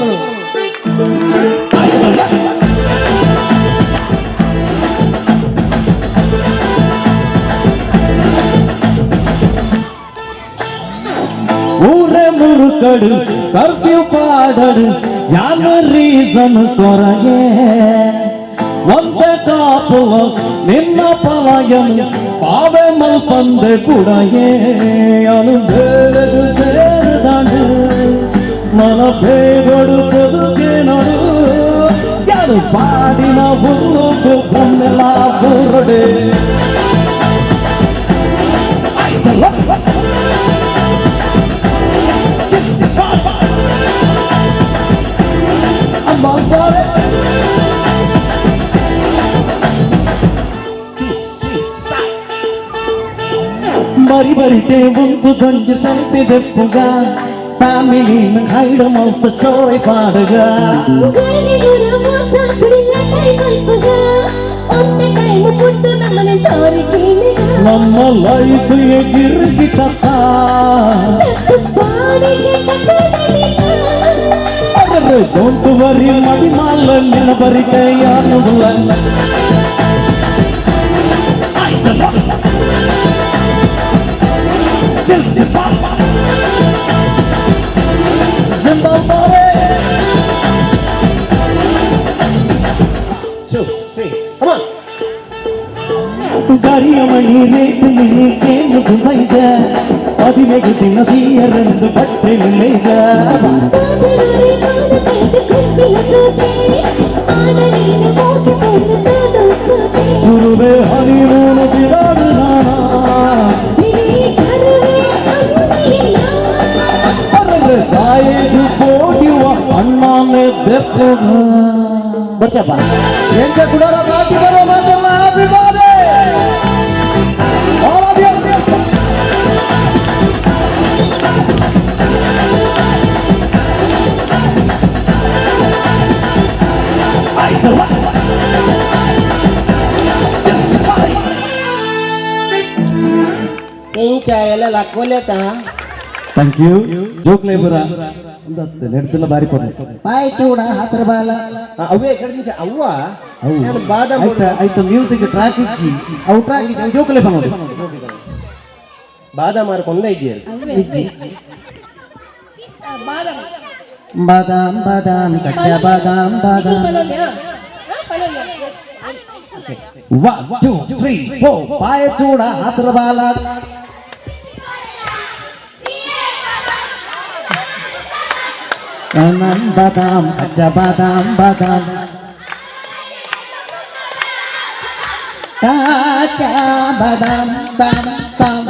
ಊರೇ ಮುರುಕಡು ಕರ್ಫ್ಯೂ ಪಾಡಡು ಯಾವ ರೀಸನ್ ಕೊರಗೆ ಒಂದೇ ಕಾಪುಲ ನಿನ್ನ ಪಲಾಯನು ಪಾವೆ ಮಲ್ಪಂದೆ ಬುಡಯೇ ಅನುಭೇದು ಸೇರಿದಾನು ಮನ ಬೇಗಡು ಬದುಕೆ ನಡು ಯಾರು ಪಾಡಿನ ಹುಲ್ಲು ಬನ್ನೆಲ್ಲ ಬುರಡೆ ಅಮ್ಮ ಬರಿ ಬರಿತೆ ಒಂದು ಗಂಜು ಸರಿಸಿದೆ ಪುಗ ಫ್ಯಾಮಿಲಿ ಹೈಡ್ ಮಲ್ಪ ಸ್ಟೋರಿ ಪಾಡಗ ನಮ್ಮ ಲೈಫ್ ಗಿರ್ಗಿ ಕಥ ಡೋಂಟ್ ವರಿ ಮಡಿಮಾಲ ನಿನ್ನ ಬರಿಕೆ ಯಾರು ಗರಿಯ ಮಣಿ ರೇತು ಕೇನು ಬೈದ ಹದಿನೈದು ದಿನ ತೀಯರೆಂದು ಬಟ್ಟೆ ನಿಲ್ಲೈದ ಸುರುವೆ ಹರಿರೂನು ಬಿಡಾಡು ತಾಯಿದು ಕೋಟಿವ ಅಣ್ಣಾನೆ ಬೆಪ್ಪಗ ಬಚ್ಚಪ್ಪ ಎಂತ ಕೂಡ ರಾಟಿ ಬರೋ ಮಾತಲ್ಲ ಅಭಿಮಾನಿ ಎಲ್ಲ ಲಕ್ಕೋಲೇತಾ ಥ್ಯಾಂಕ್ ಯು ಜೋಕ್ಲೆ ಬರ ನೆಡ್ತಿಲ್ಲ ಬಾರಿ ಕೊಡ್ಲಿ ಬಾಯ್ ಚೂಡ ಹತ್ರ ಬಾಲ ಅವೇ ಕಡಿಮೆ ಅವ್ವ ಅವು ಬಾದಾಮ್ ಆಯ್ತು ಮ್ಯೂಸಿಕ್ ಟ್ರ್ಯಾಕ್ ಇಚ್ಚಿ ಅವು ಟ್ರ್ಯಾಕ್ ಇಚ್ಚಿ ಜೋಕ್ಲೆ ಬಂದು ಬಾದಾಮ್ ಮಾರ್ಕೊಂಡ ಇದ್ದೀಯ ಬಾದಾಮ್ ಬಾದಾಮ್ ಕಚ್ಚಾ ಬಾದಾಮ್ ಬಾದಾಮ್ 1 2 3 4 ಬಾಯ ಚೂಡ ಹತ್ರ ಬಾಲ ಬಾದಾಮ್ ಕಚ್ಚಾ ಬಾದಾಮ್ ಬಾದಾಮ್ ಕಾಚಾ ಬಾದಾಮ್ ಬಾದಾಮ್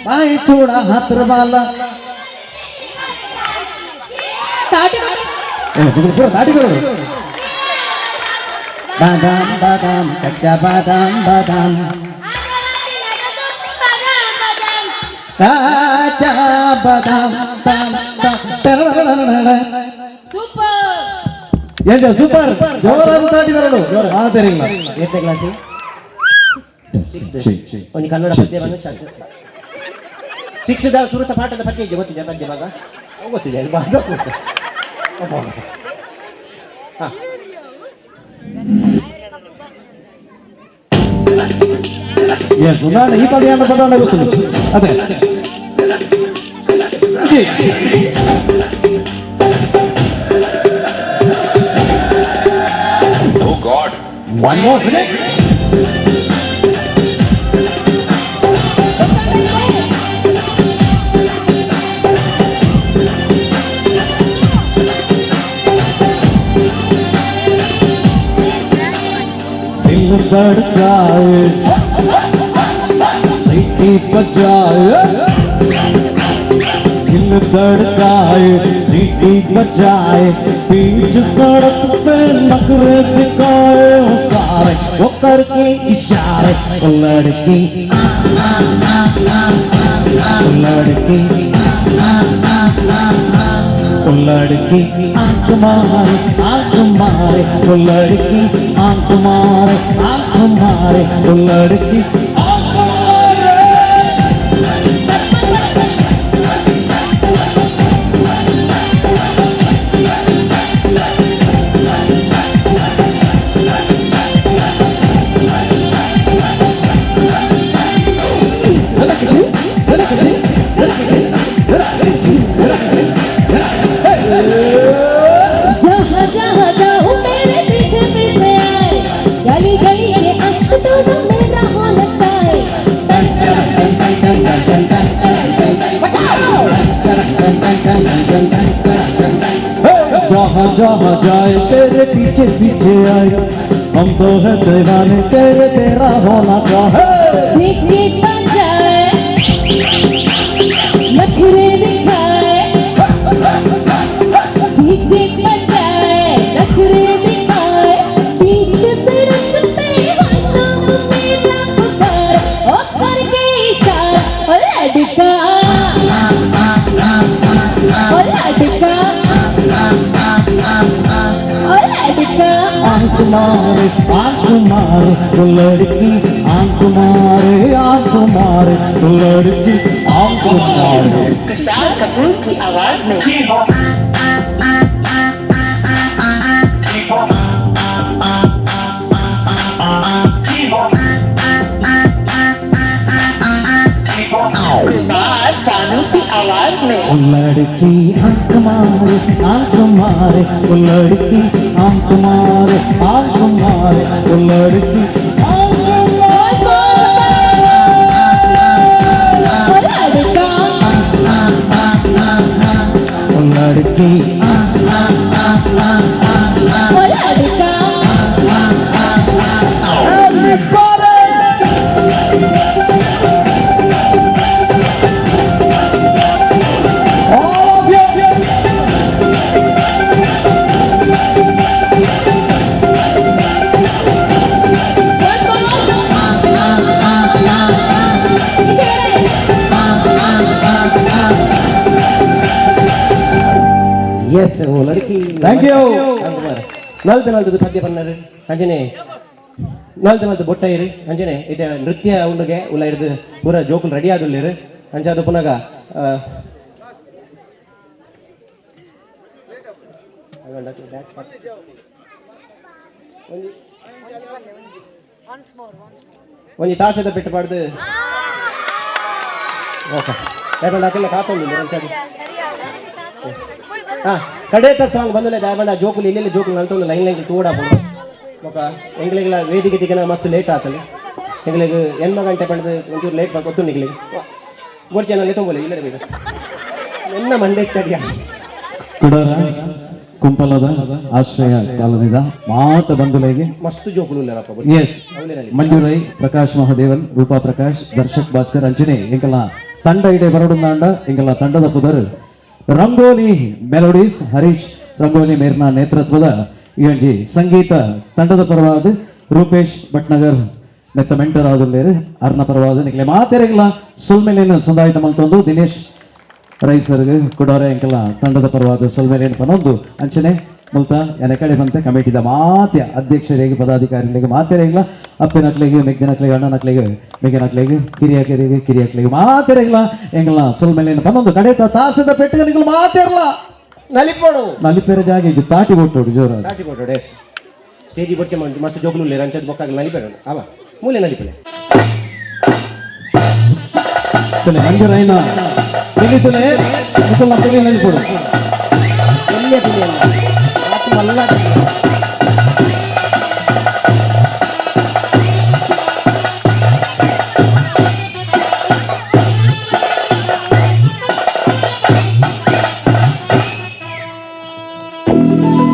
ಬಾಯ ಚೂಡ ಹತ್ರ ಬಾಲ ಬಾದಾಮ್ ಬಾದಾಮ್ ಕಚ್ಚಾ ಬಾದಾಮ್ ಬಾದಾಮ್ ಕಾಚಾ ಬಾದಾಮ್ ಎಂತ ಸೂಪರ್ ಜೋರಾದ ತಾಟಿ ಬರಲು ಆದ್ದರಿಂದ ಎಷ್ಟೇ ಕ್ಲಾಸ್ ಒಂದು ಕನ್ನಡ ಪದ್ಯವನ್ನು ಶಿಕ್ಷದ ಸುರತ ಪಾಠದ ಪದ್ಯ ಇದೆ ಗೊತ್ತಿದೆ ಪದ್ಯ ಭಾಗ ಗೊತ್ತಿದೆ ಭಾಗ ನಾನು ಈ ಪದ್ಯವನ್ನು ಪದ ಗೊತ್ತಿಲ್ಲ ಅದೇ Oh God! One more minute. दिल धड़काए सीटी बजाए दिल धड़काए सीटी बजाए बीच सड़क पे नखरे दिखाए सारे वो करके इशारे लड़की लड़की लड़की आंख मारे वो लड़की आंख मारे वो लड़की जहाँ जहाँ जाओ जहाँ जहाँ जाए तेरे पीछे पीछे आए हम तो है दीवाने तेरे तेरा होना चाहे नखरे दिखाए सीख सीख बजाए नखरे दिखाए बीच सड़क पे हाथों में लपकार और करके इशारा और लड़का आंख मारे वो लड़की आंख मारे वो लड़की आंख मारे तुषार कपूर की आवाज में सानू की आवाज में वो लड़की आंख मारे वो लड़की आंख मारे वो लड़की वो लड़की यस वो लड़की थैंक यू ನಲ್ದು ಪದ್ಯ ಬನ್ನರು ಅಂಜನೆ ನಲ್ದು ಬೊಟ್ಟ ಇರು ಅಂಜನೆ ಇದೆ ನೃತ್ಯ ಉಂಡುಗೆ ಉಲ್ಲ ಇರ್ದು ಪೂರ ಜೋಕುಲು ರೆಡಿ ಆದುಲ್ಲಿರು ಅಂಚಾದು ಪುನಗ ಒಂಜಿ ತಾಸದ ಬಿಟ್ಟು ಪಾಡ್ದು ಓಕೆ ಯಾಕಂದ್ರೆ ಹಾಕೆಲ್ಲ ಕಾತೊಂದು ಅಂಚಾದು ಕಡೆತ ಸಾಂಗ್ ಬಂದಲೆ ದಾಯಬಂಡ ಜೋಕುಲು ಇಲ್ಲೆಲ್ಲ ಜೋಕುಲು ನಲ್ತೊಂದು ಲೈನ್ ತೂಡ ಬಂದು ఒక ಎಂಗ್ಲಿಗೆಲ್ಲ ವೇದಿಕೆ ದಿಗಿನ ಮಸ್ತ್ ಲೇಟ್ ಆತಲ್ಲ ಎಂಗ್ಲಿಗೆ 8 ಗಂಟೆ ಪಡೆದು ಒಂಚೂರು ಲೇಟ್ ಗೊತ್ತು ನಿಗ್ಲಿಗೆ ಗೋರ್ಚೆನಲ್ಲಿ ತುಂಬೋಲೆ ಇಲ್ಲಡೆ ಬೇಕು ಎನ್ನ ಮಂಡೆ ಚಡಿಯ ಕುಡರ ಕುಂಪಲದ ಆಶ್ರಯ ಕಾಲನಿದ ಮಾತ ಬಂಧುಲೆಗೆ ಮಸ್ತ್ ಜೋಕುಲು ಇಲ್ಲರಪ್ಪ ಎಸ್ ಮಂಜುರೈ ಪ್ರಕಾಶ್ ಮಹಾದೇವನ್ ರೂಪಾ ಪ್ರಕಾಶ್ ದರ್ಶಕ್ ಭಾಸ್ಕರ್ ಅಂಚನೆ ಎಂಕಲ ತಂಡ ಇಡೆ ಬರಡುಂದಾಂಡ ಎಂಕಲ ತಂಡದ ಪುದರು ರಂಗೋಲಿ ಮೆಲೋಡೀಸ್ ಹರೀಶ್ ರಂಗೋಲಿ ಮೇರ್ನ ನೇತೃತ್ವದ ಈ ಒಂಜಿ ಸಂಗೀತ ತಂಡದ ಪರವಾದ ರೂಪೇಶ್ ಭಟ್ನಗರ್ ನೆತ್ತ ಮೆಂಟರ್ ಆದುಲ್ಲೇರು ಅರ್ನ ಪರವಾದ ನಿಕ್ಲೆ ಮಾತೆರೆಗ್ಲ ಸುಲ್ಮೆಲೇನು ಸಂದಾಯಿತ ಮಲ್ತೊಂದು ದಿನೇಶ್ ರೈಸರ್ಗೆ ಕುಡಾರೆ ಎಂಕಲ ತಂಡದ ಪರವಾದ ಸುಲ್ಮೆಲೇನು ಪನೊಂದು ಅಂಚನೆ ಮುಲ್ತ ಎನ ಕಡೆ ಬಂತೆ ಕಮಿಟಿದ ಮಾತ್ಯ ಅಧ್ಯಕ್ಷರಿಗೆ ಪದಾಧಿಕಾರಿಗಳಿಗೆ ಮಾತೆರೆಗ್ಲ ಅಪ್ಪನಕ್ಲೆಗೆ ಮೆಗ್ಗಿನಕ್ಲೆಗೆ ಅಣ್ಣನಕ್ಲೆಗೆ ಮೆಗ್ಗಿನಕ್ಲೆಗೆ ಕಿರಿಯಕ್ಲೆಗೆ ಮಾತೆರೆಗ್ಲ ಎಂಕಲ ಸುಲ್ಮೆಲೇನು ಪನೊಂದು ಕಡೆತ ತಾಸದ ಪೆಟ್ಟುಗಳಿಗೆ ಮಾತೆರ್ಲ ನಲಿಪೋಡು ನಲಿಪೇರ ಜಾಗ ಇದು ತಾಟಿ ಕೊಟ್ಟೋಡು ಜೋರ ತಾಟಿ ಕೊಟ್ಟೋಡೆ ಸ್ಟೇಜಿ ಬೊಚ್ಚೆ ಮಸ್ತ್ ಜೋಕುಲು ಇಲ್ಲ ರಂಚದ ಬೊಕ್ಕಾಗ ನಲಿಪೇಡ ಅವ ಮೂಲೆ ನಲಿಪೇಲೆ ಮಂಜುರೈನ ತಿಳಿತಲೇ ಮುಸಲ ತಿಳಿ ನಲಿಪೋಡು ಎಲ್ಲೇ ತಿಳಿಯಲ್ಲ ಆತು ಮಲ್ಲ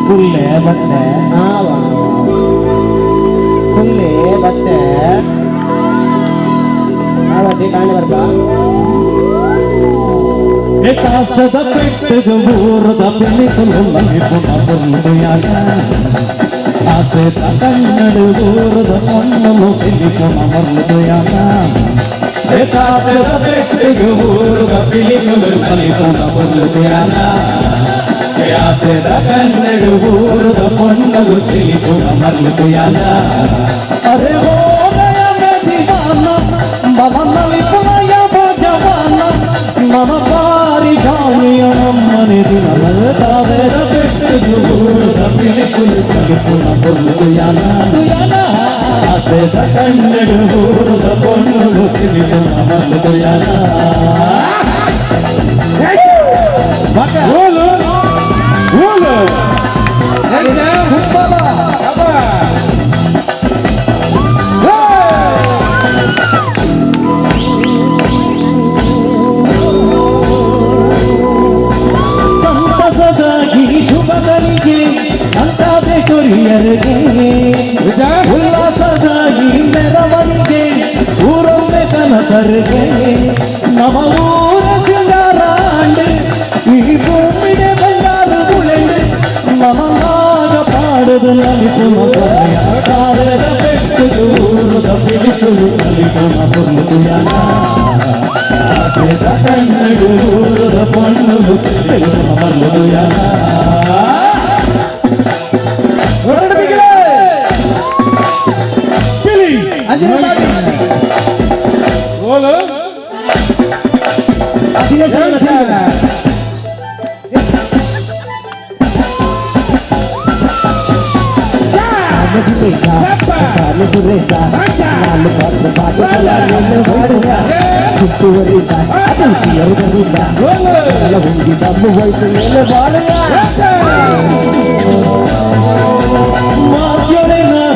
ಕುಲ್ಲೆ ಬತ್ತೆ ಕುಲ್ಲೆ ಬತ್ತೆ ಆವತ್ತೆ ಕಾಣೆ ಬರ್ಬಾ ಕಾಸದ ಪೆಟ್ಟಗ ಊರದ ಬೆಳಿಕಲು ನಲಿಪುಣ ಬರುವುದು ಯಾಗ ಆಸೆ ಕನ್ನಡ ಊರದ ಮಣ್ಣಲು ಬೆಳಿಪುಣ ಬರುವುದು ಯಾಗ ಕಾಸದ ಪೆಟ್ಟಗ ಊರದ ಬೆಳಿಕಲು ನಲಿಪುಣ ಬರುವುದು ಯಾಗ ಆಸೆದ ಕನ್ನಡ ಊರದ ಮಣ್ಣಲು ಬೆಳಿಪುಣ ಬರುವುದು ಯಾಗ ಅರೆ ಹೋಗಯ ದಿವಾನ ಮನ ನಲಿಪುಣ ಯವ ಜವಾನ ಮನ ಪಾರಿ ಜಾಲಿಯ ನಮ್ಮನೆ ದಿನದ ತಾವೆದ ಪೆಟ್ಟದು ಊರದ ಬೆಳಿಕಲು ನಲಿಪುಣ ಬರುವುದು ಯಾಗ ಆಸೆದ ಕನ್ನಡ ಊರದ ಮಣ್ಣಲು ಬೆಳಿಪುಣ ಬರುವುದು ಯಾಗ ನಮ್ಮ ಊರ ಸಿಂಗಾರಾಂಡ್ ಈ ಭೂಮಿಗೆ ಬಂಗಾರು ಬುಲೆಂಡ್ ನಮಗಾಗ ಪಾಡದು ನಲಿಪುನ ಸಮಯ ಕಾರದ ಬೆಟ್ಟದು ಊರದ ಬಿಡಿಸುದು ನಲಿಪುನ ಬರುತ್ತುಯಾನ ಆಸೆದ ಕಣ್ಣಡು ಊರದ ಪಣ್ಣದು ನಲಿಪುನ ಬರುತ್ತುಯಾನ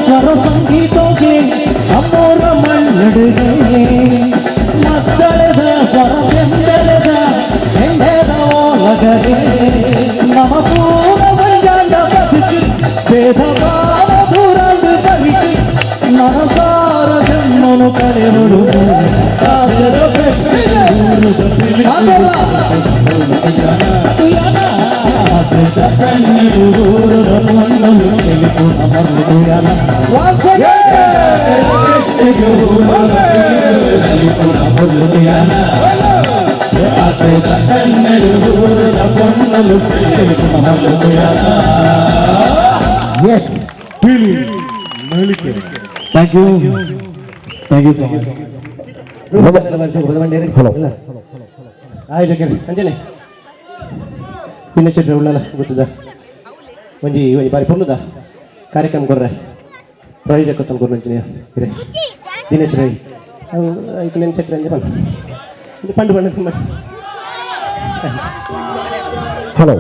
ಸ್ವರ ಸಂಗೀತಕ್ಕೆ ಅಮೋರ ಮಣ್ಣೆಡೆಗೆ ಮಕ್ಕಳದ ಸ್ವರ ಬೆಂಬಲದ ಹೆಂಡೆದ ಒಳಗಡೆ ನಮ ಪೂರ ಬಂಜಾಂಡ ಬದುಕಿ ಭೇದ ಭಾವ ದೂರಂದು ಬಲಿಸಿ ನನಸಾರ ಜನ್ಮನು ಕಳೆಗಳು ಕಾಸರ ಕಣ್ಣೀರು ಊರದ ಮಣ್ಣನ್ನು ತೆಗೆದುಕೊಂಡ ಮರುಯಾನ Yes. Thank you. Thank you so much. Hello ಆಯೋಜಕರು ಅಂಜನೆ ದಿನಚರಿ ಉಳ್ಳಲ್ಲ ಗೊತ್ತದ ಒಂಜಿ ಬಾರಿ ಪೊರ್ಲುದ ಕಾರ್ಯಕ್ರಮ ಕೊರ್ರೆ ಪ್ರಾಯೋಜಕತ್ವ ಕೊರ್ನಂಚಿನ ಇರೆ ದಿನಚರಿ ಐದು ನೆನ್ಸೆಟ್ರೆ ಅಂಜೆ ಪಂಡು ಪಂಡು ತುಂಬ ಹಲೋ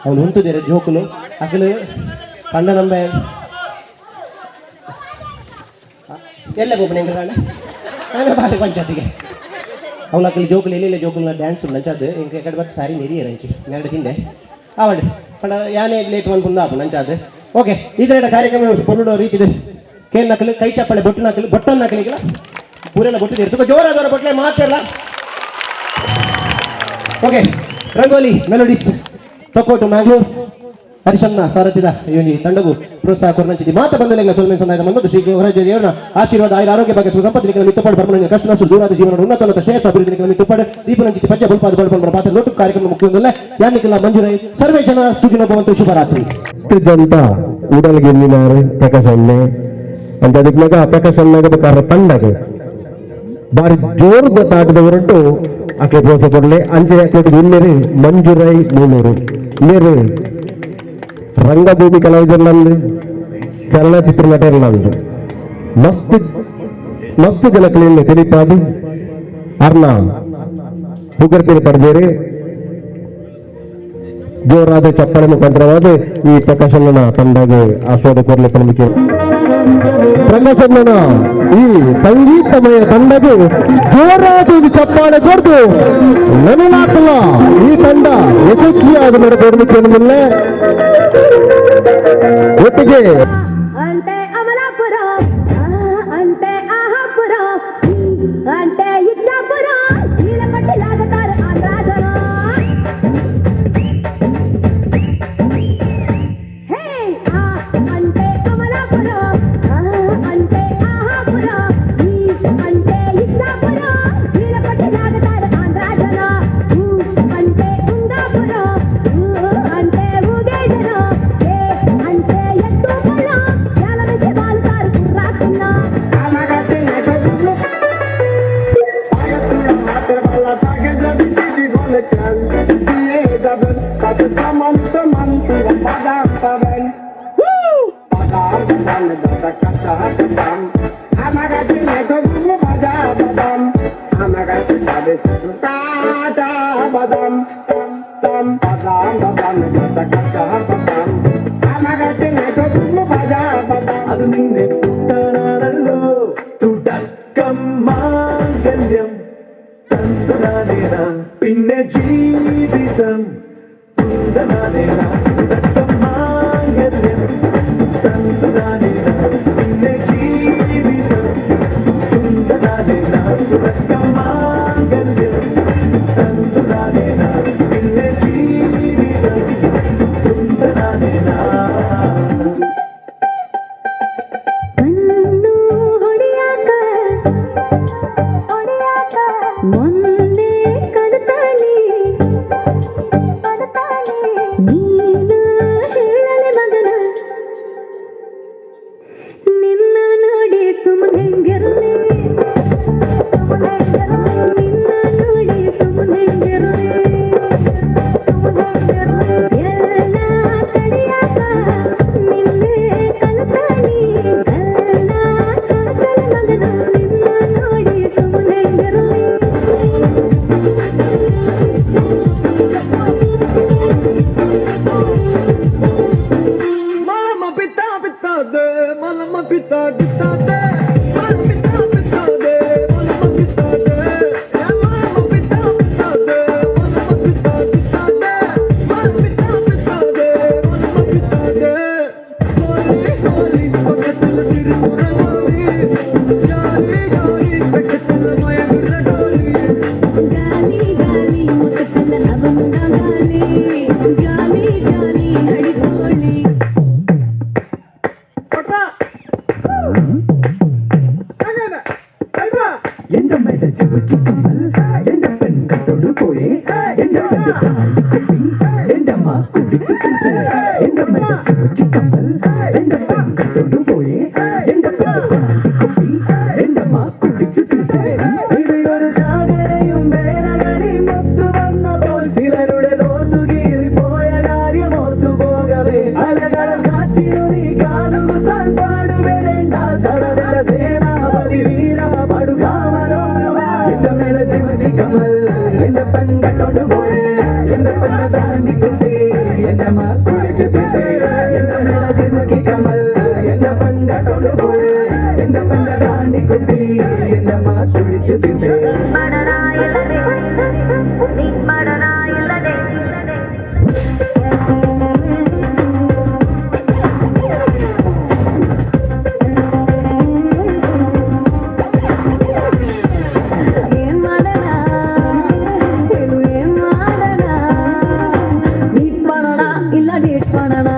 ಅವನು ಉಂಟುದೇರೆ ಜೋಕುಲು ಅಕಲು ಪಂಡ ನಂಬೆ ಎಲ್ಲ ಗೋಪನ ಹೆಂಗೆ ಕಾಣ ನಾನು ಬಾರಿ ಪಂಚಾಯತಿಗೆ ಅವಳು ಅಕ್ಕಲ್ಲಿ ಜೋಕುಲು ಎಲ್ಲಿಲ್ಲ ಜೋಕುಲ್ನ ಡ್ಯಾನ್ಸ್ ನಂಚಾದ ಇಂಕ ಎಕಡೆ ಬರ್ತು ಸಾರಿ ನೆರಿಯ ರಂಚಿ ಎರಡು ಹಿಂದೆ ಅವಳು ಪಂಡ ಯಾನೇ ಲೇಟ್ ಬಂದು ಆಪು ನಂಚಾದ ಓಕೆ ಇದರ ಕಾರ್ಯಕ್ರಮ ಪೊನ್ನುಡೋ ರೀತಿದೆ ಕೇಳಿ ನಕಲು ಕೈ ಚಪ್ಪಳೆ ಬೊಟ್ಟು ನಕಲು ಬೊಟ್ಟನ್ನು ನಕಲಿಗಿಲ್ಲ ಪೂರೆಲ್ಲ ಬೊಟ್ಟು ತುಂಬ ಜೋರಾದವರ ಬೊಟ್ಟಲೆ ಮಾತಿರಲ್ಲ ಓಕೆ ರಂಗೋಲಿ ಮೆಲೋಡಿಸ್ ತೊಕ್ಕೋಟು ಮ್ಯಾಂಗ್ಳೂರ್ ಹರಿಶನ್ನ ಸಾರಥಿದ ಇವನಿ ತಂಡವು ಪ್ರೋತ್ಸಾಹ ಕೊರನಂಚಿದೆ ಮಾತ ಬಂದಲೆಂಗ ಸೊಲ್ಮೆನ್ ಸಂದಾಯ ಬಂದು ಶ್ರೀ ಹೊರಜರಿಯವರ ಆಶೀರ್ವಾದ ಆಯುರ ಆರೋಗ್ಯ ಬಗ್ಗೆ ಸುಸಂಪತ್ತಿನ ಮಿತ್ತುಪಾಡು ಬರ್ಮನ ಕಷ್ಟ ನಷ್ಟ ದೂರಾದ ಜೀವನ ಉನ್ನತ ಶ್ರೇಯಸ್ ಅಭಿವೃದ್ಧಿ ಮಿತ್ತುಪಾಡು ದೀಪನಂಚಿತಿ ಪಂಚ ಬಲ್ಪಾದ ಬಲ್ಪನ ಪಾತ್ರ ನೋಟು ಕಾರ್ಯಕ್ರಮ ಮುಖ್ಯದಲ್ಲ ಯಾನಿಕ್ಕಿಲ್ಲ ಮಂಜುರೈ ಸರ್ವೇ ಜನ ಸುಖಿನ ಭವಂತು ಶುಭರಾತ್ರಿ ಜಂತ ಊಡಲ್ಗೆ ಎಲ್ಲಿನಾರು ಪ್ರಕಾಶನ್ನೇ ಅಂತ ಅದಕ್ಕೆ ಮಗ ಪ್ರಕಾಶನ್ನಾಗ ಬೇಕಾದ್ರೆ ತಂಡಗೆ ಬಾರಿ ಜೋರು ಗೊತ್ತಾಗದ ಹೊರಟು ಆಕೆ ಪ್ರೋತ್ಸಾಹ ಕೊಡಲೆ ಅಂಚೆ ಆಕೆ ಇನ್ನೇರು ಮಂಜುರೈ ಮೂನೂರು ಇನ್ನೇರು ರಂಗಭೂಮಿ ಕಲಾವಿದರ್ಲಂದು ಚಲನಚಿತ್ರ ನಟರ್ಲಂದು ಮಸ್ತ್ ಮಸ್ತ್ ಜನಕಲೆಯಲ್ಲಿ ತಿಳಿಪಾದು ಅರ್ನ ಪುಗರ್ತಿನ ಪಡೆದೇರಿ ಜೋರಾದ ಚಪ್ಪಳೆ ಮುಖಾಂತರವಾದ ಈ ಪ್ರಕಾಶನ ತಂಡಗೆ ಆಸ್ವಾದ ಕೊರಲೆ ಪಂದಿಕೆ ಪ್ರಕಾಶನ ಈ ಸಂಗೀತಮಯ ತಂಡಗೆ ಜೋರಾದ ಚಪ್ಪಾಳೆ ಕೊಡ್ದು ನನಗಾಕಲ್ಲ ಈ ತಂಡ ಯಶಸ್ವಿಯಾದ ನಡೆದೋರ್ಲಿಕ್ಕೆ ಒಟ್ಟಿಗೆ అంటే అమలాపురం అంటే ఆహాపురం అంటే ఇచ్చాపురం నీళ్ళ కొట్టి లాగుతారు ఆంధ్రాజనం హే అంటే అమలాపురం అంటే ఆహాపురం అంటే ఇచ్చాపురం నీళ్ళ కొట్టి లాగుతారు ఆంధ్రాజనం అంటే ఉందాపురం అంటే ఊగేజనం అంటే ఎత్తు పొలం ఎలా వేసి బాలుతారు రాకున్నా ಅದು ನಿನ್ನೆ ಪುಟ್ಟನಾನಲ್ಲೋ തുടക്കമാംഗല്യം തന്തുനാനേന പിന്നെ ജീവിതം തുന്തനാനേന തുടക്കമാംഗല്യം തന്തുനാനേന പിന്നെ ജീവിതം തുന്തനാനേന ಮಧುರಕ್ಕ ಮಾಂಗಲ್ಯ ತಂದು ನಾನೇನ ನಿನ್ನೆ ಜೀವಿತ ತುಂಡ ನಾನೇನ ಕಣ್ಣು ಹೊಡೆಯಾಕ ಮೊನ್ನೆ ಕಲಿತಾಳಿ ನೀನು ಹೇಳಲೆ ಮಗನ ನಿನ್ನ ನೋಡಿ ಸುಮ್ಮನೆಂಗಿರಲಿ ನಿನ್ನ ನೋಡಿ ಸುಮ್ಮನೆಂಗಿರಲಿ ಎಲ್ಲ ತಡೆಯಾಕ ನಿನ್ನೆ ಕಲಿತಾಳಿ ಎಲ್ಲ ಚಾಚಲ ಮಗನ ನಿನ್ನ ನೋಡಿ ಸುಮ್ಮನೆಂಗಿರಲಿ Mama pita pita de, mama pita pita de, mama pita pita de, mama pita de, ya mama pita pita de, mama pita pita de, mama pita pita de, mama pita de. Holi holi, pakatla tirupura holi, jali jali, pakatla maya gurra holi. ಗಾಲಿ ಗಾಲಿ ಮುಖತನ ಲವಂಗ ಗಾಲಿ ಜಾಲಿ ಜಾಲಿ ಹಡಿಗೋಳಿ எந்த மேட சிவக்கி கம்மல் எந்த பெண் கட்டோடு போயே எந்த பெண் தாண்டி கட்டி எந்த மா குடிச்சு செஞ்சு எந்த மேட சிவக்கி கம்மல் எந்த பெண் கட்டோடு போயே எந்த பெண் தாண்டி கட்டி எந்த மா குடிச்சு செஞ்சு ഇവയൊരു ജാഗരയും വേലകളിൽ മൊത്തു വന്ന പോൽ ചിലരുടെ തോന്നുകീറി പോയ കാര്യം ഓർത്തു പോകവേ അലകളും കാറ്റിരുതി കാലുകുത്താൻ പാടുപെടേണ്ട സടതല സേനാപതി വീര പടുകാമനോരമാ എന്റെ മേലെ ചിവതി കമൽ എന്റെ പെൺകട്ടോട് പോയേ എന്റെ പെണ്ണ താണ്ടി കുട്ടി എന്റെ മാ കുളിച്ചു തിട്ടേ എന്റെ മേലെ ചിവതി കമൽ എന്റെ പെൺകട്ടോട് പോയേ എന്റെ പെണ്ണ താണ്ടി കുട്ടി എന്റെ മാ കുളിച്ചു തിട്ടേ ಏನ್ ಮಾಡಣ ಹೇಳು ಏನ್ ಮಾಡಣ ಮೀಟ್ ಮಾಡೋಣ ಇಲ್ಲ ಡೇಟ್ ಮಾಡೋಣ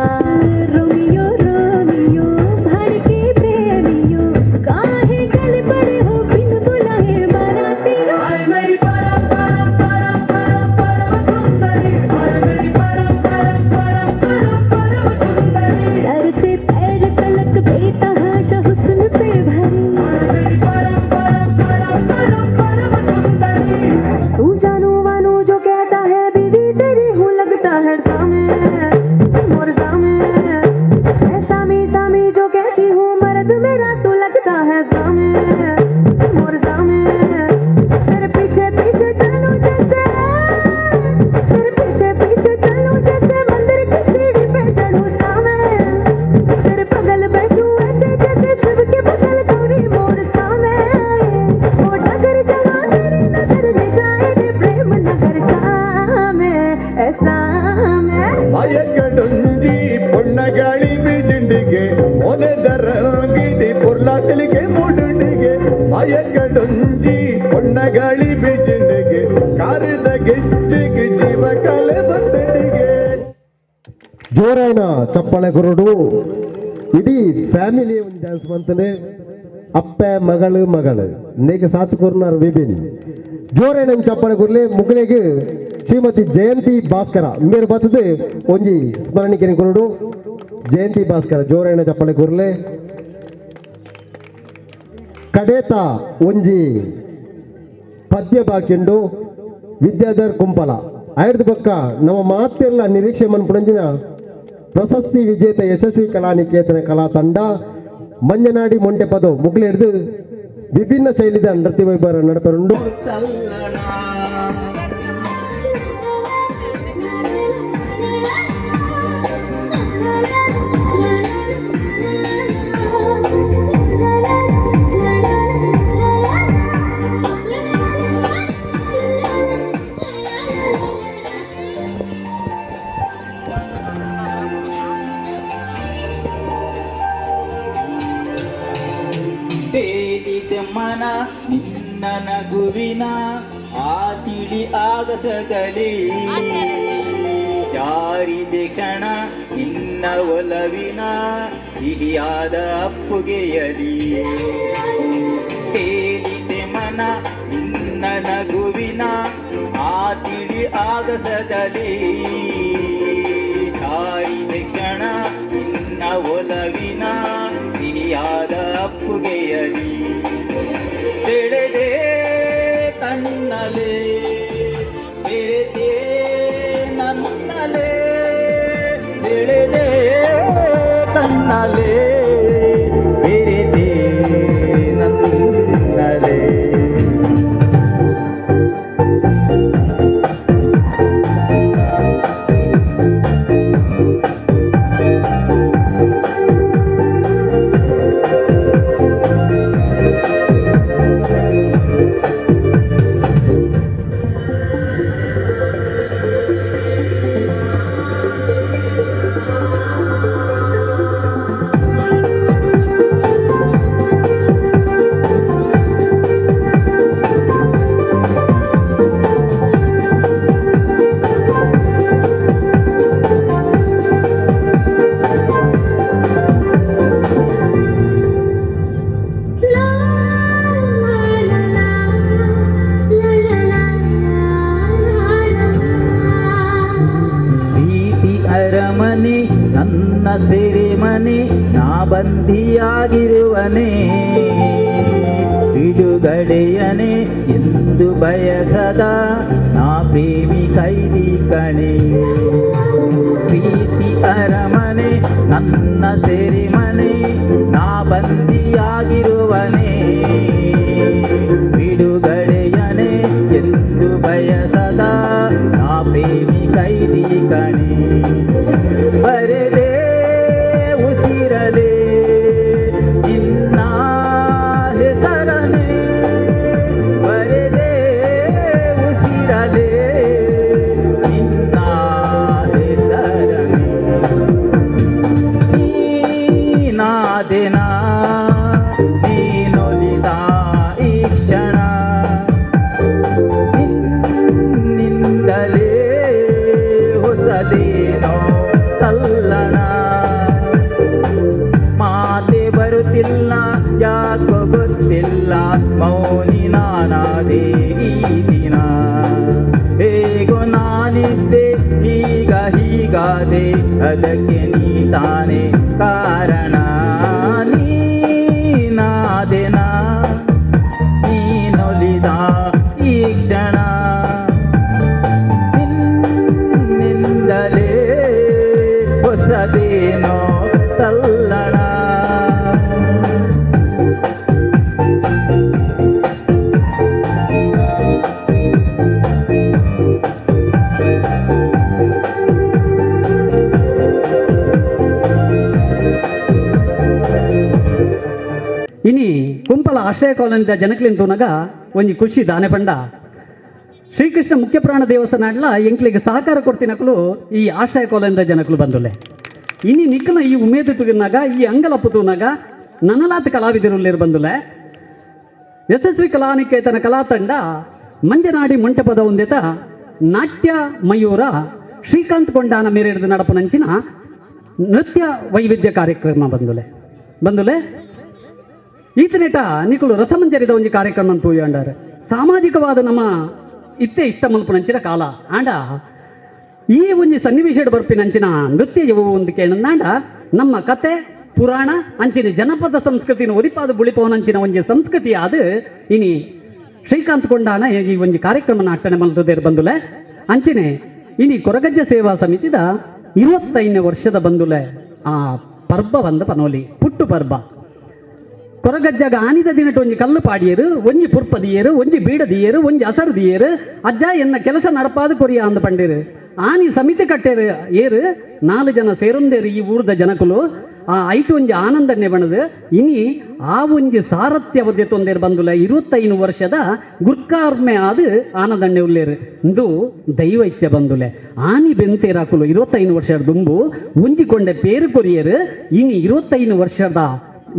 ರೋಮಿಯೋ ರೋಮಿಯೋ ಭड़के प्रेमियो काहे गल पड़े हो बिन बुलाए बारातियों हाय मेरी परम परम परम परम परम सुंदरी हाय मेरी परम परम परम परम परम सुंदरी सर से पैर तलक बेतहाशा हुस्न से भरी हाय मेरी परम परम परम परम परम सुंदरी तू जानू मानू जो कहता है बीवी तेरी हूँ लगता है सामे मोर सामे मैं सामी सामी जो कहती हूँ मर्द मेरा तू लगता है सामे मोर सामे तेरे पीछे पीछे चलूं जैसे तेरे पीछे पीछे चलूं जैसे मंदिर की सीढ़ी पे चढ़ूं सामे तेरे बगल बैठूं ऐसे जैसे शिव के बगल गौरी मोर सामे वो डगर जहाँ तेरी नजर ले जाए प्रेम नगर सामे ऐसा में ಮಯಕಡುಂದಿ ಪೊಣ್ಣಗಾಳಿ ಬೀದಿಂಡಿಗೆ ಮೊನೆದರಂಗಿಡಿ ಪುರ್ಲಾತಲಿಗೆ ಮೂಡುಂಡಿಗೆ ಮಯಕಡುಂದಿ ಪೊಣ್ಣಗಾಳಿ ಬೀದಿಂಡಿಗೆ ಕಾರಿದ ಗೆಜ್ಜಿಗೆ ಜೀವ ಕಲೆ ಬಂದಡಿಗೆ ಜೋರಾಯಿನ ಚಪ್ಪಾಳೆ ಕೊರಡು ಇಡೀ ಫ್ಯಾಮಿಲಿ ಒಂದು ಡ್ಯಾನ್ಸ್ ಬಂತಾನೆ ಅಪ್ಪ ಮಗಳು ಮಗಳು ನೇಗೆ ಸಾತ್ ಕೊರ್ನಾರ್ ವಿಭಿನ್ ಜೋರಾಯಿನ ಚಪ್ಪಾಳೆ ಕೊರ್ಲೆ ಮುಗಲಿಗೆ ಶ್ರೀಮತಿ ಜಯಂತಿ ಭಾಸ್ಕರ ಮೇರು ಬರ್ತದೆ ಒಂಜಿ ಸ್ಮರಣಿಕೆ ಕೊರಡು ಜಯಂತಿ ಭಾಸ್ಕರ ಜೋರಾಯಿನ ಚಪ್ಪಾಳೆ ಕೊರ್ಲೆ ಕಡೇತ ಒಂಜಿ ಪದ್ಯ ಬಾಕಿಂಡು ವಿದ್ಯಾಧರ್ ಕುಂಪಲ ಐದು ಪಕ್ಕ ನಮ್ಮ ಮಾತೆಲ್ಲ ನಿರೀಕ್ಷೆ ಮನ್ಪುಣಂಜಿನ ಪ್ರಶಸ್ತಿ ವಿಜೇತ ಯಶಸ್ವಿ ಕಲಾನಿಕೇತನ ಕಲಾ ತಂಡ ಮಂಜನಾಡಿ ಮೊಂಟೆ ಪದ ಮುಗ್ಲೆ ಹಿಡಿದು ವಿಭಿನ್ನ ಶೈಲಿದ ನೃತ್ಯ ವೈಭವ ನಡೆಪರುಂಡು ಬೇಡಿದೆ ಮನ ನಿನ್ನ ನಗುವಿನ ಆ ತಿಳಿ ಆಗಸದಲ್ಲಿ ಜಾರಿದೆ ಕ್ಷಣ ನಿನ್ನ ಒಲವಿನ ಸಿಹಿಯಾದ ಅಪ್ಪುಗೆಯಲಿ ತೇಲಿದೆ ಮನ ನಿನ್ನ ನಗುವಿನ ಆ ತಿಳಿ ಆಗಸದಲ್ಲಿ ಜಾರಿದೆ ಕ್ಷಣ ನಿನ್ನ ಒಲವಿನ ಸಿಹಿಯಾದ ಅಪ್ಪುಗೆಯಲಿ ತೆಳೆದೆ ಕಣ್ಣಲೆ ಬೆರೆತೆ ನನ್ನಲೆ ಸೆಳೆದೆ ಕಣ್ಣಲೆ ಬೆರೆತೆ ನನ್ನಲೆ ಅರಮನೆ ನನ್ನ ಸೆರೆಮನೆ ನಾ ಬಂದಿಯಾಗಿರುವನೆ ಬಿಡುಗಡೆಯನೆ ಎಂದು ಬಯಸದ ನಾ ಪ್ರೇಮಿ ಕೈದಿ ಕಣೆ ಪ್ರೀತಿ ಅರಮನೆ ನನ್ನ ಸೆರೆಮನೆ ನಾ ಬಂದಿಯಾಗಿರುವನೆ ಬಿಡುಗಡೆಯನೆ ಎಂದು ಬಯಸದ ನಾ ಪ್ರೇಮಿ ಕೈದಿ ಕಣೆ ಬರೆದೆ ಉಸಿರಲೆ ನಿನ್ನ ಹೆಸರನೆ ಬರೆದೆ ಉಸಿರಲೆ ನಿನ್ನ ಹೆಸರನೆ ನೀನಾದೆನ ನೀನೊಲಿದ ಈ ಕ್ಷಣ ನಿನ್ನಿಂದಲೇ ಹೊಸದೇನೋ ತಲ್ಲಣ ಮಾತೆ ಬರುತ್ತಿಲ್ಲ ಯಾಕೋ ಗೊತ್ತಿಲ್ಲ ಮೌನಿ ನಾನಾದೆ ಈ ದಿನ ಹೇಗೋ ನಾನಿದ್ದೆ ಈಗ ಹೀಗಾದೆ ಅದಕ್ಕೆ ನೀ ತಾನೇ ಕಾರಣ ನೀನಾದೆನ ನೀನೊಲಿದ ಈ ಕ್ಷಣ ನಿನ್ನಿಂದಲೇ ಹೊಸದೇನೋ ತಲ್ಲಣ ಇನಿ ಕುಂಪಲ ಆಶ್ರಯ ಕಾಲೋನಿದ ಜನಕ್ಲಿಂತೂನಗ ಒಂಜಿ ಖುಷಿ ದಾನೆ ಪಂಡ ಶ್ರೀಕೃಷ್ಣ ಮುಖ್ಯ ಪ್ರಾಣ ದೇವಸ್ಥಾನ ಎಂಕ್ಲಿಗೆ ಸಹಕಾರ ಕೊಡ್ತಿನಕಲು ಈ ಆಶ್ರಯ ಕಾಲೋನಿದ ಜನಕಲು ಬಂದುಲೆ ಇನಿ ನಿಕ್ಕನ ಈ ಉಮೇದು ತುಗಿನಾಗ ಈ ಅಂಗಲಪ್ಪು ತೂನಾಗ ನನಲಾತ ಕಲಾವಿದರು ಬಂದುಲೆ ಯಶಸ್ವಿ ಕಲಾನಿಕೇತನ ಕಲಾತಂಡ ಮಂಜನಾಡಿ ಮಂಟಪದ ಒಂದೇತ ನಾಟ್ಯ ಮಯೂರ ಶ್ರೀಕಾಂತ್ ಕೊಂಡಾನ ಮೇರೆಡ್ದು ನಡಪನಂಚಿನ ನೃತ್ಯ ವೈವಿಧ್ಯ ಕಾರ್ಯಕ್ರಮ ಬಂದುಲೆ ಈತನೇಟ ನಿಕುಲು ರಸಮಂಜರಿದ ಒಂಜಿ ಕಾರ್ಯಕ್ರಮ ತೂಯಂಡಾರೆ ಸಾಮಾಜಿಕವಾದ ನಮ್ಮ ಇತ್ತೆ ಇಷ್ಟ ಮಲ್ಪನಂಚಿನ ಕಾಲ ಆಂಡ ಈ ಒಂಜಿ ಸನ್ನಿವೇಶ ಬರ್ಪಿನಂಚಿನ ನೃತ್ಯ ಇವು ಒಂದು ಕೇಳಂದಾಂಡ ನಮ್ಮ ಕತೆ ಪುರಾಣ ಅಂಚಿನ ಜನಪದ ಸಂಸ್ಕೃತಿನ ಒರಿಪಾದ ಬುಳಿಪವನಂಚಿನ ಒಂಜಿ ಸಂಸ್ಕೃತಿ ಆದ ಇನಿ ಶ್ರೀಕಾಂತ್ ಕೊಂಡಾನ ಈ ಒಂಜಿ ಕಾರ್ಯಕ್ರಮ ಅಟ್ಟಣೆ ಮಲ್ತದೇರು ಬಂದುಲೆ ಅಂಚಿನೆ ಇನಿ ಕೊರಗಜ್ಜ ಸೇವಾ ಸಮಿತಿದ 25ನೇ ವರ್ಷದ ಬಂದುಲೆ ಆ ಪರ್ಬ ಬಂದ ಪನೋಲಿ ಪುಟ್ಟು ಪರ್ಬ ಕೊರಗಜ್ಜಾಗ ಆನಿದ ದಿನಟ್ಟು ಒಂಜಿ ಕಲ್ಲು ಪಾಡಿಯರು ಒಂಜಿ ಪುರ್ಪದಿಯರು ಒಂಜಿ ಬೀಡದಿಯರು ಒಂಜಿ ಅಸರದಿಯರು ಅಜ್ಜ ಎನ್ನ ಕೆಲಸ ನಡಪಾದ ಕೊರಿಯ ಅಂದ ಪಂಡೇರು ಆನಿ ಸಮಿತಿ ಕಟ್ಟೇರು ಏರು 4 ಜನ ಸೇರೊಂದೇರು ಈ ಊರದ ಜನಕುಲು ಆ ಐಟು ಒಂಜಿ ಆನಂದನ್ನೇ ಬಣದು ಇನಿ ಆ ಒಂಜಿ ಸಾರಥ್ಯವದ್ಯ ತೊಂದೇರು ಬಂದುಲ 25 ವರ್ಷದ ಗುರ್ಕಾರ್ಮೆ ಆದ ಆನಂದಣ್ಣೆ ಉಳ್ಳೇರು ಇಂದು ದೈವ ಇಚ್ಛೆ ಬಂದುಲೆ ಆನಿ ಬೆಂತೇರಾಕುಲು 25 ವರ್ಷದ ದುಂಬು ಒಂಜಿಕೊಂಡೆ ಪೇರು ಕೊರಿಯರು ಇನಿ 25 ವರ್ಷದ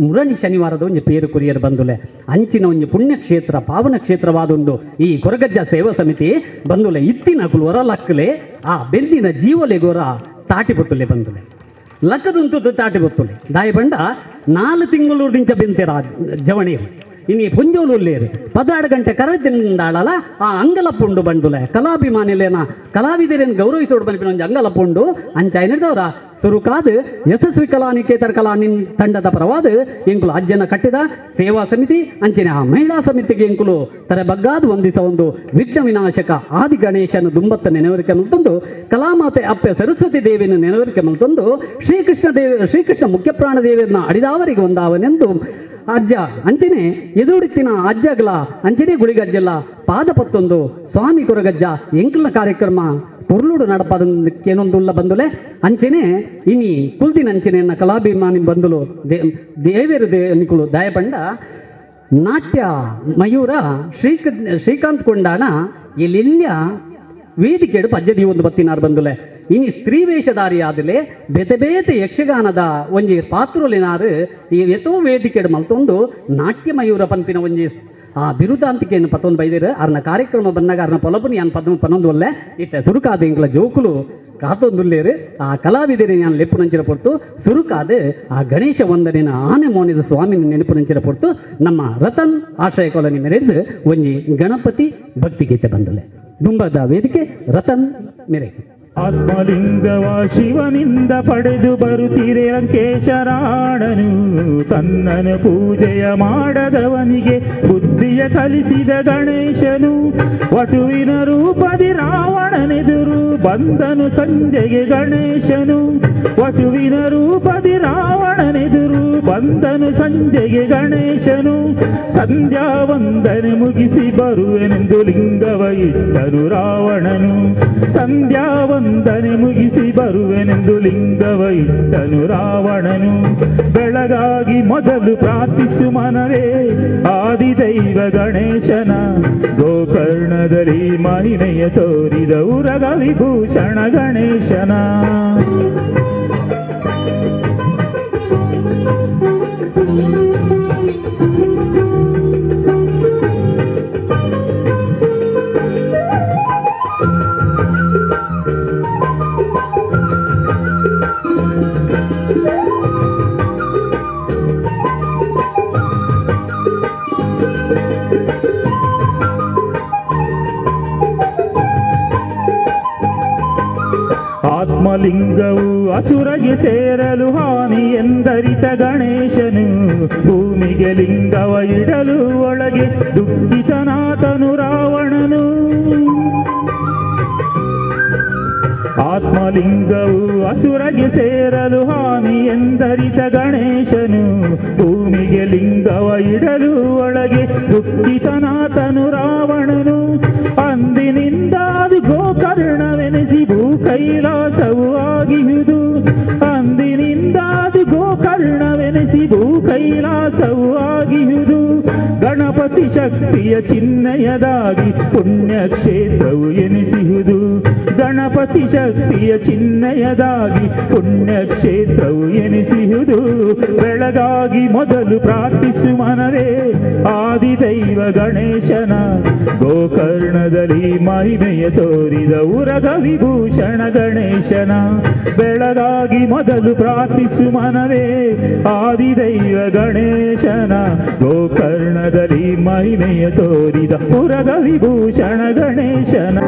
ಮುರಣಿ ಶನಿವಾರದ ಒಂಜಿ ಪೇರು ಕುರಿಯರು ಬಂದುಲೆ ಅಂಚಿನ ಒಂಜಿ ಪುಣ್ಯಕ್ಷೇತ್ರ ಪಾವನ ಕ್ಷೇತ್ರವಾದುಂಡು ಈ ಕೊರಗಜ್ಜ ಸೇವಾ ಸಮಿತಿ ಬಂದುಲೆ ಇತ್ತಿನಕುಲು ಹೊರಲಕ್ಕಲೆ ಆ ಬೆಂದಿನ ಜೀವಲೆಗೋರ ತಾಟಿ ಬೊತ್ತುಲೆ ಬಂದುಲೆ ಲಕ್ಕದುಂಟು ತಾಟಿ ಬೊತ್ತುಲೆ ದಾಯಿ ಬಂಡ 4 ತಿಂಗಳು ದಿಂಚ ಬೆಂತೆರ ಜವಣೀರು ಇನ್ನು ಪುಂಜೋಲುಲ್ಲೇರು 16 ಗಂಟೆ ಕರೆದಿಂದಾಳಲ್ಲ ಆ ಅಂಗಲಪ್ಪುಂಡು ಬಂಡುಲೆ ಕಲಾಭಿಮಾನಿಲೇನ ಕಲಾವಿದರೇನು ಗೌರವಿಸೋಡು ಬಂದಿನ ಒಂದು ಅಂಗಲಪ್ಪುಂಡು ಅಂಚಾಯ್ನದವರ ಸುರುಕಾದ ಯಶಸ್ವಿ ಕಲಾನಿಕೇತರ ಕಲಾ ತಂಡದ ಪರವಾದ ಎಂಕುಲು ಅಜ್ಜನ ಕಟ್ಟಿದ ಸೇವಾ ಸಮಿತಿ ಅಂಚಿನ ಆ ಮಹಿಳಾ ಸಮಿತಿಗೆ ಎಂಕುಲು ತರ ಬಗ್ಗಾದು ಒಂದಿಸ ಒಂದು ವಿಘ್ನ ವಿನಾಶಕ ಆದಿ ಗಣೇಶನ ದುಂಬತ್ತ ನೆನವರಿಕೆ ಮಲ್ತೊಂದು ಕಲಾಮಾತೆ ಅಪ್ಪೆ ಸರಸ್ವತಿ ದೇವಿನ ನೆನವರಿಕೆ ಮಲ್ತೊಂದು ಶ್ರೀಕೃಷ್ಣ ಮುಖ್ಯಪ್ರಾಣ ದೇವಿಯನ್ನ ಅಡಿದಾವರಿಗೆ ಒಂದಾವನೆಂದು ಅಜ್ಜ ಅಂಚನೆ ಎದುರಿತ್ತಿನ ಅಜ್ಜಗಳ ಅಂಚನೆ ಗುಳಿಗಜ್ಜಲ್ಲ ಪಾದಪತ್ತೊಂದು ಸ್ವಾಮಿ ಕೊರಗಜ್ಜ ಎಂಕಲ ಕಾರ್ಯಕ್ರಮ ಪುರ್ಲುಡು ನಡಪದಕ್ಕೇನೊಂದುಲ್ಲ ಬಂದುಲೆ ಅಂಚನೆ ಇನಿ ಕುಲ್ದಿನ ಅಂಚನೆಯನ್ನ ಕಲಾಭಿಮಾನಿ ಬಂದುಲು ದೇವೇರು ನಿಕುಲು ದಯಪಂಡ ನಾಟ್ಯ ಮಯೂರ ಶ್ರೀಕಾಂತ್ ಕೊಂಡಾಣ ಇಲ್ಲೆಲ್ಲ ವೇದಿಕೆಡು ಪದ್ಯದಿ ಒಂದು ಬತ್ತಿನಾರು ಬಂದುಲೆ ಇನಿ ಸ್ತ್ರೀ ವೇಷಧಾರಿ ಆದಲೆ ಬೇತೆ ಬೇತೆ ಯಕ್ಷಗಾನದ ಒಂಜಿ ಪಾತ್ರುಲಿನಾರು ಈ ಎತೋ ವೇದಿಕೆಡು ಮಲ್ತೊಂದು ನಾಟ್ಯ ಮಯೂರ ಪಂಪಿನ ಒಂಜಿ ಆ ಬಿರುದಾಂತಿಕೆಯನ್ನು ಪತ್ತೊಂದು ಬೈದಿರು ಅರ್ನ ಕಾರ್ಯಕ್ರಮ ಬಂದಾಗ ಅರ್ನ ಪೊಲಪುನಿ ಅನ್ ಪನ್ನೊಂದು ಒಲ್ಲೆ ಇತ್ತೆ ಸುರುಕಾದ ಇಂಗ್ಲ ಜೋಕುಲು ಕಾತೊಂದುಲ್ಲೇರು ಆ ಕಲಾವಿದರಿ ನಾನು ಲೆಪ್ಪು ನಂಚಿರ ಪೊರ್ತು ಸುರುಕಾದ ಆ ಗಣೇಶ ವಂದನೆನ ಆನೆ ಮೋನಿದ ಸ್ವಾಮಿನ ನೆನಪು ನಂಚಿರ ಪೊರ್ತು ನಮ್ಮ ರತನ್ ಆಶ್ರಯ ಕಾಲೋನಿ ಮೆರೆದು ಒಂಜಿ ಗಣಪತಿ ಭಕ್ತಿಗೀತೆ ಬಂದಲೆ ದುಂಬದ ವೇದಿಕೆ ರತನ್ ಮೆರೆಗೆ ಆತ್ಮಲಿಂಗವ ಶಿವನಿಂದ ಪಡೆದು ಬರುತ್ತಿರೆ ಲಂಕೇಶರಾಣನು ತನ್ನನು ಪೂಜೆಯ ಮಾಡದವನಿಗೆ ಬುದ್ಧಿಯ ಕಲಿಸಿದ ಗಣೇಶನು ವಟುವಿನ ರೂಪದಿ ರಾವಣನೆದುರು ಬಂದನು ಸಂಜೆಗೆ ಗಣೇಶನು ವಟುವಿನ ರೂಪದಿ ರಾವಣನೆದುರು ಬಂದನು ಸಂಜೆಗೆ ಗಣೇಶನು ಸಂಧ್ಯಾ ವಂದನೆ ಮುಗಿಸಿ ಬರುವೆನೆಂದು ಲಿಂಗವ ಇಟ್ಟನು ರಾವಣನು ಸಂಧ್ಯಾ ವಂದನೆ ಮುಗಿಸಿ ಬರುವೆನೆಂದು ಲಿಂಗವ ಇಟ್ಟನು ರಾವಣನು ಬೆಳಗಾಗಿ ಮೊದಲು ಪ್ರಾರ್ಥಿಸು ಮನವೇ ಆದಿದೈವ ಗಣೇಶನ ಗೋಕರ್ಣದಲ್ಲಿ ಮಹಿಮೆಯ ತೋರಿದ ಉರಗ ವಿಭೂಷಣ ಗಣೇಶನ ಆತ್ಮಲಿಂಗವು ಅಸುರಗೆ ಸೇರಲು ಹಾನಿ ಎಂದರಿತ ಗಣೇಶನು ಭೂಮಿಗೆ ಲಿಂಗವ ಇಡಲು ಒಳಗೆ ದುಃಖಿತನಾತನು ರಾವಣನು ಆತ್ಮಲಿಂಗವು ಅಸುರಗೆ ಸೇರಲು ಹಾನಿ ಎಂದರಿತ ಗಣೇಶನು ಭೂಮಿಗೆ ಲಿಂಗವ ಇಡಲು ಒಳಗೆ ದುಃಖಿತನಾತನು ರಾವಣನು ಅಂದಿನಿಂದ ಅದು ಗೋಕರ್ಣವೆನಿಸಿ ಭೂ ಕೈಲಾಸವು ಆಗಿಹುದು ಅಂದಿನಿಂದ ಅದು ಗೋಕರ್ಣವೆನಿಸಿ ಭೂ ಕೈಲಾಸವು ಆಗಿಹುದು ಗಣಪತಿ ಶಕ್ತಿಯ ಚಿಹ್ನೆಯದಾಗಿ ಪುಣ್ಯಕ್ಷೇತ್ರವು ಎನಿಸಿಹುದು ಗಣಪತಿ ಶಕ್ತಿಯ ಚಿಹ್ನೆಯದಾಗಿ ಪುಣ್ಯಕ್ಷೇತ್ರವು ಎನಿಸಿಹುದು ಬೆಳಗಾಗಿ ಮೊದಲು ಪ್ರಾರ್ಥಿಸು ಮನವೇ ಆದಿದೈವ ಗಣೇಶನ ಗೋಕರ್ಣದಲ್ಲಿ ಮಹಿಮೆಯ ತೋರಿದ ಉರಗ ವಿಭೂಷಣ ಗಣೇಶನ ಬೆಳಗಾಗಿ ಮೊದಲು ಪ್ರಾರ್ಥಿಸು ಮನವೇ ಆದಿದೈವ ಗಣೇಶನ ಗೋಕರ್ಣದಲ್ಲಿ ಮಹಿಮೆಯ ತೋರಿದ ಉರಗ ವಿಭೂಷಣ ಗಣೇಶನ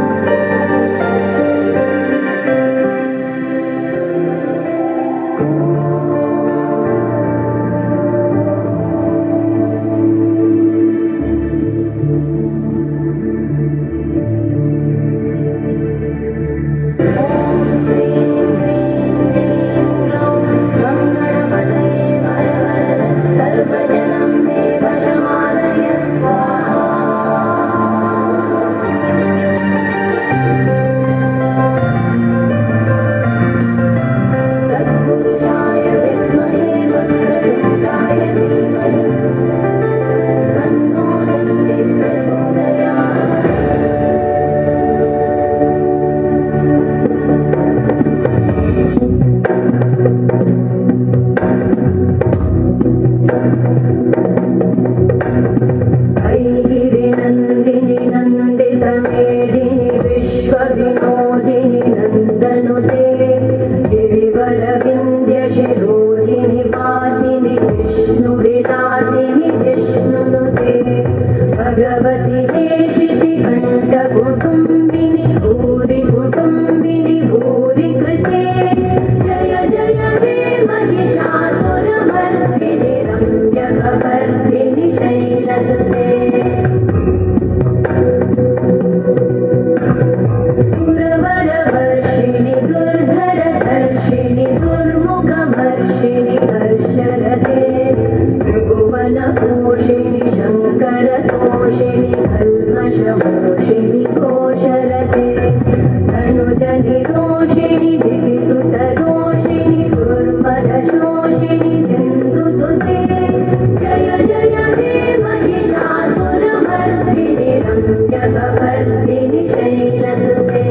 वृषभोषिणि कोशलते धनुजनि दोषिणि दिविसुतदोषिणि दुर्मदशोषिणि सिन्धुसुते जय जय हे महिषासुरमर्दिनि रम्यकपर्दिनि शैलसुते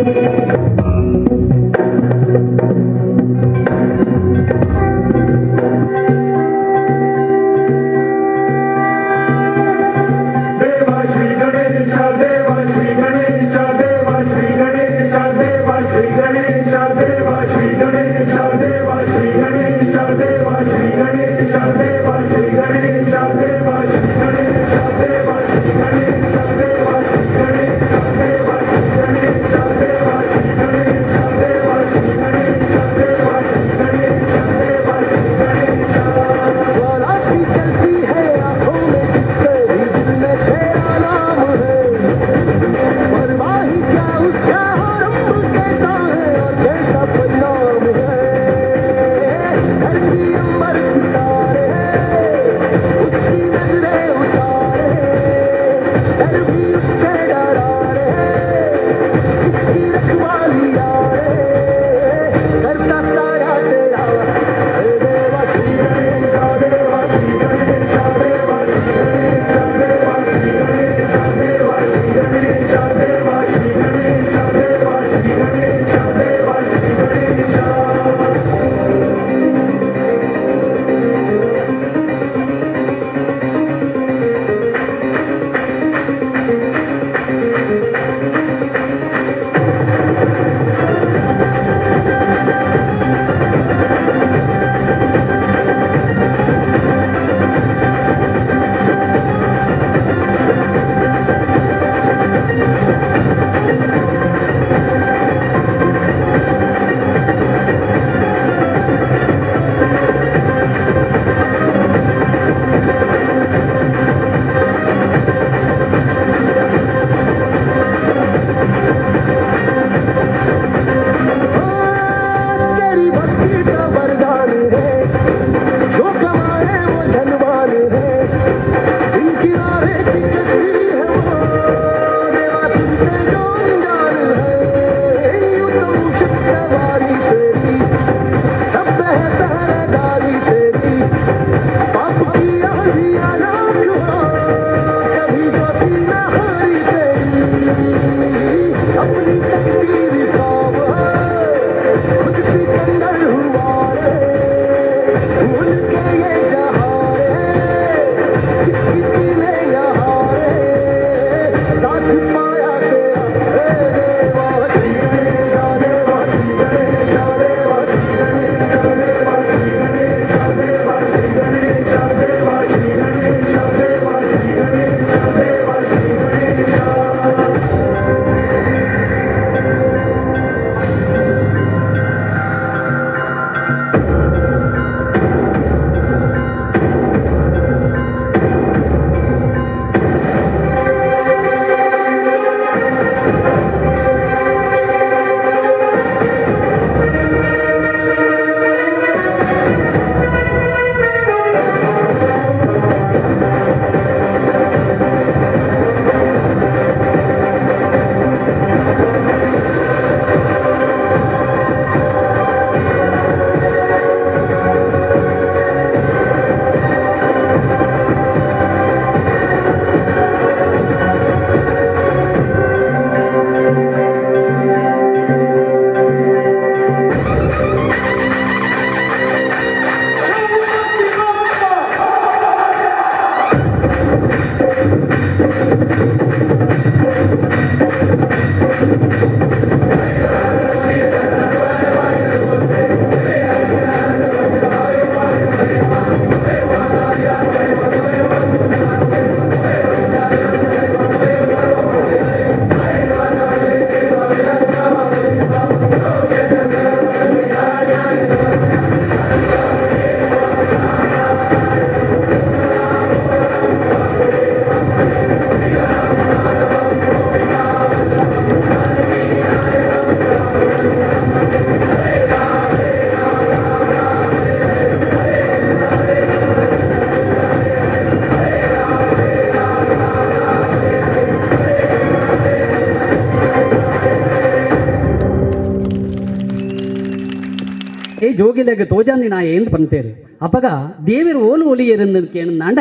ಜೋಗಿಲೆಗೆ ತೋಜಾಂದಿ ನಾಯ ಎಂದು ಪಂತೇರು ಅಪಗ ದೇವರು ಓಲು ಒಲಿಯರನ್ನು ಕೇಂದಾಂಡ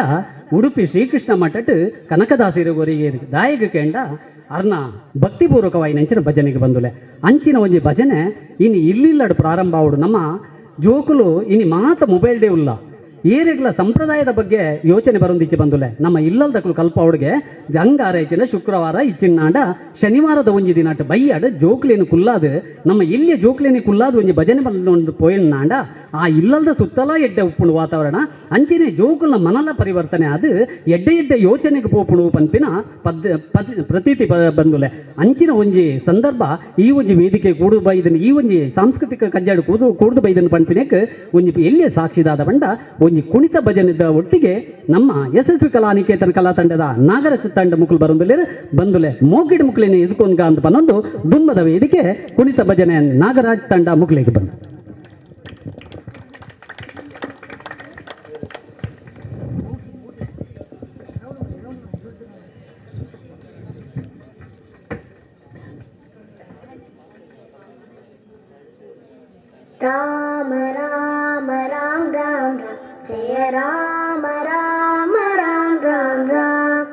ಉಡುಪಿ ಶ್ರೀಕೃಷ್ಣ ಮಠಟ್ ಕನಕದಾಸಿರು ಒರಿಗೇರು ದಾಯಿಗೆ ಕೇಂಡ ಅರ್ನ ಭಕ್ತಿಪೂರ್ವಕವಾಗಿ ನಂಚಿನ ಭಜನೆಗೆ ಬಂದುಲೆ ಅಂಚಿನ ಒಂಜಿ ಭಜನೆ ಇನ್ನು ಇಲ್ಲಿಲ್ಲಡು ಪ್ರಾರಂಭ ಆವಡು ನಮ್ಮ ಜೋಕುಲು ಇನ್ನು ಮಾತ ಮೊಬೈಲ್ ಡೇ ಉಲ್ಲ ಏರೆಗ್ಲ ಸಂಪ್ರದಾಯದ ಬಗ್ಗೆ ಯೋಚನೆ ಬರೊಂದಿಚ್ಚಿ ಬಂದುಲೆ ನಮ್ಮ ಇಲ್ಲಲ್ದಕ್ಲು ಕಲ್ಪ ಅವಳಿಗೆ ಅಂಗಾರ ಇಚ್ಚಿನ ಶುಕ್ರವಾರ ಇಚ್ಚಿನಾಂಡ ಶನಿವಾರದ ಒಂಜಿ ದಿನಾಟ ಬೈಯಾಡು ಜೋಕ್ಲೇನು ಕುಲ್ಲಾದು ನಮ್ಮ ಇಲ್ಲಿಯ ಜೋಕ್ಲೇನಿ ಕುಲ್ಲಾದು ಒಂಜಿ ಭಜನೆ ಬಂದು ಪೋಯಣ್ಣಾಂಡ ಆ ಇಲ್ಲಲ್ದ ಸುತ್ತಲ ಎಡ್ಡೆ ಉಪ್ಪುಣು ವಾತಾವರಣ ಅಂಚಿನ ಜೋಕುಲ್ನ ಮನಲ ಪರಿವರ್ತನೆ ಅದು ಎಡ್ಡೆ ಯೋಚನೆಗೆ ಪೋಪುಣು ಪನ್ಪಿನ ಪ್ರತೀತಿ ಬಂದುಲೆ ಅಂಚಿನ ಒಂಜಿ ಸಂದರ್ಭ ಈ ಒಂಜಿ ವೇದಿಕೆ ಕೂಡು ಬೈದನು ಈ ಒಂಜಿ ಸಾಂಸ್ಕೃತಿಕ ಕಜ್ಜಾಡು ಕೂಡು ಬೈದನು ಪನ್ಪಿನಕ್ಕೆ ಒಂಜಿ ಎಲ್ಲಿಯ ಸಾಕ್ಷಿದಾದ ಬಂಡ ಒಂಜಿ ಕುಣಿತ ಭಜನೆದ ಒಟ್ಟಿಗೆ ನಮ್ಮ ಯಶಸ್ವಿ ಕಲಾನಿಕೇತನ ಕಲಾ ತಂಡದ ನಾಗರ ತಂಡ ಮುಕ್ಳು ಬಂದುಲೆ ಮೋಗಿಡ್ ಮುಕ್ಳಿನ ಇದ್ಕೊಂಡ್ಗ ಅಂತ ಪನ್ನೊಂದು ದುಂಬದ ವೇದಿಕೆ ಕುಣಿತ ಭಜನೆ ನಾಗರಾಜ್ ತಂಡ ಮುಕ್ಳಿಗೆ ಬಂದು राम राम राम राम जय राम राम राम राम राम राम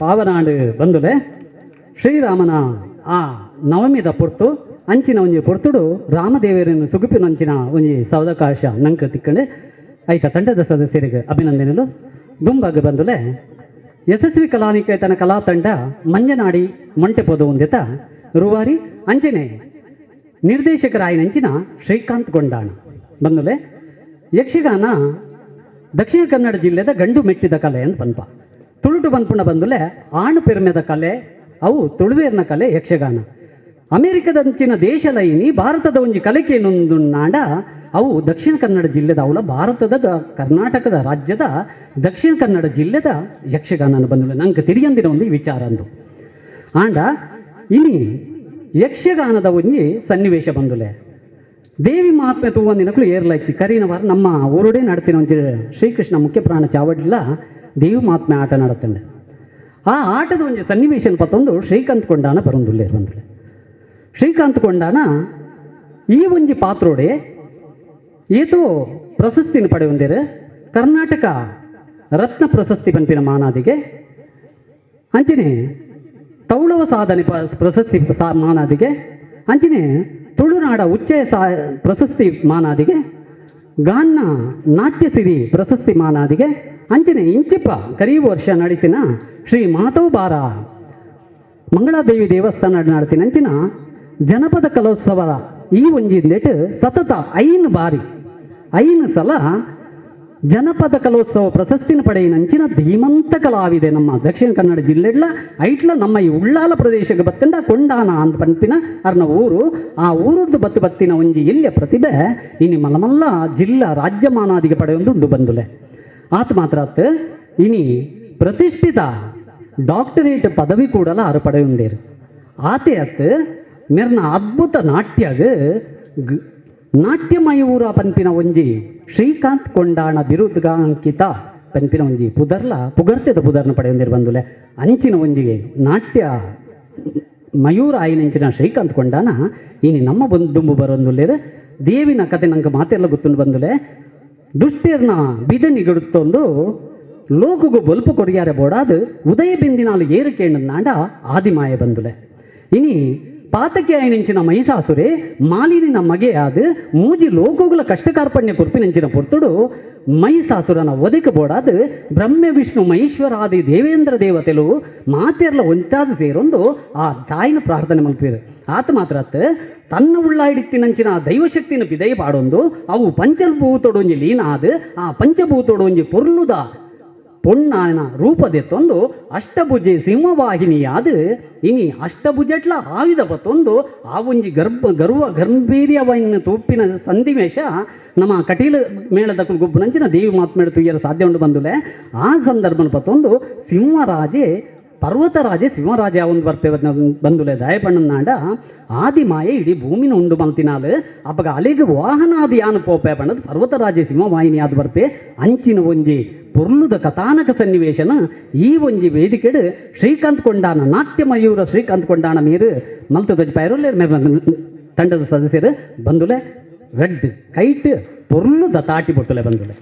ಪಾವನಾಡು ಬಂದುಲೆ ಶ್ರೀರಾಮನ ಆ ನವಮಿದ ಪೊರ್ತು ಅಂಚಿನ ಒಂಜಿ ಪೊರ್ತುಡು ರಾಮದೇವರನ್ನು ಸುಗುಪಿನಂಚಿನ ಒಂಜಿ ಸವಕಾಶ ನಂಗೆ ತಿಕ್ಕಂಡೆ ಐತ ತಂಡದ ಸದಸ್ಯರಿಗೆ ಅಭಿನಂದನೆಗಳು ದುಂಬಾಗ ಬಂದುಲೆ ಯಶಸ್ವಿ ಕಲಾನಿಕೇತನ ಕಲಾ ತಂಡ ಮಂಜನಾಡಿ ಮಂಟೆಪೋದು ಒಂದೆತ ರೂವಾರಿ ಅಂಚನೆ ನಿರ್ದೇಶಕರಾಯನಂಚಿನ ಶ್ರೀಕಾಂತ್ ಗೊಂಡಾಣ ಬಂದುಲೆ ಯಕ್ಷಗಾನ ದಕ್ಷಿಣ ಕನ್ನಡ ಜಿಲ್ಲೆದ ಗಂಡು ಮೆಟ್ಟಿದ ಕಲೆ ಅಂತ ಪನ್ಪ ತುಳುಟು ಪನ್ಪುಣ ಬಂದುಲೆ ಆಣು ಪೆರ್ಮೆದ ಕಲೆ ಅವು ತುಳುವೇರ್ನ ಕಲೆ ಯಕ್ಷಗಾನ ಅಮೆರಿಕದಂಚಿನ ದೇಶಲೈನಿ ಭಾರತದ ಒಂಜಿ ಕಲೆಕೆ ಇನ್ನೊಂದು ನಾಡ ಅವು ದಕ್ಷಿಣ ಕನ್ನಡ ಜಿಲ್ಲೆದ ಅವಳ ಭಾರತದ ಕರ್ನಾಟಕದ ರಾಜ್ಯದ ದಕ್ಷಿಣ ಕನ್ನಡ ಜಿಲ್ಲೆದ ಯಕ್ಷಗಾನ ಬಂದುಲೆ ನಂಗೆ ತಿರಿಯಂದಿನ ಒಂದು ವಿಚಾರ ಅಂದು ಆಂಡ ಇನಿ ಯಕ್ಷಗಾನದ ಒಂಜಿ ಸನ್ನಿವೇಶ ಬಂದುಲೆ ದೇವಿ ಮಹಾತ್ಮೆ ತೂವಂದಿನಕ್ಕೂ ಏರ್ಲಚ್ಚಿ ಕರೀನವಾರ ನಮ್ಮ ಊರುಡೇ ನಡ್ತಿನ ಒಂಜಿ ಶ್ರೀಕೃಷ್ಣ ಮುಖ್ಯ ಪ್ರಾಣ ಚಾವಡಿಲ್ಲ ದೇವಿ ಮಹಾತ್ಮೆ ಆಟ ನಡತ್ತಂಡೆ ಆ ಆಟದ ಒಂಜಿ ಸನ್ನಿವೇಶ ಪತ್ತೊಂದು ಶ್ರೀಕಾಂತ್ ಕೊಂಡಾನ ಬರೊಂದುಲ್ಲೆ ಬಂದುಲೆ ಶ್ರೀಕಾಂತ್ ಕೊಂಡಾನ ಈ ಒಂಜಿ ಪಾತ್ರೋಡೆ ಏತೋ ಪ್ರಶಸ್ತಿನ ಪಡೆಯೊಂದೇರು ಕರ್ನಾಟಕ ರತ್ನ ಪ್ರಶಸ್ತಿ ಪಂಪಿನ ಮಾನಾದಿಗೆ ಅಂಚನೆ ತೌಳವ ಸಾಧನೆ ಪ್ರಶಸ್ತಿ ಮಾನಾದಿಗೆ ಅಂಚನೆ ತುಳುನಾಡ ಉಚ್ಚಯ ಪ್ರಶಸ್ತಿ ಮಾನಾದಿಗೆ ಗಾನ್ನ ನಾಟ್ಯಸಿರಿ ಪ್ರಶಸ್ತಿ ಮಾನಾದಿಗೆ ಅಂಚನೆ ಇಂಚಿಪ್ಪ ಕರೀವು ವರ್ಷ ನಡೀತಿನ ಶ್ರೀ ಮಾಧವಬಾರ ಮಂಗಳಾದೇವಿ ದೇವಸ್ಥಾನ ನಡತಿನ ಅಂಚಿನ ಜನಪದ ಕಲೋತ್ಸವ ಈ ಒಂಜಿ ನೆಟ್ ಸತತ 5 ಸಲ ಜನಪದ ಕಲೋತ್ಸವ ಪ್ರಶಸ್ತಿನ ಪಡೆಯಿನಂಚಿನ ಧೀಮಂತ ಕಲಾವಿದೆ ನಮ್ಮ ದಕ್ಷಿಣ ಕನ್ನಡ ಜಿಲ್ಲೆಡ್ಲ ಐಟ್ಲ ನಮ್ಮ ಈ ಉಳ್ಳಾಲ ಪ್ರದೇಶಕ್ಕೆ ಬತ್ತಂಡ ಕೊಂಡಾನ ಅಂತ ಪಂಪಿನ ಅರ್ನ ಊರು ಆ ಊರದ್ದು ಬತ್ತಿನ ಒಂಜಿ ಇಲ್ಲಿಯ ಪ್ರತಿಭೆ ಇನಿ ಮಲ್ಲಮಲ್ಲ ಜಿಲ್ಲಾ ರಾಜ್ಯಮಾನಾದಿಗೆ ಪಡೆಯೊಂದು ಬಂದುಲೆ ಆತ ಮಾತ್ರ ಇನಿ ಪ್ರತಿಷ್ಠಿತ ಡಾಕ್ಟರೇಟ್ ಪದವಿ ಕೂಡಲ ಆರು ಪಡೆಯೊಂದೇರು ಆತೆ ಮೆರ್ನ ಅದ್ಭುತ ನಾಟ್ಯಗ ನಾಟ್ಯಮಯೂರ ಪಂಪಿನ ಒಂಜಿ ಶ್ರೀಕಾಂತ್ ಕೊಂಡಾಣ ಬಿರುದ್ಗಾಂಕಿತ ಪಂಪಿನ ಒಂಜಿ ಪುಗರ್ತೆದ ಪುದರ್ನ ಪಡೆಯೊಂದಿರು ಬಂದುಲೆ ಅಂಚಿನ ಒಂಜಿಗೆ ನಾಟ್ಯ ಮಯೂರ ಆಯ್ನಂಚಿನ ಶ್ರೀಕಾಂತ್ ಕೊಂಡಾನ ಇನಿ ನಮ್ಮ ದುಂಬು ಬರೊಂದುಲ್ಲೇರು ದೇವಿನ ಕತೆ ನಂಗೆ ಮಾತೆಲ್ಲ ಗೊತ್ತುಂಡು ಬಂದುಲೆ ದುಷ್ಟೇರ್ನ ಬಿದನಿಗಿಡುತ್ತೊಂದು ಲೋಕಗೂ ಬೊಲ್ಪು ಕೊಡಿಯಾರೆ ಬೋಡಾದು ಉದಯ ಬಿಂದಿನಾಲು ಏರಿಕೆಂಡು ನಾಂಡ ಆದಿಮಾಯ ಬಂದುಲೆ ಇನಿ ಪಾತಕ್ಕೆ ಆಯ್ನಂಚಿನ ಮಹಿಷಾಸುರೆ ಮಾಲಿನಿನ ಮಗೆಯಾದ ಮೂಜಿ ಲೋಕಗಳ ಕಷ್ಟ ಕಾರ್ಪಣ್ಯ ಕುರ್ಪಿನಂಚಿನ ಪೊರ್ತುಡು ಮಹಿಷಾಸುರನ ಒದಕ ಬೋಡಾದ ಬ್ರಹ್ಮ ವಿಷ್ಣು ಮಹೇಶ್ವರಾದಿ ದೇವೇಂದ್ರ ದೇವತೆಲು ಮಾತೆರ್ಲ ಒಂಚಾದ ಸೇರೊಂದು ಆ ತಾಯಿನ ಪ್ರಾರ್ಥನೆ ಮಲ್ಪಿರು ಆತ ಮಾತ್ರ ತನ್ನ ಉಳ್ಳಾಡಿತ್ತಿನಂಚಿನ ದೈವಶಕ್ತಿನ ಬಿದೈ ಪಾಡೊಂದು ಅವು ಪಂಚಭೂತೋಡು ಒಂಜಿ ಲೀನ ಆದ ಆ ಪಂಚಭೂತೋಡು ಒಂಜಿ ಪೊರ್ಲುದ ಪೊಣ್ಣನ ರೂಪದೆತ್ತೊಂದು ಅಷ್ಟಭುಜೆ ಸಿಂಹವಾಹಿನಿಯಾದ ಇನಿ ಅಷ್ಟಭುಜಟ್ಲ ಆಯುಧ ಬತ್ತೊಂದು ಆ ಒಂಜಿ ಗಂಭೀರ್ಯವನ್ನು ತೂಪಿನ ಸನ್ನಿವೇಶ ನಮ್ಮ ಕಟೀಲ ಮೇಳದ ಗೊಬ್ಬನಂಚಿನ ದೇವಿ ಮಾತ್ಮೇಳ ತುಯ್ಯರ ಸಾಧ್ಯ ಉಂಡು ಬಂದುಲೆ ಆ ಸಂದರ್ಭನ ಪತ್ತೊಂದು ಸಿಂಹರಾಜೆ ಪರ್ವತರಾಜೆ ಸಿಂಹರಾಜ ಒಂದು ಬರ್ತೇವೆ ಬಂದುಲೆ ದಯಪಣ್ಣನಾಡ ಆದಿಮಾಯೆ ಇಡೀ ಭೂಮಿನ ಉಂಡು ಮಲ್ತಿನಾಲು ಅಪ್ಪಗ ಅಲೆಗೆ ವಾಹನಾದಿ ಯಾನು ಪೋಪೆ ಬಣ್ಣದ ಪರ್ವತರಾಜೆ ಸಿಂಹವಾಹಿನಿ ಆದ ಬರ್ತೆ ಅಂಚಿನ ಒಂಜಿ ಪೊರ್ಲುದ ಕಥಾನಕ ಸನ್ನಿವೇಶನ ಈ ಒಂಜಿ ವೇದಿಕೆಡು ಶ್ರೀಕಾಂತ್ ಕೊಂಡಾನ ನಾಟ್ಯ ಮಯೂರ ಶ್ರೀಕಾಂತ್ ಕೊಂಡಾನ ಮೀರು ಮಲ್ತದ ಪೈರೋಲೆ ತಂಡದ ಸದಸ್ಯರು ಬಂದುಲೆ ರೆಡ್ ಕೈಟ್ ಪೊರ್ಲುದ ತಾಟಿ ಬೊಟ್ಟುಲೆ ಬಂದುಲೆ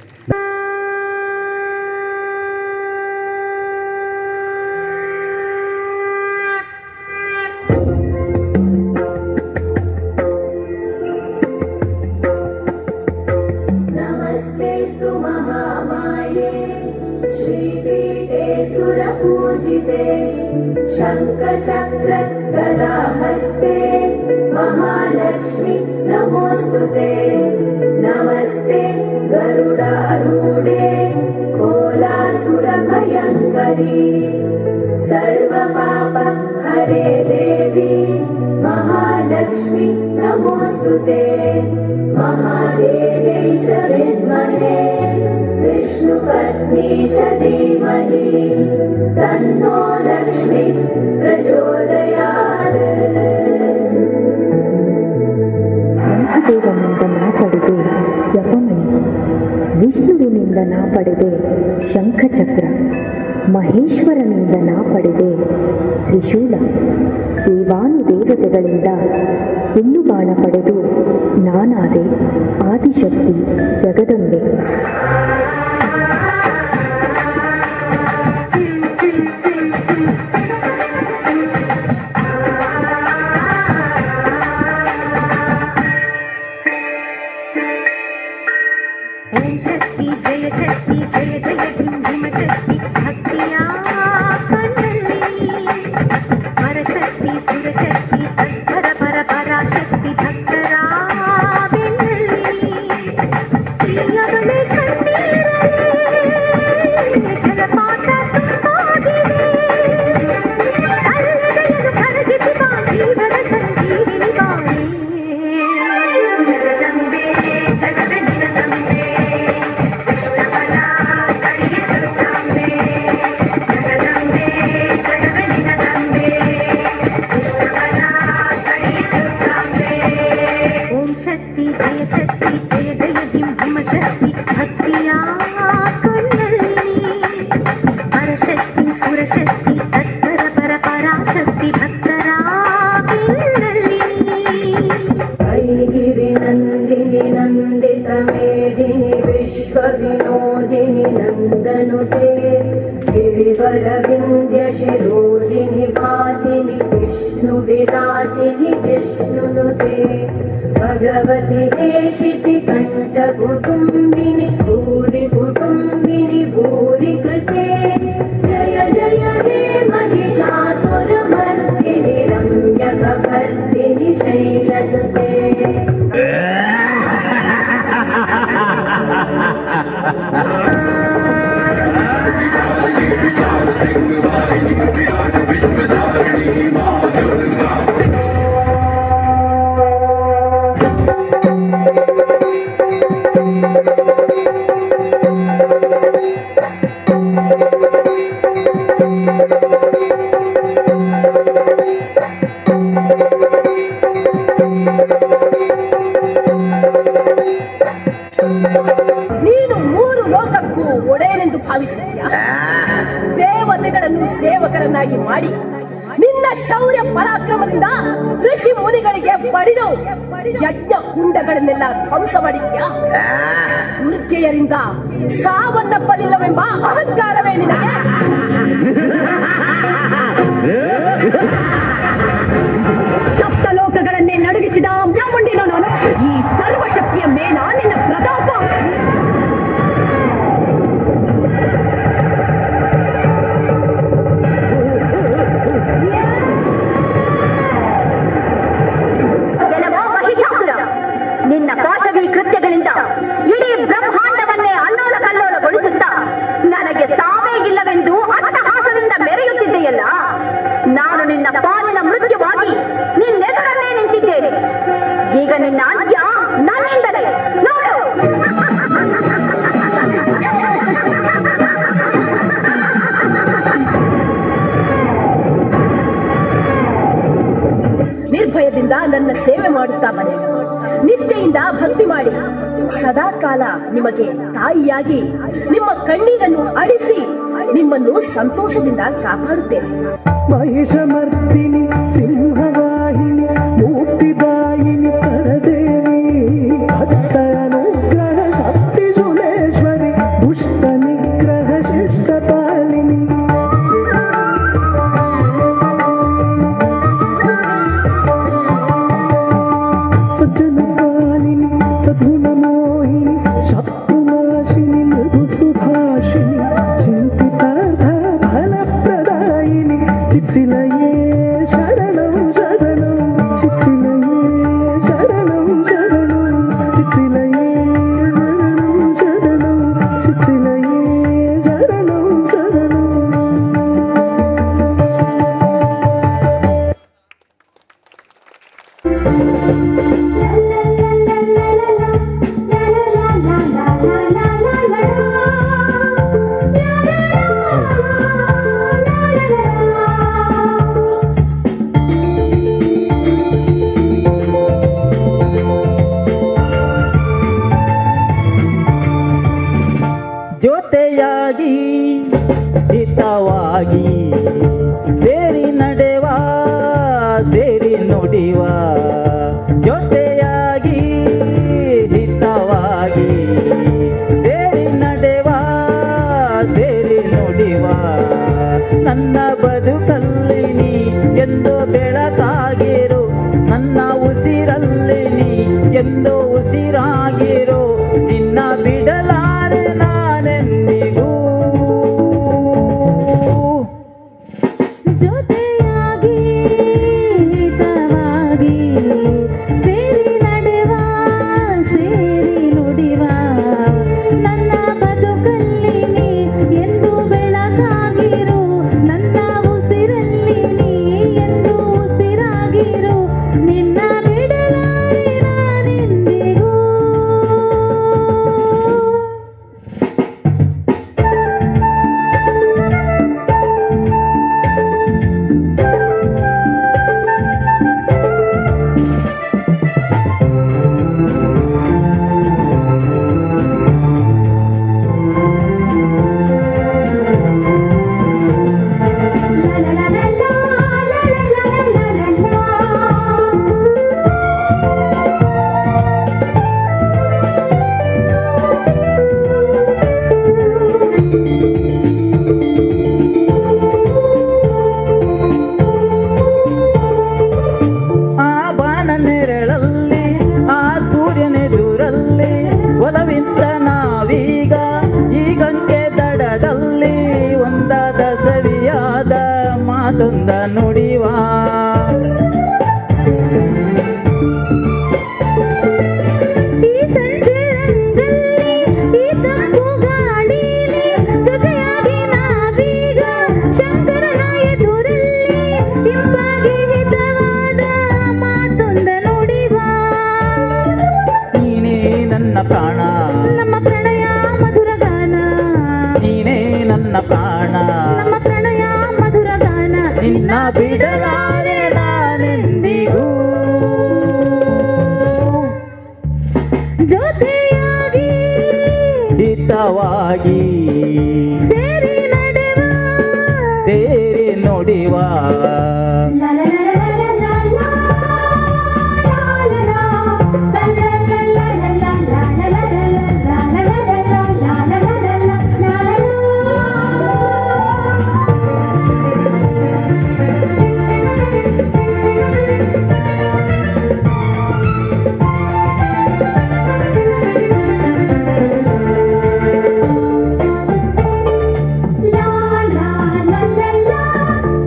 शङ्खचक्र गदाहस्ते महालक्ष्मी नमोस्तुते नमस्ते गरुडारूढे कोलासुरभयङ्करी सर्वपाप हरे देवी महालक्ष्मी नमोस्तुते महादेवे च विद्महे विष्णुपत्नी च धीमहि तन्नो लक्ष्मी प्रचोदयात् ಬ್ರಹ್ಮದೇವನಿಂದ ನಾ ಪಡೆದೆ ಜಪಮಣಿ, ವಿಷ್ಣುವಿನಿಂದ ನಾ ಪಡೆದೆ ಶಂಖಚಕ್ರ, ಮಹೇಶ್ವರನಿಂದ ನಾ ಪಡೆದೆ ತ್ರಿಶೂಲ, ದೇವಾನುದೇವತೆಗಳಿಂದ ಹೆಣ್ಣು ಬಾಣ ಪಡೆದು ನಾನಾದೆ ಆದಿಶಕ್ತಿ ಜಗದಂಬೆ. गिरिवरविन्द्यशिरोधिनि वासिनि विष्णुविलासिनि विष्णुनुते भगवति देशिति कण्ठकुटुम्बिनि भूरि कुटुम्बिनि भूरि कृते जय जय हे महिषासुरमर्दिनि रम्यकपर्दिनि शैलसुते ದೇವತೆಗಳನ್ನು ಸೇವಕರನ್ನಾಗಿ ಮಾಡಿ ನಿನ್ನ ಶೌರ್ಯ ಪರಾಕ್ರಮದಿಂದ ಋಷಿ ಮುನಿಗಳಿಗೆ ಬಡಿದು ಯಜ್ಞ ಕುಂಡಗಳನ್ನೆಲ್ಲ ಧ್ವಂಸ ಮಾಡಿದ್ಯಾ? ದುರ್ಗೆಯರಿಂದ ಸಾವನ್ನಪ್ಪಲಿಲ್ಲವೆಂಬ ಅಹಂಕಾರವೇ ನಿನಗೆ? ಸಪ್ತ ಲೋಕಗಳನ್ನೇ ನಡುಗಿಸಿದ ಚಾಮುಂಡಿನ ನಾನು ಈ ಸರ್ವಶಕ್ತಿಯ ಮೇಲ ನಿನ್ನ ಪ್ರತಾಪ. ನಿನ್ನ ಪಾಶವಿ ಕೃತ್ಯಗಳಿಂದ ಇಡೀ ಬ್ರಹ್ಮಾಂಡವನ್ನೇ ಅಲ್ಲೋಲ ಕಲ್ಲೋಲಗೊಳಿಸುತ್ತಾ ನನಗೆ ತಾವೇ ಇಲ್ಲವೆಂದು ಅಟ್ಟಹಾಸದಿಂದ ಮೆರೆಯುತ್ತಿದ್ದೆಯಲ್ಲ. ನಾನು ನಿನ್ನ ಪಾಲಿನ ಮೃತ್ಯುವಾಗಿ ನಿನ್ನೆದುರಲ್ಲೇ ನಿಂತಿದ್ದೇನೆ. ಈಗ ನಿನ್ನ ಅಂತ್ಯ ನನ್ನಿಂದಲೇ ನೋಡು. ನಿರ್ಭಯದಿಂದ ನನ್ನ ಸೇವೆ ಮಾಡುತ್ತಾ ಬನ್ನಿ. ನಿಷ್ಠೆಯಿಂದ ಭಕ್ತಿ ಮಾಡಿ ಸದಾ ಕಾಲ ನಿಮಗೆ ತಾಯಿಯಾಗಿ ನಿಮ್ಮ ಕಣ್ಣೀರನ್ನು ಅಳಿಸಿ ನಿಮ್ಮನ್ನು ಸಂತೋಷದಿಂದ ಕಾಪಾಡುತ್ತೇನೆ. ಮಹಿಷಮರ್ದಿನಿ ಸಿಂಹವಾಹಿನಿ ಮೂರ್ತಿದಾಯಿನಿ ಪರದೇವಿ ಭಕ್ತನುಗ್ರಹ ಶಕ್ತಿ ಸುಲೇಶ್ವರಿ ದುಷ್ಟ ನಿಗ್ರಹ ಶಿಷ್ಟ ಪಾಲಿನಿ ಸಜ್ಜನ ಪಾಲಿನಿ ಸದ್ಗುಣ ಮೋಹಿನಿ ಶತ್ರುನಾಶಿನಿ ಮೃದು ಸುಭಾಷಿನಿ ಚಿಂತಿತಾರ್ಥ ಫಲಪ್ರದಾಯಿನಿ ಚಿತ್ಸಿಲಯೇ ಶರಣಂ ಶರಣಂ ಚಿತ್ಸಿಲಯೇ ಶರಣಂ ಶರಣಂ ಚಿತ್ಸಿಲಯೇ ಶರಣಂ ಶರಣಂ ಚಿತ್ಸಿಲಯೇ ಶರಣಂ ಶರಣಂ. ಜೊತೆಯಾಗಿ ಹಿತವಾಗಿ ಸೇರಿ ನಡೆವ ಸೇರಿ ನುಡಿವ ಜೊತೆಯಾಗಿ ಹಿತವಾಗಿ ಸೇರಿ ನಡೆವ ಸೇರಿ ನುಡಿವ ನನ್ನ ಬದುಕಲ್ಲಿ ನೀ ಎಂದು ಬೆಳಕಾಗಿರು ನನ್ನ ಉಸಿರಲ್ಲಿ ನೀ ಎಂದು ಉಸಿರಾಗಿರು ನಿನ್ನ ಬಿಡಲಾರೆ ನಾನೆಂದಿಗೂ. ಜೊತೆಯಾಗಿ ಹಿತವಾಗಿ ಸೇರಿ ನಡೆವ ಸೇರಿ ನುಡಿವ ನನ್ನ ಬದುಕಲ್ಲಿ ನೀ ಎಂದು ಬೆಳಕಾಗಿರು ನನ್ನ ಉಸಿರಲ್ಲಿ ನೀ ಎಂದು ಉಸಿರಾಗಿರು ಮಾತೊಂದ ನುಡಿವ ಈ ಸಂಜೆ ರಂಗಲ್ಲಿ ಈ ತಂಪು ಗಾಳಿಲಿ ಜೊತೆಯಾಗಿ ನಾವೀಗ ಶಂಕರನ ಎದುರಲ್ಲಿ ಇಂಪಾಗಿ ಹಿತವಾದ ಮಾತೊಂದ ನುಡಿವ ನೀನೇ ನನ್ನ ಪ್ರಾಣ ನಮ್ಮ ಪ್ರಣಯ ಮಧುರ ಗಾನ ನೀನೇ ನನ್ನ ಪ್ರಾಣ ನಮ್ಮ ಪ್ರಣಯ ಮಧುರ ಗಾನ ನಿನ್ನ ಬಿಡಲಾರೆ ನಾನೆಂದಿಗೂ ಜೊತೆಯಾಗಿ ಹಿತವಾಗಿ ಸೇರಿ ನಡೆವ ಸೇರಿ ನುಡಿವ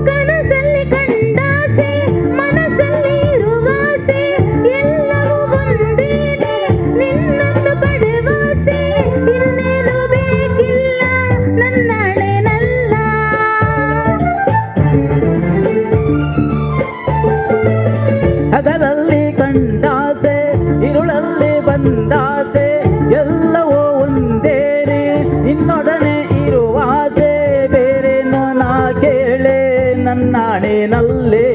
ಕನಸಲ್ಲಿ ಕಂಡಾಸೆ ಮನಸ್ಸಲ್ಲಿ ಇರುವಾಸೆ ಎಲ್ಲವೂ ಒಂದೇನೆ ನಿನ್ನನ್ನು ಪಡೆವಾಸೆ ಇನ್ನೇನು ಬೇಕಿಲ್ಲ ನನ್ನಳೆನಲ್ಲ ಹಗಲಲ್ಲಿ ಕಂಡಾಸೆ ಇರುಳಲ್ಲಿ ಬಂದಾಸೆ ಎಲ್ಲವೂ ಒಂದೇನೆ ನಿನ್ನೊಡನೆ ಇರುವಾಸೆ ಬೇರೇನೋ ನಾ ಕೇಳೆ ನನ್ನಾಣೆನಲ್ಲೇ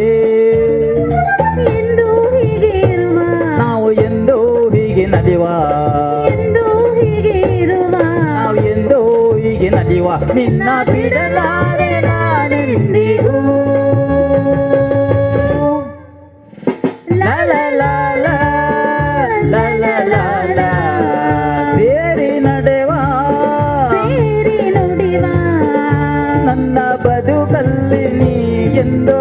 ಎಂದು ಹೀಗೆ ಇರುವ ನಾವು ಎಂದೋ ಹೀಗೆ ನಡೆಯುವ ಎಂದು ಹೀಗೆ ಇರುವ ನಾವು ಎಂದೋ ಹೀಗೆ ನಡೆಯುವ ನಿನ್ನ ಬಿಡಲಾರೆ ನಾನೆಂದಿಗೂ ಲಾ ಲಾ ಲಾ ಲಾ ಲಾ ಲಾ ಲಾ ಲಾ ಸೇರಿ ನಡೆವ ಸೇರಿ ನುಡಿವ ನನ್ನ ಬದುಕಲ್ಲಿ ನೀ ಎಂದು